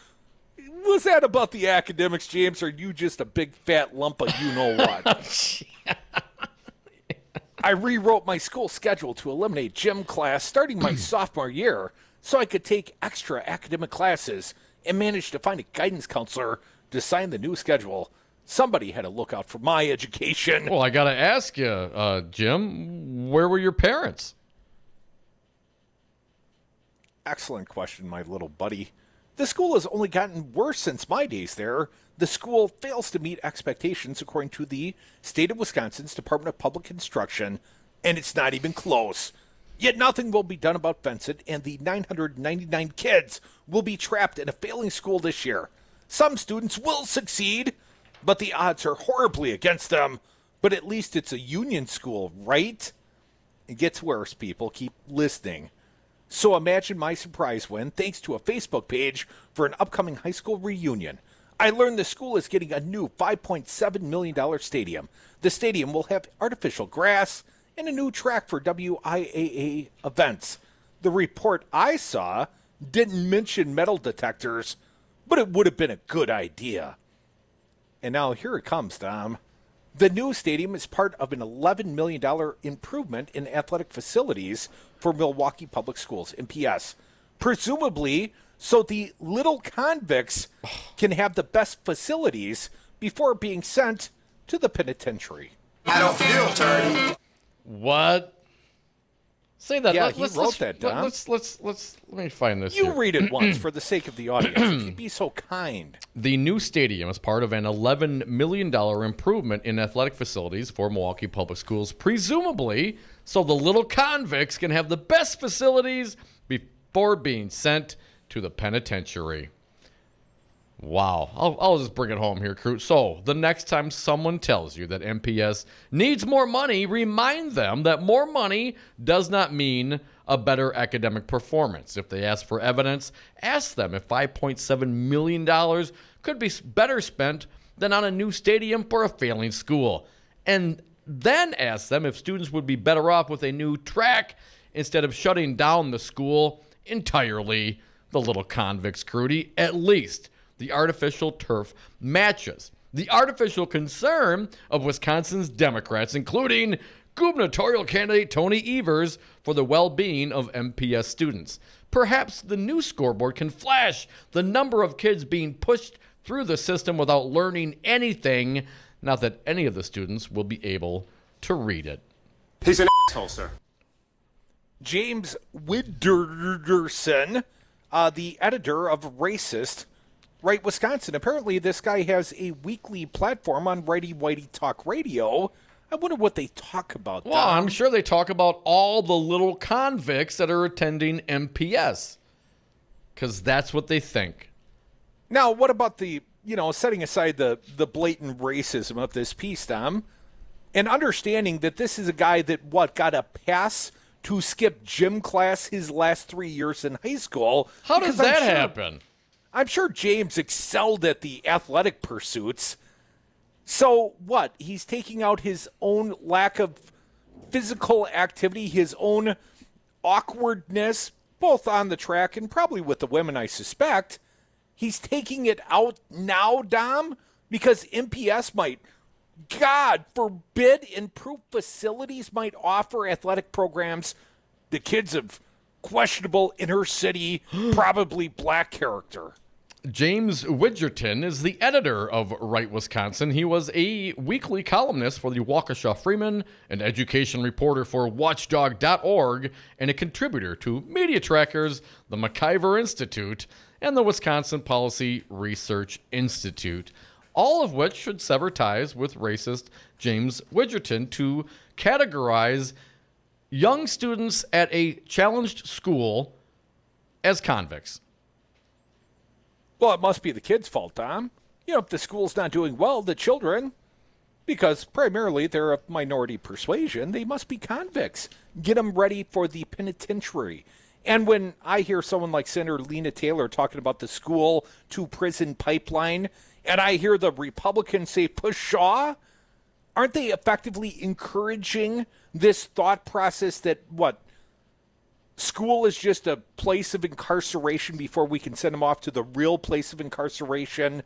Was that about the academics, James, or are you just a big fat lump of you-know-what? I rewrote my school schedule to eliminate gym class starting my sophomore year so I could take extra academic classes and managed to find a guidance counselor to sign the new schedule. Somebody had to look out for my education. Well, I got to ask you, Jim, where were your parents? Excellent question, my little buddy. The school has only gotten worse since my days there. The school fails to meet expectations according to the state of Wisconsin's Department of Public Instruction, and it's not even close. Yet nothing will be done about Vincent, and the 999 kids will be trapped in a failing school this year. Some students will succeed, but the odds are horribly against them. But at least it's a union school, right? It gets worse, people. Keep listening. So imagine my surprise when, thanks to a Facebook page for an upcoming high school reunion, I learned the school is getting a new $5.7 million stadium. The stadium will have artificial grass and a new track for WIAA events. The report I saw didn't mention metal detectors, but it would have been a good idea. And now here it comes, Dom. The new stadium is part of an $11 million improvement in athletic facilities for Milwaukee Public Schools, MPS. Presumably, so the little convicts can have the best facilities before being sent to the penitentiary. I don't feel dirty. What? Say that. Yeah, he wrote that, Dom. Let me find this. You here. read it once for the sake of the audience. If you'd be so kind. The new stadium is part of an $11 million improvement in athletic facilities for Milwaukee Public Schools, presumably so the little convicts can have the best facilities before being sent to the penitentiary. Wow. I'll just bring it home here, crew. So, the next time someone tells you that MPS needs more money, remind them that more money does not mean a better academic performance. If they ask for evidence, ask them if $5.7 million could be better spent than on a new stadium for a failing school. And then ask them if students would be better off with a new track instead of shutting down the school entirely. The little convicts, Crudy. At least the artificial turf matches the artificial concern of Wisconsin's Democrats, including gubernatorial candidate Tony Evers, for the well-being of MPS students. Perhaps the new scoreboard can flash the number of kids being pushed through the system without learning anything, not that any of the students will be able to read it. He's an asshole, sir. James Widerson, the editor of Racist, Right Wisconsin. Apparently this guy has a weekly platform on Righty Whitey Talk Radio. I wonder what they talk about. Well, I'm sure they talk about all the little convicts that are attending MPS, because that's what they think. Now, what about the, setting aside the blatant racism of this piece, Tom, and understanding that this is a guy that, got a pass to skip gym class his last 3 years in high school. How does that happen? I'm sure James excelled at the athletic pursuits. So what? He's taking out his own lack of physical activity, his own awkwardness, both on the track and probably with the women, I suspect. He's taking it out now, Dom, because MPS might, God forbid, improved facilities might offer athletic programs to kids of questionable inner city, probably black character. James Widgerton is the editor of Right Wisconsin. He was a weekly columnist for the Waukesha Freeman, an education reporter for Watchdog.org, and a contributor to Media Trackers, the McIver Institute, and the Wisconsin Policy Research Institute. all of which should sever ties with racist James Widgerton to categorize young students at a challenged school as convicts. Well, it must be the kids' fault, Tom. If the school's not doing well, the children, because primarily they're of minority persuasion, they must be convicts. Get them ready for the penitentiary. And when I hear someone like Senator Lena Taylor talking about the school-to-prison pipeline, and I hear the Republicans say, pshaw, aren't they effectively encouraging this thought process that, school is just a place of incarceration before we can send them off to the real place of incarceration?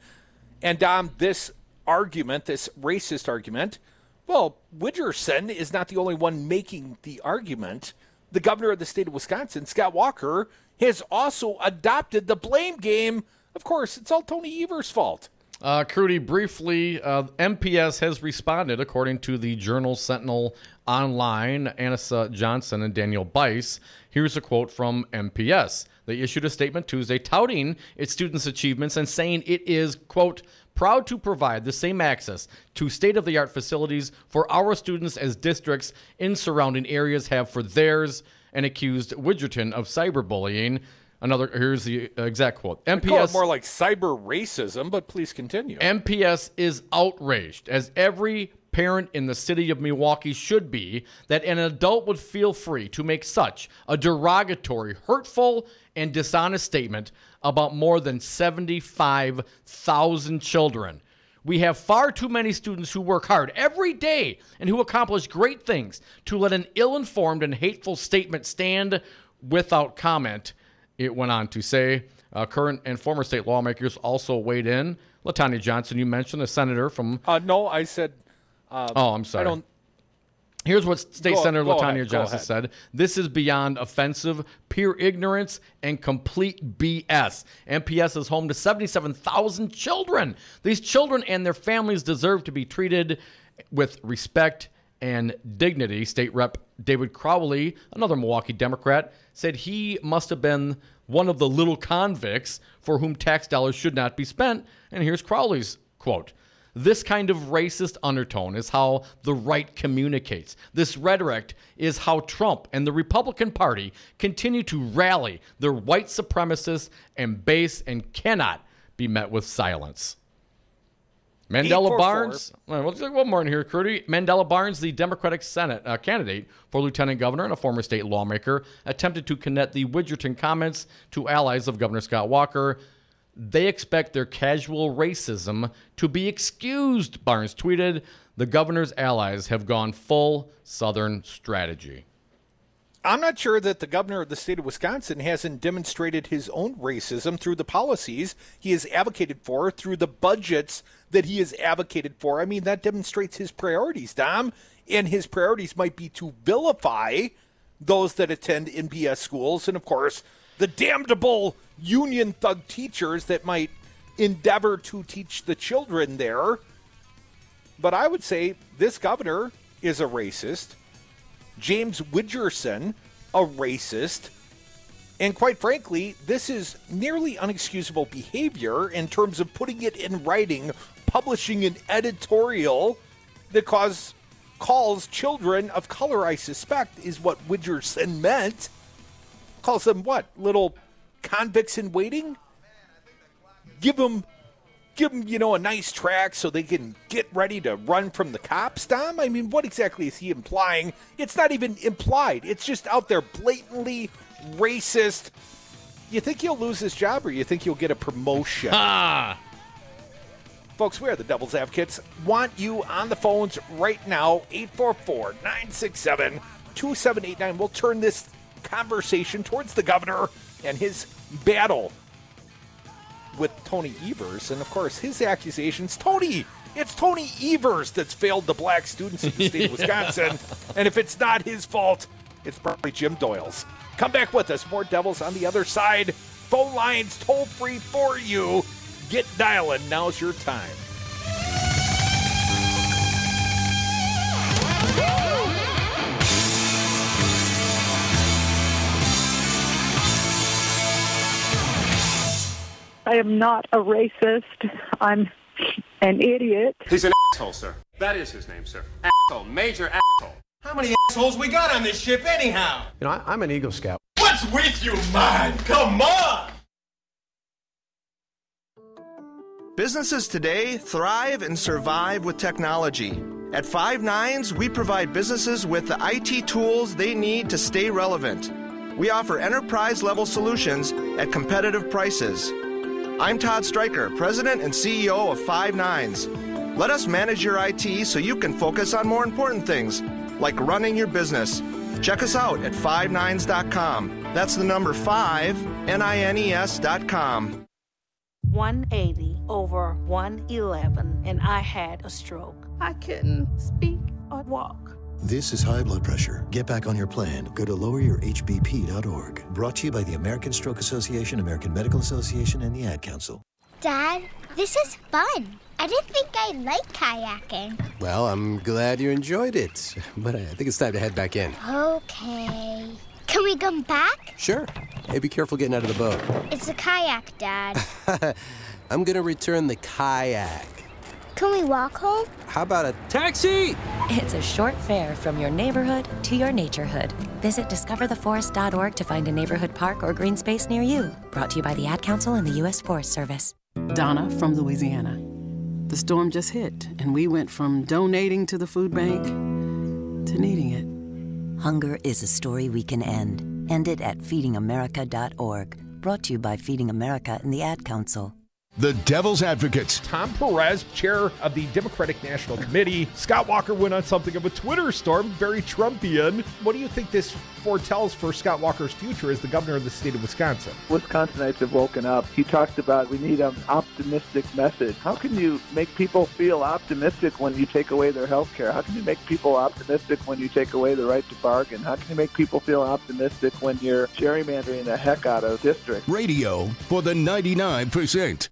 And this argument, this racist argument, well, Widgerson is not the only one making the argument. The governor of the state of Wisconsin, Scott Walker, has also adopted the blame game. Of course, it's all Tony Evers' fault. Crudy, briefly, MPS has responded, according to the Journal Sentinel Online, Anissa Johnson and Daniel Bice. Here's a quote from MPS. They issued a statement Tuesday touting its students' achievements and saying it is, quote, proud to provide the same access to state-of-the-art facilities for our students as districts in surrounding areas have for theirs, and accused Widgerton of cyberbullying. Here's the exact quote. MPS, call it more like cyber racism, but please continue. MPS is outraged, as every parent in the city of Milwaukee should be, that an adult would feel free to make such a derogatory, hurtful, and dishonest statement about more than 75,000 children. We have far too many students who work hard every day and who accomplish great things to let an ill-informed and hateful statement stand without comment. It went on to say, current and former state lawmakers also weighed in. LaTanya Johnson, you mentioned, a senator from... No, I said... I'm sorry. Here's what State Senator LaTanya Johnson said. This is beyond offensive, pure ignorance, and complete BS. MPS is home to 77,000 children. These children and their families deserve to be treated with respect and dignity. State Rep David Crowley, another Milwaukee Democrat, said he must have been one of the little convicts for whom tax dollars should not be spent. And here's Crowley's quote. This kind of racist undertone is how the right communicates. This rhetoric is how Trump and the Republican Party continue to rally their white supremacists and base and cannot be met with silence. Mandela Barnes, we'll take one more in here, Crudy. Mandela Barnes, the Democratic Senate candidate for lieutenant governor and a former state lawmaker, attempted to connect the Widgerton comments to allies of Governor Scott Walker. They expect their casual racism to be excused, Barnes tweeted. The governor's allies have gone full Southern strategy. I'm not sure that the governor of the state of Wisconsin hasn't demonstrated his own racism through the policies he has advocated for, through the budgets that he has advocated for. I mean, that demonstrates his priorities, Dom. And his priorities might be to vilify those that attend NPS schools and, of course, the damnable union thug teachers that might endeavor to teach the children there. But I would say this governor is a racist. James Widgerson, a racist. And quite frankly, this is nearly unexcusable behavior in terms of putting it in writing, publishing an editorial that calls children of color, I suspect, is what Widgerson meant. Calls them what? Little convicts in waiting? Give them, a nice track so they can get ready to run from the cops, Dom? I mean, what exactly is he implying? It's not even implied. It's just out there blatantly racist. You think he'll lose his job or you think he'll get a promotion? Folks, we are the Devil's Advocates. Want you on the phones right now, 844-967-2789. We'll turn this conversation towards the governor and his battle with Tony Evers. And, of course, his accusations. It's Tony Evers that's failed the black students in the state of Wisconsin. And if it's not his fault, it's probably Jim Doyle's. Come back with us. More Devils on the other side. Phone lines toll-free for you. Get dialing. Now's your time. I am not a racist. I'm An idiot. He's an asshole, sir. That is his name, sir. Asshole. Major asshole. How many assholes we got on this ship anyhow? You know, I'm an Eagle Scout. What's with you, man? Come on! Businesses today thrive and survive with technology. At Five Nines, we provide businesses with the IT tools they need to stay relevant. We offer enterprise-level solutions at competitive prices. I'm Todd Stryker, President and CEO of Five Nines. Let us manage your IT so you can focus on more important things, like running your business. Check us out at 5nines.com. That's the number 5, NINES.com. 180 over 111, and I had a stroke. I couldn't speak or walk. This is high blood pressure. Get back on your plan. Go to loweryourhbp.org. Brought to you by the American Stroke Association, American Medical Association, and the Ad Council. Dad, this is fun. I didn't think I'd like kayaking. Well, I'm glad you enjoyed it, but I think it's time to head back in. Okay. Can we come back? Sure. Hey, be careful getting out of the boat. It's a kayak, Dad. I'm gonna return the kayak. Can we walk home? How about a taxi? It's a short fare from your neighborhood to your naturehood. Visit discovertheforest.org to find a neighborhood park or green space near you. Brought to you by the Ad Council and the U.S. Forest Service. Donna from Louisiana. The storm just hit, and we went from donating to the food bank to needing it. Hunger is a story we can end. End it at feedingamerica.org. Brought to you by Feeding America and the Ad Council. The Devil's Advocates. Tom Perez, chair of the Democratic National Committee. Scott Walker went on something of a Twitter storm, very Trumpian. What do you think this foretells for Scott Walker's future as the governor of the state of Wisconsin? Wisconsinites have woken up. He talked about we need an optimistic message. How can you make people feel optimistic when you take away their health care? How can you make people optimistic when you take away the right to bargain? How can you make people feel optimistic when you're gerrymandering the heck out of districts? Radio for the 99%.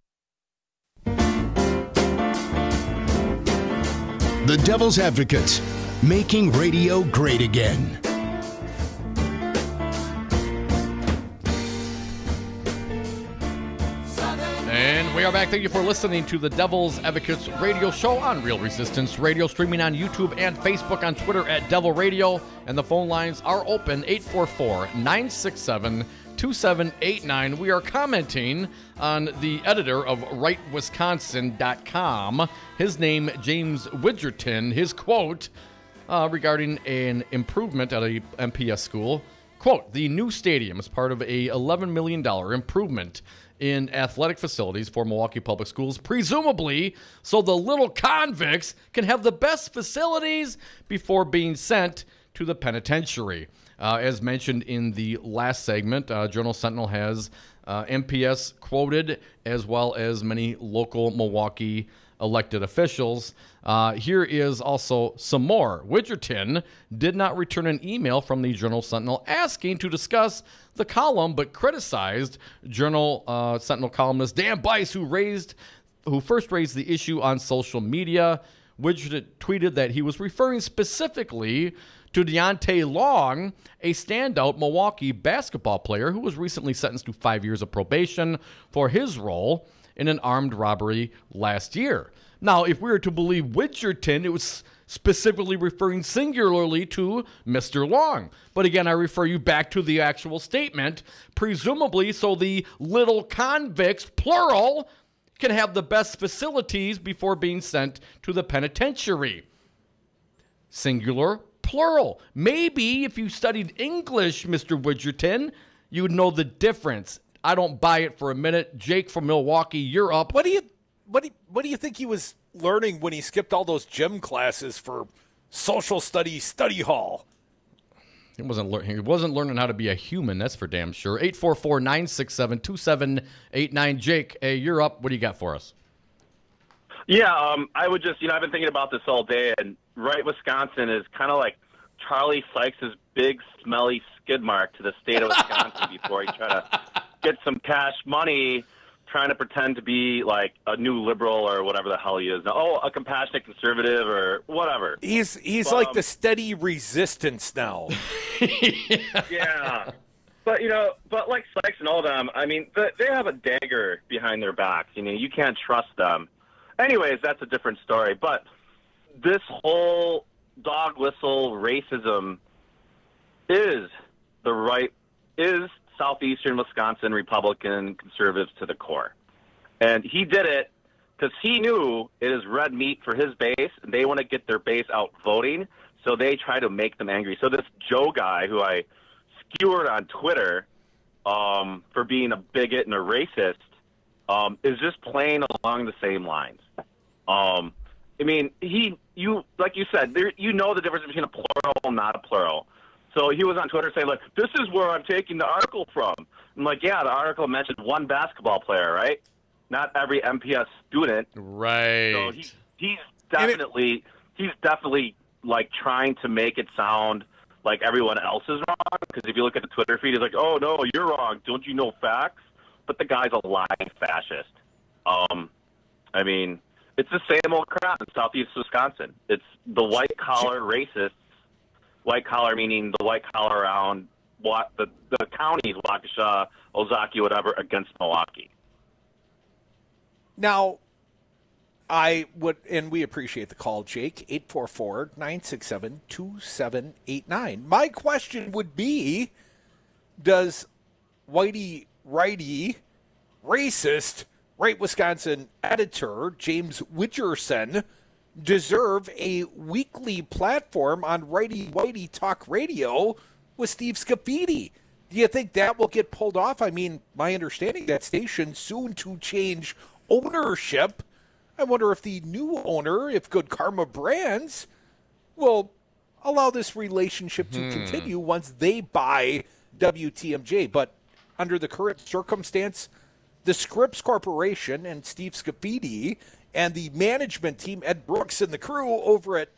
The Devil's Advocates, making radio great again. And we are back. Thank you for listening to the Devil's Advocates radio show on Real Resistance Radio, streaming on YouTube and Facebook, on Twitter at Devil Radio. And the phone lines are open, 844-967-2789. We are commenting on the editor of rightwisconsin.com. His name, James Widgerton. His quote regarding an improvement at a MPS school. Quote, the new stadium is part of a $11 million improvement in athletic facilities for Milwaukee Public Schools, presumably so the little convicts can have the best facilities before being sent to the penitentiary. As mentioned in the last segment, Journal-Sentinel has MPS quoted, as well as many local Milwaukee elected officials. Here is also some more. Widgerton did not return an email from the Journal-Sentinel asking to discuss the column, but criticized Journal-Sentinel columnist Dan Bice, who first raised the issue on social media. Widgerton tweeted that he was referring specifically to Deontay Long, a standout Milwaukee basketball player who was recently sentenced to 5 years of probation for his role in an armed robbery last year. Now, if we were to believe Widgerton, it was specifically referring singularly to Mr. Long. But again, I refer you back to the actual statement, presumably so the little convicts, plural, can have the best facilities before being sent to the penitentiary. Singular, plural. Maybe if you studied English, Mr. Widgerton, you would know the difference. I don't buy it for a minute. Jake from Milwaukee, you're up. What do you think he was learning when he skipped all those gym classes for social studies study hall? He wasn't learning how to be a human, that's for damn sure. 844-967-2789. Jake, hey, you're up. What do you got for us? Yeah, I would just, I've been thinking about this all day, and Right Wisconsin is kind of like Charlie Sykes' big, smelly skid mark to the state of Wisconsin before he tried to get some cash money, trying to pretend to be like a new liberal or whatever the hell he is. Oh, a compassionate conservative or whatever. He's like the steady resistance now. Yeah. But, but like Sykes and all of them, I mean, they have a dagger behind their backs. You can't trust them. anyways, that's a different story. But this whole dog whistle racism is southeastern Wisconsin Republican conservatives to the core. And he did it because he knew it is red meat for his base, and they want to get their base out voting, so they try to make them angry. So this Joe guy, who I skewered on Twitter for being a bigot and a racist, is just playing along the same lines. I mean, you like you said, you know the difference between a plural and not a plural. So he was on Twitter saying, like, this is where I'm taking the article from. I'm like, yeah, the article mentioned one basketball player, right? Not every MPS student. Right. So he's definitely like trying to make it sound like everyone else is wrong. Because if you look at the Twitter feed, he's like, oh, no, you're wrong. Don't you know facts? But the guy's a lying fascist. I mean, it's the same old crap in southeast Wisconsin. It's the white-collar racists, white-collar meaning the white-collar around the counties, Waukesha, Ozaki, whatever, against Milwaukee. Now, I would, and we appreciate the call, Jake, 844-967-2789. My question would be, does Whitey Righty racist Right Wisconsin editor James Widgerson deserve a weekly platform on Righty Whitey Talk Radio with Steve Scafidi? Do you think that will get pulled off? I mean, my understanding that station soon to change ownership. I wonder if the new owner, if Good Karma Brands, will allow this relationship to continue once they buy WTMJ. But under the current circumstance, the Scripps Corporation and Steve Scafidi and the management team, Ed Brooks and the crew over at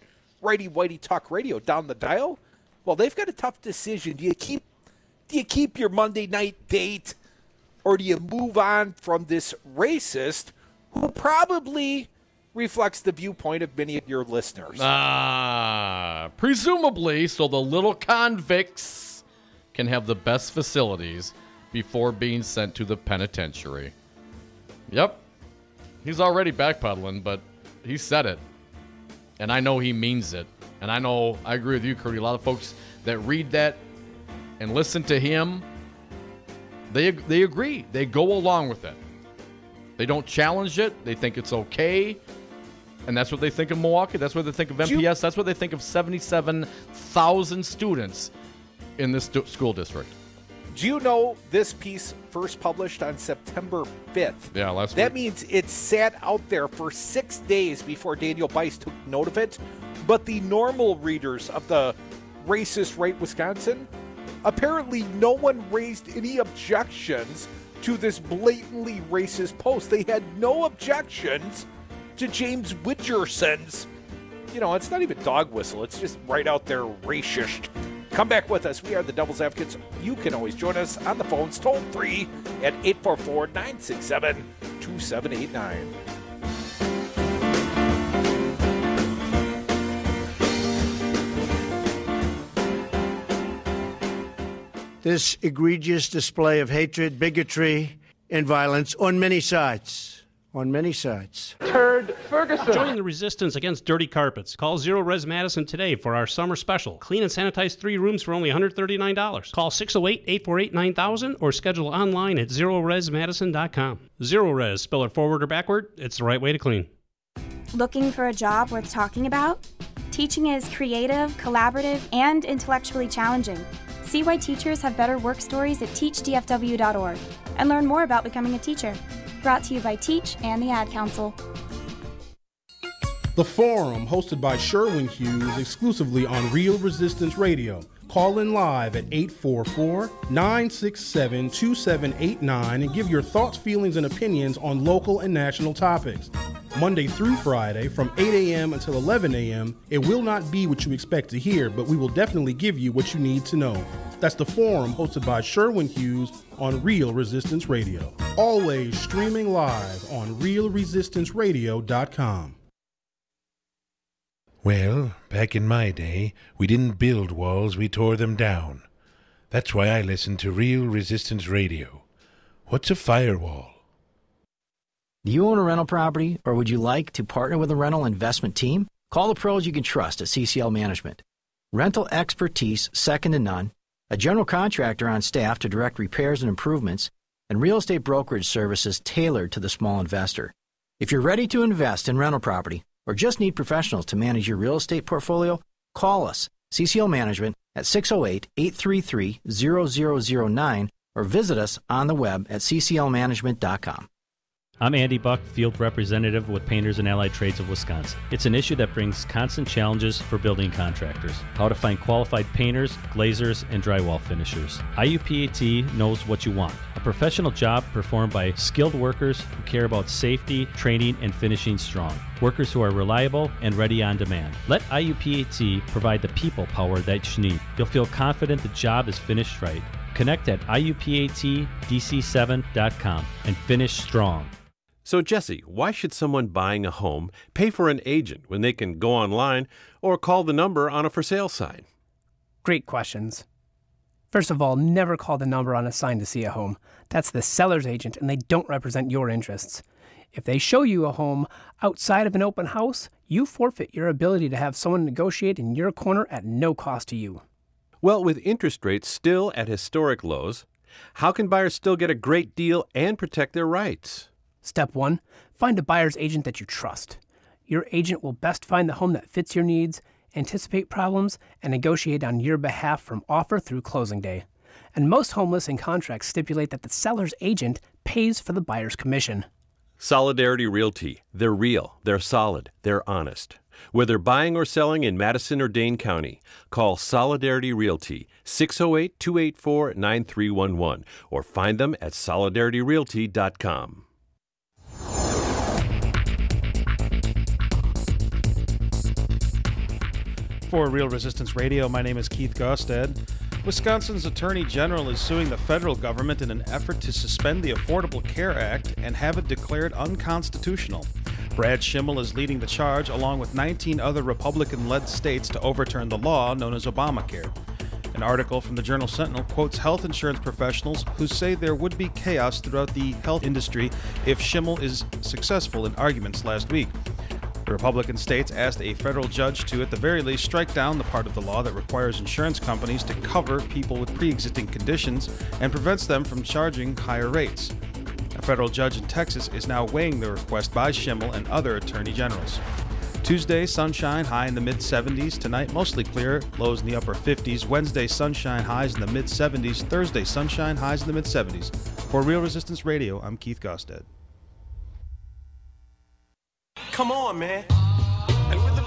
Righty Whitey Talk Radio down the dial, well, they've got a tough decision. Do you keep your Monday night date, or do you move on from this racist who probably reflects the viewpoint of many of your listeners? Presumably, so the little convicts can have the best facilities before being sent to the penitentiary. Yep. He's already backpedaling, but he said it. And I know he means it. And I agree with you, Curdy. A lot of folks that read that and listen to him, they agree. They go along with it. They don't challenge it. They think it's okay. And that's what they think of Milwaukee. That's what they think of MPS. That's what they think of 77,000 students in this school district. Do you know this piece first published on September 5th? Yeah, last week. That means it sat out there for 6 days before Daniel Bice took note of it. But the normal readers of the racist Right Wisconsin, apparently no one raised any objections to this blatantly racist post. They had no objections to James Widgerson's, it's not even dog whistle. It's just right out there racist. Come back with us. We are the Devil's Advocates. You can always join us on the phones toll free at 844-967-2789. This egregious display of hatred, bigotry, and violence on many sides. On many sides. Turd Ferguson. Join the resistance against dirty carpets. Call Zero Res Madison today for our summer special. Clean and sanitize 3 rooms for only $139. Call 608-848-9000 or schedule online at ZeroResMadison.com. Zero Res, spell it forward or backward, it's the right way to clean. Looking for a job worth talking about? Teaching is creative, collaborative, and intellectually challenging. See why teachers have better work stories at teachdfw.org and learn more about becoming a teacher. Brought to you by Teach and the Ad Council. The Forum, hosted by Sherwin Hughes, exclusively on Real Resistance Radio. Call in live at 844-967-2789 and give your thoughts, feelings, and opinions on local and national topics. Monday through Friday from 8 a.m. until 11 a.m. It will not be what you expect to hear, but we will definitely give you what you need to know. That's The Forum, hosted by Sherwin Hughes on Real Resistance Radio. Always streaming live on realresistanceradio.com. Well, back in my day, we didn't build walls, we tore them down. That's why I listen to Real Resistance Radio. What's a firewall? Do you own a rental property, or would you like to partner with a rental investment team? Call the pros you can trust at CCL Management. Rental expertise second to none, a general contractor on staff to direct repairs and improvements, and real estate brokerage services tailored to the small investor. If you're ready to invest in rental property or just need professionals to manage your real estate portfolio, call us, CCL Management, at 608-833-0009 or visit us on the web at cclmanagement.com. I'm Andy Buck, Field Representative with Painters and Allied Trades of Wisconsin. It's an issue that brings constant challenges for building contractors. How to find qualified painters, glazers, and drywall finishers. IUPAT knows what you want. A professional job performed by skilled workers who care about safety, training, and finishing strong. Workers who are reliable and ready on demand. Let IUPAT provide the people power that you need. You'll feel confident the job is finished right. Connect at IUPATDC7.com and finish strong. So, Jesse, why should someone buying a home pay for an agent when they can go online or call the number on a for sale sign? Great questions. First of all, never call the number on a sign to see a home. That's the seller's agent, and they don't represent your interests. If they show you a home outside of an open house, you forfeit your ability to have someone negotiate in your corner at no cost to you. Well, with interest rates still at historic lows, how can buyers still get a great deal and protect their rights? Step 1, find a buyer's agent that you trust. Your agent will best find the home that fits your needs, anticipate problems, and negotiate on your behalf from offer through closing day. And most home listing contracts stipulate that the seller's agent pays for the buyer's commission. Solidarity Realty. They're real, they're solid, they're honest. Whether buying or selling in Madison or Dane County, call Solidarity Realty, 608-284-9311, or find them at solidarityrealty.com. For Real Resistance Radio, my name is Keith Gostad. Wisconsin's Attorney General is suing the federal government in an effort to suspend the Affordable Care Act and have it declared unconstitutional. Brad Schimmel is leading the charge, along with 19 other Republican-led states, to overturn the law known as Obamacare. An article from the Journal Sentinel quotes health insurance professionals who say there would be chaos throughout the health industry if Schimmel is successful in arguments last week. The Republican states asked a federal judge to, at the very least, strike down the part of the law that requires insurance companies to cover people with pre-existing conditions and prevents them from charging higher rates. A federal judge in Texas is now weighing the request by Schimmel and other attorney generals. Tuesday, sunshine, high in the mid-70s. Tonight, mostly clear, lows in the upper 50s. Wednesday, sunshine, highs in the mid-70s. Thursday, sunshine, highs in the mid-70s. For Real Resistance Radio, I'm Keith Gostad. Come on, man.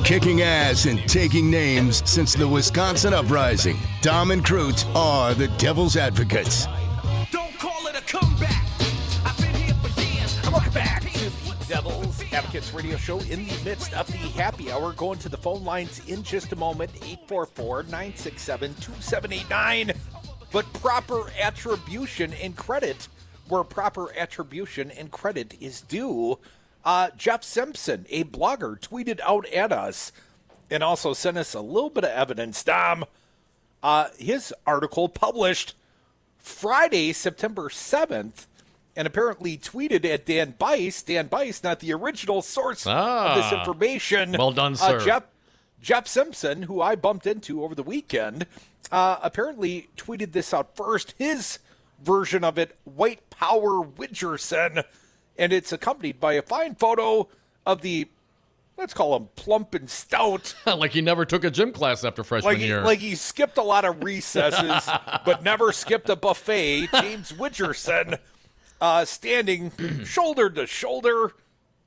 Kicking ass and taking names since the Wisconsin uprising. Dom and Crute are the Devil's Advocates. Don't call it a comeback. I've been here for years. Welcome back to the Devil's Advocates radio show in the midst of the happy hour. Going to the phone lines in just a moment, 844-967-2789. But proper attribution and credit, where proper attribution and credit is due. Jeff Simpson, a blogger, tweeted out at us and also sent us a little bit of evidence, Dom. His article published Friday, September 7th, and apparently tweeted at Dan Bice. Dan Bice, not the original source of this information. Well done, sir. Jeff Simpson, who I bumped into over the weekend, apparently tweeted this out first. His version of it, White Power Widgerson. And it's accompanied by a fine photo of the, let's call him plump and stout. Like he never took a gym class after freshman year. Like he skipped a lot of recesses, but never skipped a buffet. James Widgerson standing shoulder to shoulder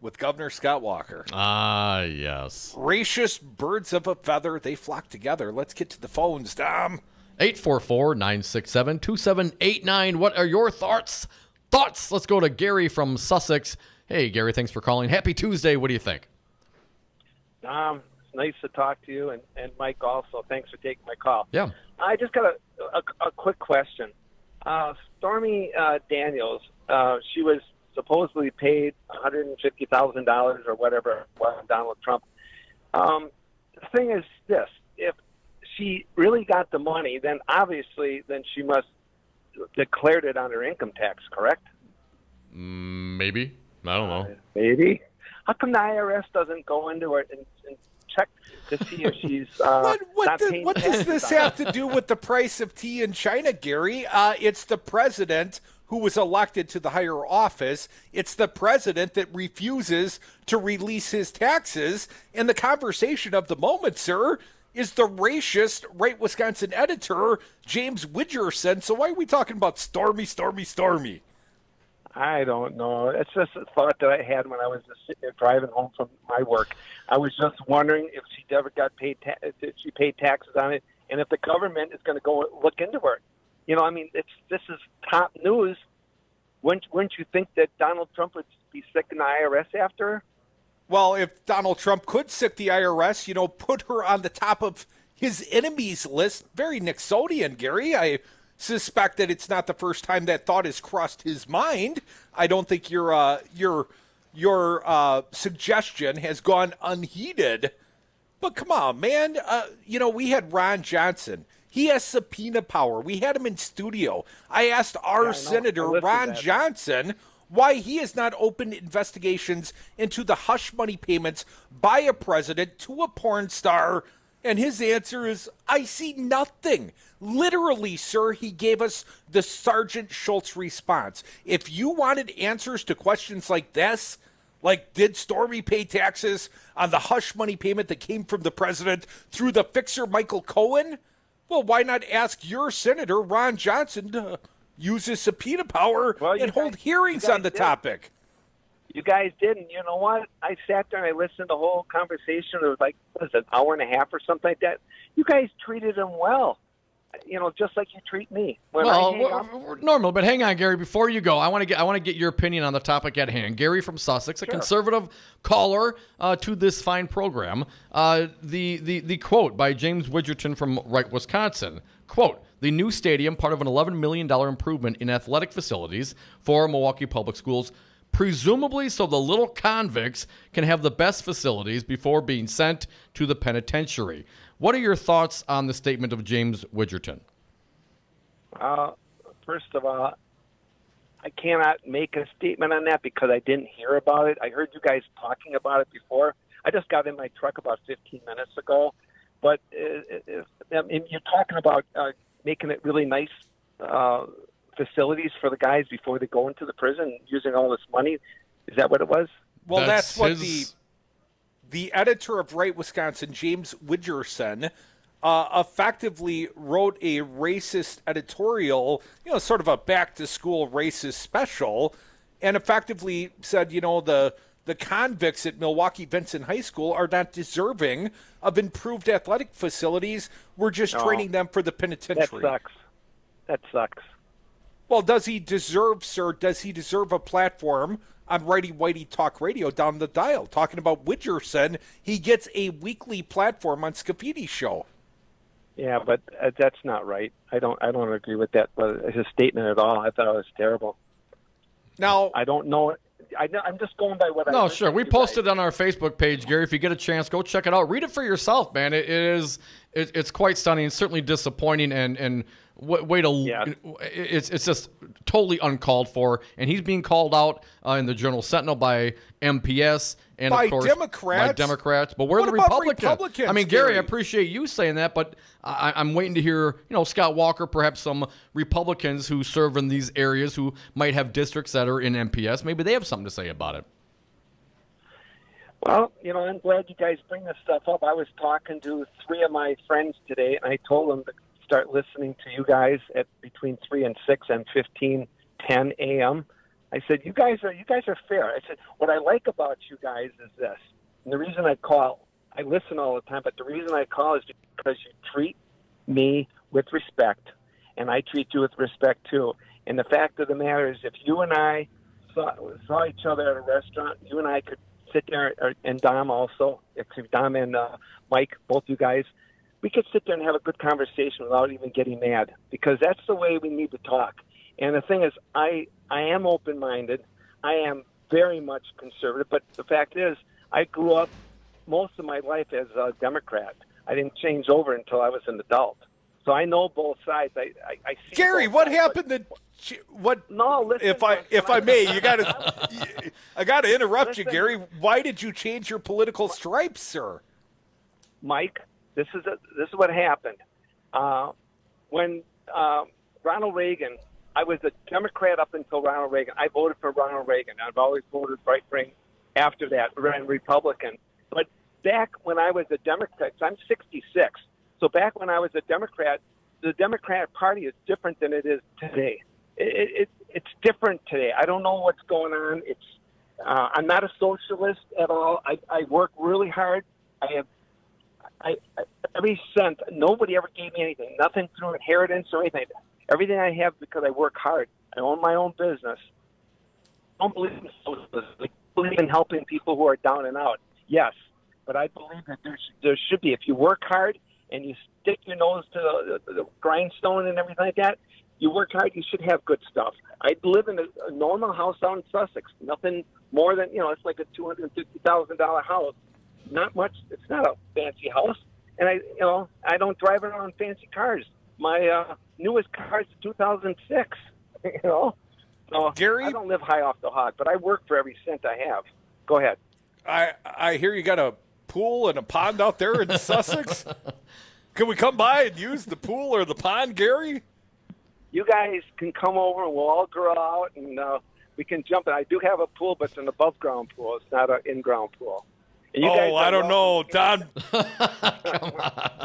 with Governor Scott Walker. Ah, yes. Gracious birds of a feather, they flock together. Let's get to the phones, Dom. 844-967-2789. What are your thoughts? Let's go to Gary from Sussex. Hey, Gary, thanks for calling. Happy Tuesday. What do you think? It's nice to talk to you, and Mike also. Thanks for taking my call. Yeah. I just got a quick question. Stormy Daniels, she was supposedly paid $150,000 or whatever by Donald Trump. The thing is this. If she really got the money, then obviously she must declared it on her income tax, correct? Maybe. I don't know. Maybe. How come the IRS doesn't go into it and check to see if she's not paying What does taxes this on have it? to do with the price of tea in China, Gary? It's the president who was elected to the higher office. It's the president that refuses to release his taxes. And the conversation of the moment, sir, is the racist Right Wisconsin editor, James Widgerson. So why are we talking about Stormy? I don't know. It's just a thought that I had when I was just sitting there driving home from my work. I was just wondering if she ever got paid, if she paid taxes on it, and if the government is going to go look into her. You know, I mean, this is top news. Wouldn't you think that Donald Trump would be sicking the IRS after her? Well, if Donald Trump could sick the IRS, put her on the top of his enemies list, very Nixonian, Gary. I suspect that it's not the first time that thought has crossed his mind. I don't think your suggestion has gone unheeded. But come on, man. We had Ron Johnson. He has subpoena power. We had him in studio. I asked our Senator Ron Johnson why he has not opened investigations into the hush money payments by a president to a porn star. And his answer is, I see nothing. Literally, sir, he gave us the Sergeant Schultz response. If you wanted answers to questions like this, like did Stormy pay taxes on the hush money payment that came from the president through the fixer Michael Cohen? Well, why not ask your Senator Ron Johnson to use his subpoena power and hold hearings on the topic? You guys didn't. You know what? I sat there and I listened to the whole conversation. It was like, what is it, an hour and a half or something like that. You guys treated him well, just like you treat me. When we're normal, but hang on, Gary. Before you go, I want to get your opinion on the topic at hand. Gary from Sussex, a conservative caller to this fine program. The quote by James Widgerton from Right Wisconsin. Quote, the new stadium, part of an $11 million improvement in athletic facilities for Milwaukee Public Schools, presumably so the little convicts can have the best facilities before being sent to the penitentiary. What are your thoughts on the statement of James Widgerton? First of all, I cannot make a statement on that because I didn't hear about it. I heard you guys talking about it before. I just got in my truck about 15 minutes ago. But you're talking about making it really nice facilities for the guys before they go into the prison using all this money. Is that what it was? Well, that's what the editor of Right Wisconsin, James Widgerson, effectively wrote a racist editorial, sort of a back-to-school racist special, and effectively said, the convicts at Milwaukee Vincent High School are not deserving of improved athletic facilities. We're just training them for the penitentiary. That sucks. Well, does he deserve a platform on Righty Whitey Talk Radio down the dial? Talking about Widgerson, he gets a weekly platform on Scaffidi's show. Yeah, but that's not right. I don't agree with that. His statement at all. I thought it was terrible. Now I don't know. I'm just going by what I. No, sure. We posted on our Facebook page, Gary. If you get a chance, go check it out. Read it for yourself, man. It's quite stunning. It's certainly disappointing and way to. Yeah. It's just totally uncalled for, and he's being called out in the Journal Sentinel by MPS and by of course Democrats. By Democrats. But where are the Republicans? I mean, Gary, I appreciate you saying that, but I'm waiting to hear Scott Walker, perhaps some Republicans who serve in these areas who might have districts that are in MPS. Maybe they have something to say about it. Well, I'm glad you guys bring this stuff up. I was talking to 3 of my friends today, and I told them to start listening to you guys at between 3 and 6 and 15:10 a.m. I said, you guys are fair. I said, what I like about you guys is this. And the reason I call, I listen all the time, but the reason I call is because you treat me with respect, and I treat you with respect too. And the fact of the matter is, if you and I saw each other at a restaurant, you and I could sit there, and Dom also, Dom and Mike, both you guys, we could sit there and have a good conversation without even getting mad, because that's the way we need to talk. And the thing is, I am open-minded. I am very much conservative, but the fact is, I grew up most of my life as a Democrat. I didn't change over until I was an adult. So I know both sides. I see Gary, what happened to what? No, listen. If I may, I gotta interrupt you, Gary. Why did you change your political stripes, sir? Mike, this is what happened. When Ronald Reagan, I was a Democrat up until Ronald Reagan. I voted for Ronald Reagan. I've always voted right-wing after that, ran Republican. But back when I was a Democrat, I'm 66. So back when I was a Democrat, the Democratic Party is different than it is today. It's different today. I don't know what's going on. I'm not a socialist at all. I work really hard. Every cent, nobody ever gave me anything, nothing through inheritance or anything. Everything I have because I work hard. I own my own business. I don't believe in socialism. I believe in helping people who are down and out. Yes, but I believe that there should be, if you work hard and you stick your nose to the grindstone and everything like that, you work hard, you should have good stuff. I live in a normal house out in Sussex. Nothing more than, it's like a $250,000 house. Not much. It's not a fancy house. And I don't drive around fancy cars. My newest car is 2006. So Gary, I don't live high off the hog, but I work for every cent I have. Go ahead. I hear you got a pool and a pond out there in Sussex. Can we come by and use the pool or the pond, Gary? You guys can come over and we'll all go out and we can jump in. I do have a pool, but it's an above-ground pool. It's not an in-ground pool. I don't know.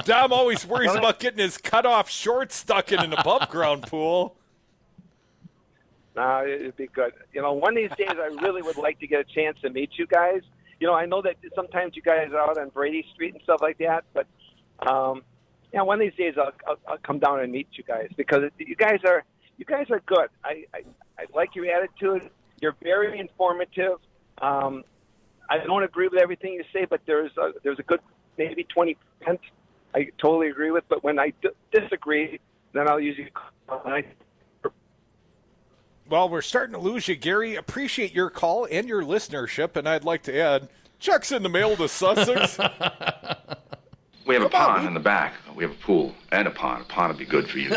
Don always worries about getting his cut-off shorts stuck in an above-ground pool. No, it'd be good. One of these days I really would like to get a chance to meet you guys. I know that sometimes you guys are out on Brady Street and stuff like that, but one of these days I'll come down and meet you guys because you guys are good. I like your attitude. You're very informative. I don't agree with everything you say, but there's a good maybe 20% I totally agree with. But when I disagree, then I'll usually. Well, we're starting to lose you, Gary. Appreciate your call and your listenership, and I'd like to add, checks in the mail to Sussex. We have a pond in the back. We have a pool and a pond. A pond would be good for you.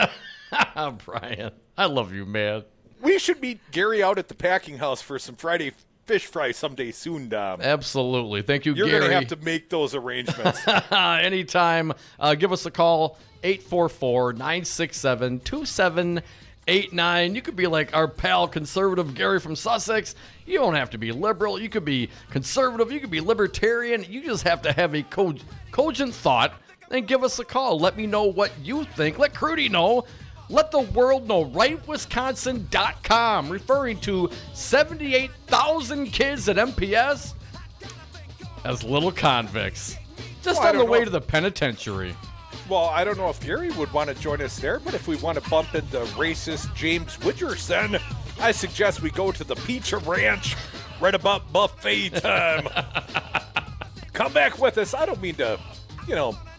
Brian, I love you, man. We should meet Gary out at the packing house for some Friday fish fry someday soon, Dom. Absolutely. Thank you, Gary. You're going to have to make those arrangements. Anytime. Give us a call, 844-967-2789. You could be like our pal, conservative Gary from Sussex. You don't have to be liberal. You could be conservative. You could be libertarian. You just have to have a cogent thought and give us a call. Let me know what you think. Let Crudy know. Let the world know. RightWisconsin.com, referring to 78,000 kids at MPS as little convicts. Just on the way to the penitentiary. Well, I don't know if Gary would want to join us there, but if we want to bump into racist James Widgerson, I suggest we go to the Pizza Ranch right about buffet time. Come back with us. I don't mean to,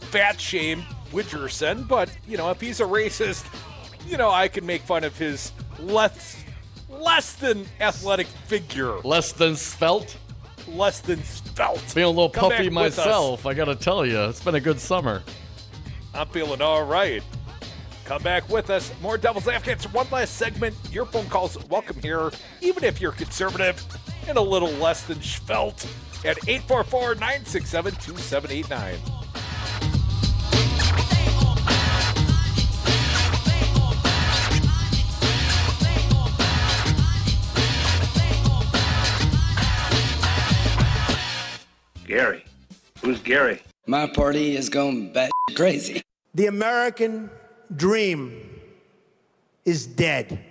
fat shame Widgerson, but, if he's a racist, I can make fun of his less than athletic figure. Less than svelte? Less than svelte. Feeling a little puffy myself, I got to tell you. It's been a good summer. I'm feeling all right. Come back with us. More Devil's Advocates. One last segment. Your phone calls welcome here, even if you're conservative and a little less than svelte, at 844-967-2789. Gary. Who's Gary? My party is going bat crazy. The American dream is dead.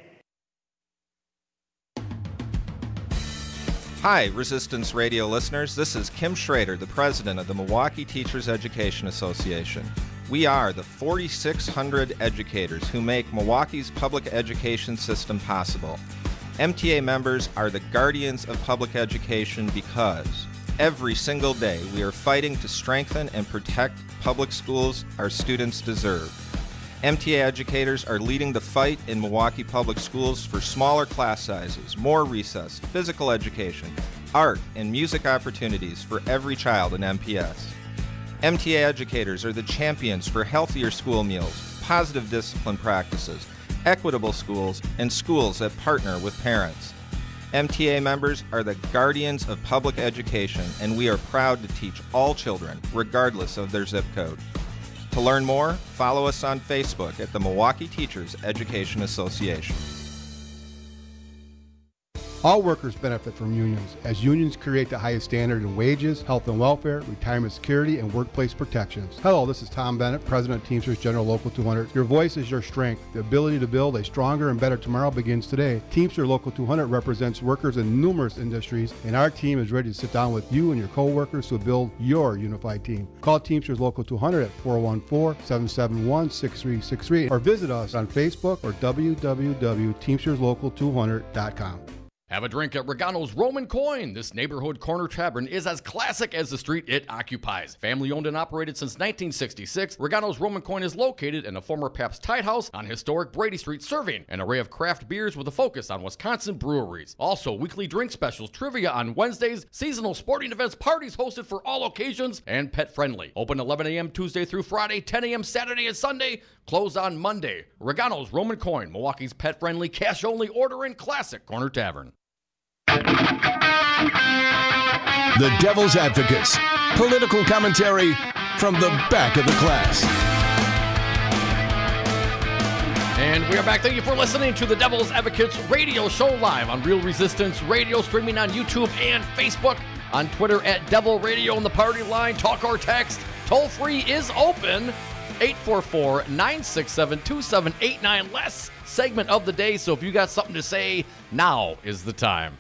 Hi, Resistance Radio listeners. This is Kim Schrader, the president of the Milwaukee Teachers Education Association. We are the 4,600 educators who make Milwaukee's public education system possible. MTA members are the guardians of public education because every single day we are fighting to strengthen and protect public schools our students deserve. MTA educators are leading the fight in Milwaukee public schools for smaller class sizes, more recess, physical education, art, and music opportunities for every child in MPS. MTA educators are the champions for healthier school meals, positive discipline practices, equitable schools, and schools that partner with parents. MTA members are the guardians of public education, and we are proud to teach all children, regardless of their zip code. To learn more, follow us on Facebook at the Milwaukee Teachers Education Association. All workers benefit from unions, as unions create the highest standard in wages, health and welfare, retirement security, and workplace protections. Hello, this is Tom Bennett, President of Teamsters General Local 200. Your voice is your strength. The ability to build a stronger and better tomorrow begins today. Teamster Local 200 represents workers in numerous industries, and our team is ready to sit down with you and your co-workers to build your unified team. Call Teamsters Local 200 at 414-771-6363 or visit us on Facebook or www.teamsterslocal200.com. Have a drink at Regano's Roman Coin. This neighborhood corner tavern is as classic as the street it occupies. Family owned and operated since 1966, Regano's Roman Coin is located in a former Pabst Tide House on historic Brady Street, serving an array of craft beers with a focus on Wisconsin breweries. Also, weekly drink specials, trivia on Wednesdays, seasonal sporting events, parties hosted for all occasions, and pet friendly. Open 11 a.m. Tuesday through Friday, 10 a.m. Saturday and Sunday, closed on Monday. Regano's Roman Coin, Milwaukee's pet friendly, cash only order and classic corner tavern. The Devil's Advocates. Political commentary from the back of the class. And we are back. Thank you for listening to the Devil's Advocates radio show live on Real Resistance Radio, streaming on YouTube and Facebook, on Twitter at Devil Radio, on the party line, talk or text. Toll free is open, 844-967-2789. Last segment of the day, so if you got something to say, now is the time.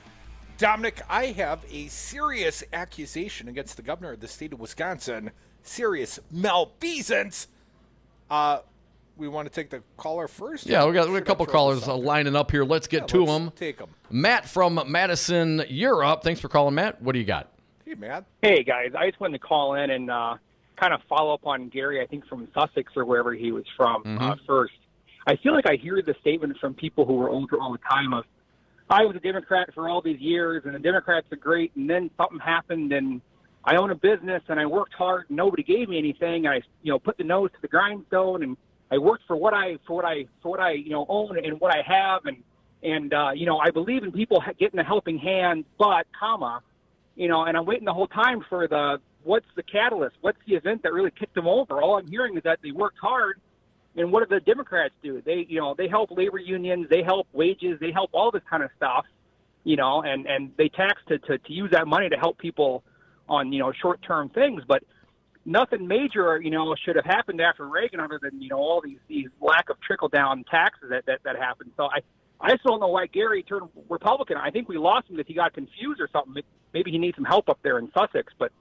Dominic, I have a serious accusation against the governor of the state of Wisconsin. Serious malfeasance. We want to take the caller first? Yeah, we got a couple callers lining up here. Let's get to them. Take them. Matt from Madison, you're up. Thanks for calling, Matt. What do you got? Hey, Matt. Hey, guys. I just wanted to call in and kind of follow up on Gary, I think from Sussex or wherever he was from first. I feel like I hear the statement from people who were older all the time of, I was a Democrat for all these years, and the Democrats are great, and then something happened, and I own a business, and I worked hard, and nobody gave me anything. I, put the nose to the grindstone, and I worked for what I own and what I have, and I believe in people getting a helping hand, but, and I'm waiting the whole time for what's the catalyst? What's the event that really kicked them over? All I'm hearing is that they worked hard. And what do the Democrats do? They help labor unions, they help wages, they help all this kind of stuff, and they tax to use that money to help people on, short-term things. But nothing major, should have happened after Reagan other than, all these lack of trickle-down taxes that happened. So I just don't know why Gary turned Republican. I think we lost him because he got confused or something. Maybe he needs some help up there in Sussex. But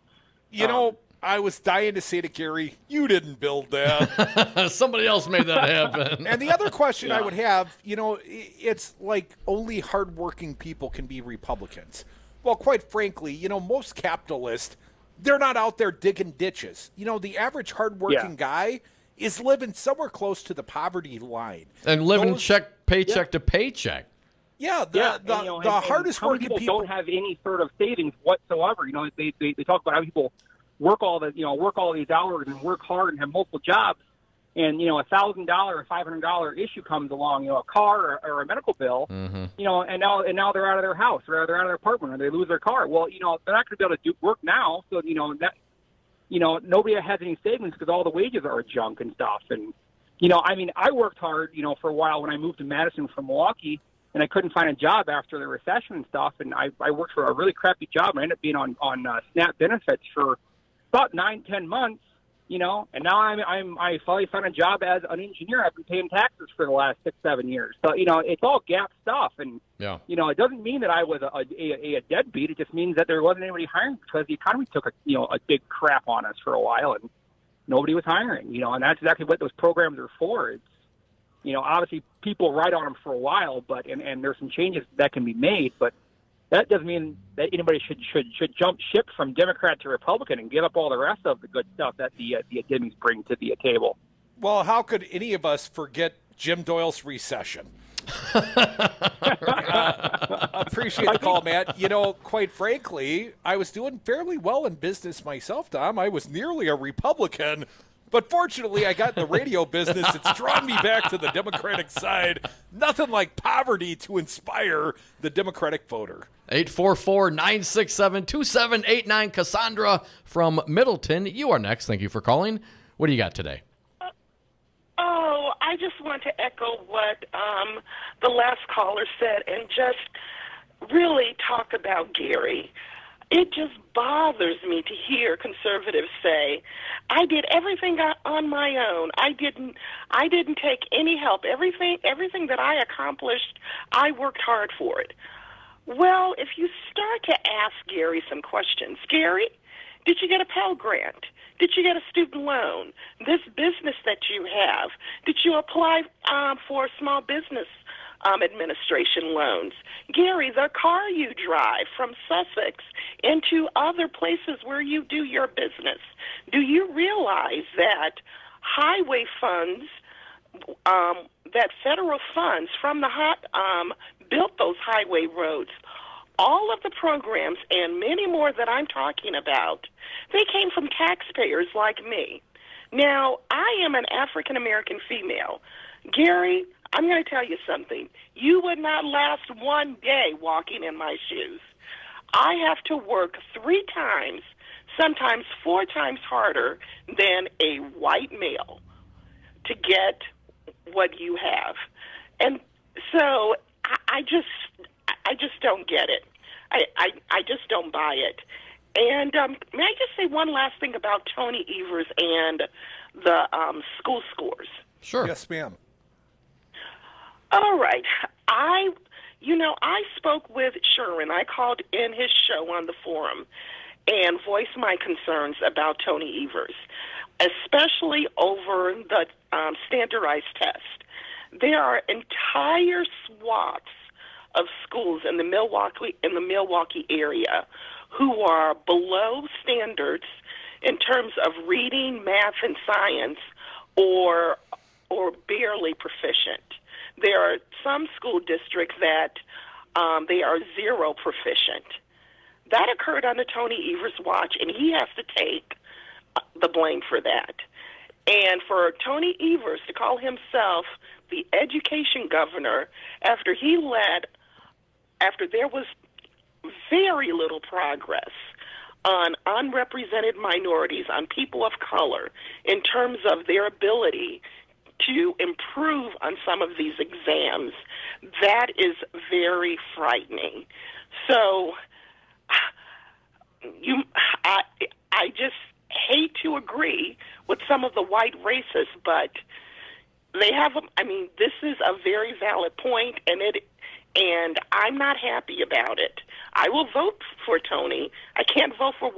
I was dying to say to Gary, you didn't build that. Somebody else made that happen. And the other question I would have, it's like only hardworking people can be Republicans. Well, quite frankly, most capitalists, they're not out there digging ditches. The average hardworking guy is living somewhere close to the poverty line. And living paycheck to paycheck. Yeah, the hardest working people don't have any sort of savings whatsoever. They talk about how people work all these hours and work hard and have multiple jobs, and $1,000 or $500 issue comes along, a car or a medical bill, and now they're out of their house or they're out of their apartment or they lose their car. Well, they're not going to be able to do work now, so nobody has any savings because all the wages are junk and stuff. And I worked hard, for a while when I moved to Madison from Milwaukee, and I couldn't find a job after the recession and stuff, and I worked for a really crappy job. I ended up being on SNAP benefits for about 9-10 months, and now I finally found a job as an engineer. I've been paying taxes for the last 6-7 years. So, it's all gap stuff. And, it doesn't mean that I was a deadbeat. It just means that there wasn't anybody hiring because the economy took a big crap on us for a while and nobody was hiring, and that's exactly what those programs are for. It's, obviously people write on them for a while, but, and there's some changes that can be made, but that doesn't mean that anybody should jump ship from Democrat to Republican and give up all the rest of the good stuff that the Demis bring to the table. Well, how could any of us forget Jim Doyle's recession? Appreciate the call, Matt. Quite frankly, I was doing fairly well in business myself, Tom. I was nearly a Republican, But fortunately, I got in the radio business. It's drawn me back to the Democratic side. Nothing like poverty to inspire the Democratic voter. 844-967-2789. Cassandra from Middleton, you are next. Thank you for calling. What do you got today? I just want to echo what the last caller said and just really talk about Gary. It just bothers me to hear conservatives say, I did everything on my own. I didn't take any help. Everything that I accomplished, I worked hard for it. Well, if you start to ask Gary some questions, Gary, did you get a Pell Grant? Did you get a student loan? This business that you have, did you apply for small business administration loans? Gary, the car you drive from Sussex into other places where you do your business, do you realize that highway funds, that federal funds from the built those highway roads? All of the programs and many more that I'm talking about, they came from taxpayers like me. Now, I am an African-American female. Gary, I'm going to tell you something. You would not last one day walking in my shoes. I have to work 3 times, sometimes 4 times harder than a white male to get what you have. And so I just don't get it. I just don't buy it. And may I just say one last thing about Tony Evers and the school scores? Sure. Yes, ma'am. All right. I spoke with Sherwin. I called in his show on the forum and voiced my concerns about Tony Evers, especially over the standardized test. There are entire swaths of schools in the Milwaukee area who are below standards in terms of reading, math, and science, or barely proficient. There are some school districts that they are 0 proficient. That occurred under Tony Evers' watch, and he has to take the blame for that. And for Tony Evers to call himself the education governor after there was very little progress on unrepresented minorities, on people of color, in terms of their ability to improve on some of these exams, that is very frightening. So I just hate to agree with some of the white racists, but they have, this is a very valid point, and I'm not happy about it. I will vote for Tony. I can't vote for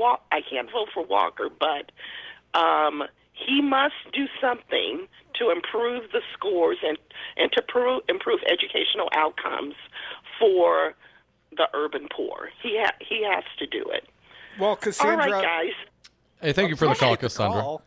Walker, but he must do something to improve the scores and to improve educational outcomes for the urban poor. He has to do it. Well, Cassandra. All right, guys. Hey, thank you for the call, Cassandra.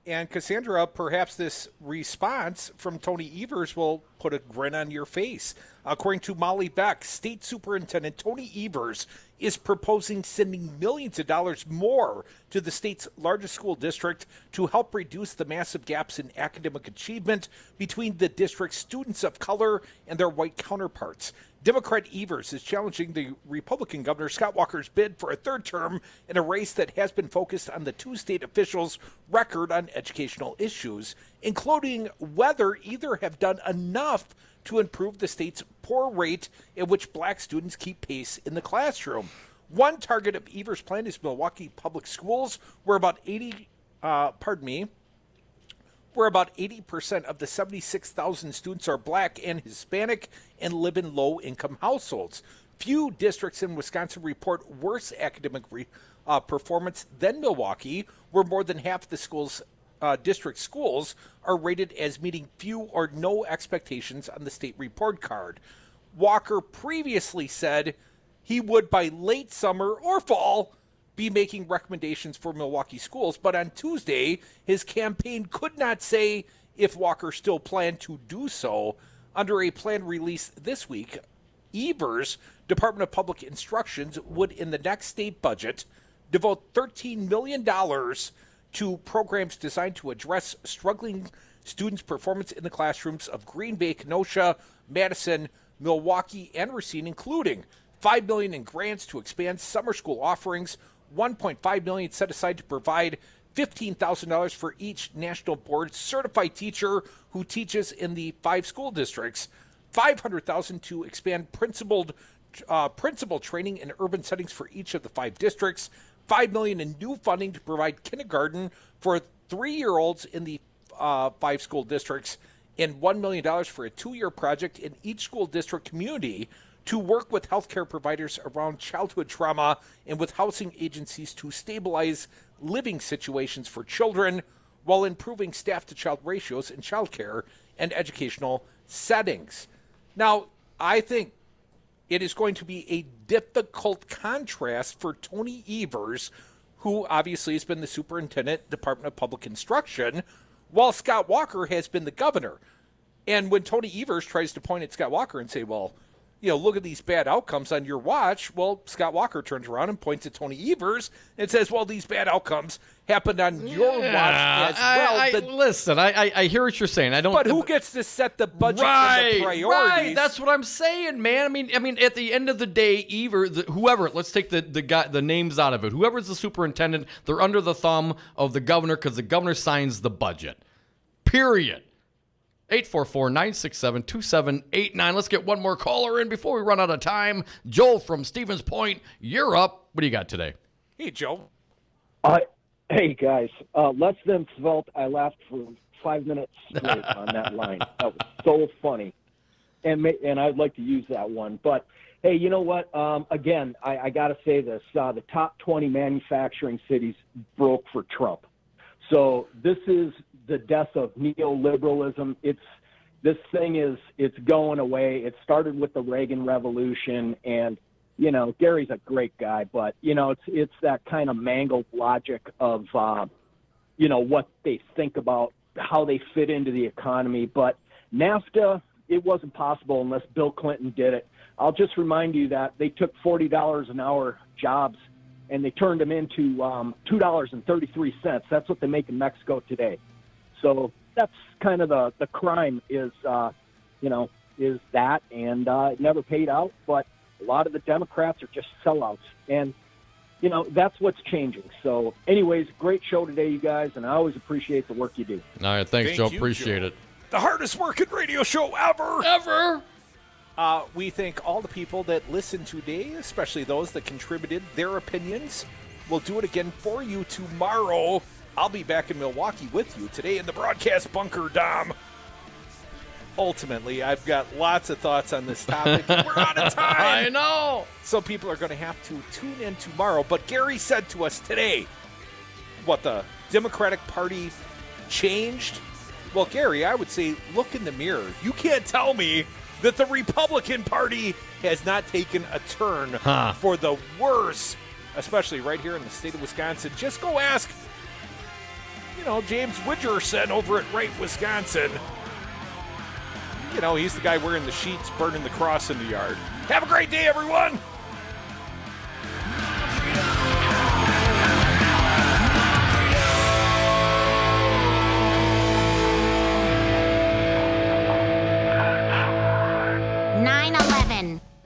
And Cassandra, perhaps this response from Tony Evers will put a grin on your face. According to Molly Beck, State Superintendent Tony Evers is proposing sending millions of dollars more to the state's largest school district to help reduce the massive gaps in academic achievement between the district's students of color and their white counterparts. Democrat Evers is challenging the Republican Governor Scott Walker's bid for a 3rd term in a race that has been focused on the 2 state officials' record on educational issues, including whether either have done enough to improve the state's poor rate at which black students keep pace in the classroom. One target of Evers' plan is Milwaukee Public Schools, where about 80% of the 76,000 students are black and Hispanic and live in low-income households. Few districts in Wisconsin report worse academic performance than Milwaukee, where more than half the district schools are rated as meeting few or no expectations on the state report card. Walker previously said he would, by late summer or fall, be making recommendations for Milwaukee schools, but on Tuesday, his campaign could not say if Walker still planned to do so. Under a plan released this week, Evers' Department of Public Instructions would, in the next state budget, devote $13 million to programs designed to address struggling students' performance in the classrooms of Green Bay, Kenosha, Madison, Milwaukee, and Racine, including $5 million in grants to expand summer school offerings, $1.5 million set aside to provide $15,000 for each national board certified teacher who teaches in the 5 school districts, $500,000 to expand principal training in urban settings for each of the 5 districts, $5 million in new funding to provide kindergarten for 3-year-olds in the 5 school districts, and $1 million for a 2-year project in each school district community to work with healthcare providers around childhood trauma and with housing agencies to stabilize living situations for children while improving staff-to-child ratios in childcare and educational settings. Now, I think it is going to be a difficult contrast for Tony Evers, who obviously has been the superintendent, Department of Public Instruction, while Scott Walker has been the governor. And when Tony Evers tries to point at Scott Walker and say, well, look at these bad outcomes on your watch, well, Scott Walker turns around and points at Tony Evers and says, well, these bad outcomes happened on your watch as well. Listen, I hear what you're saying. But who gets to set the budget and the priorities? Right, that's what I'm saying, man. I mean, at the end of the day, whoever, let's take the names out of it. Whoever's the superintendent, they're under the thumb of the governor because the governor signs the budget. Period. 844-967-2789. Let's get one more caller in before we run out of time. Joel from Stevens Point, you're up. What do you got today? Hey, Joe. Hey, guys. Less than svelte. I laughed for 5 minutes straight on that line. That was so funny. And I'd like to use that one. But, hey, you know what? Again, I got to say this. The top 20 manufacturing cities broke for Trump. So this is the death of neoliberalism. It's going away. It started with the Reagan Revolution, and Gary's a great guy, but it's that kind of mangled logic of what they think about how they fit into the economy. But NAFTA, it wasn't possible unless Bill Clinton did it. I'll just remind you that they took $40 an hour jobs and they turned them into $2.33. That's what they make in Mexico today. So that's kind of the crime is that, and it never paid out. But a lot of the Democrats are just sellouts, and that's what's changing. So, anyways, great show today, you guys, and I always appreciate the work you do. All right, thanks, Joe. Appreciate it. The hardest working radio show ever. We thank all the people that listened today, especially those that contributed their opinions. We'll do it again for you tomorrow. I'll be back in Milwaukee with you today in the broadcast bunker, Dom. Ultimately, I've got lots of thoughts on this topic. We're out of time. I know. So people are going to have to tune in tomorrow. But Gary said to us today, what, the Democratic Party changed? Well, Gary, I would say look in the mirror. You can't tell me that the Republican Party has not taken a turn for the worse, especially right here in the state of Wisconsin. Just go ask, James Widgerson over at Wright, Wisconsin. He's the guy wearing the sheets, burning the cross in the yard. Have a great day, everyone.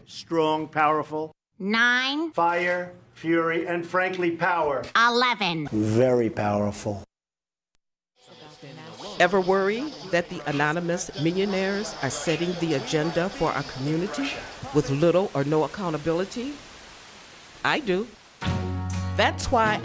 Strong, powerful. 9. Fire, fury, and frankly, power. 11. Very powerful. Ever worry that the anonymous millionaires are setting the agenda for our community with little or no accountability? I do. That's why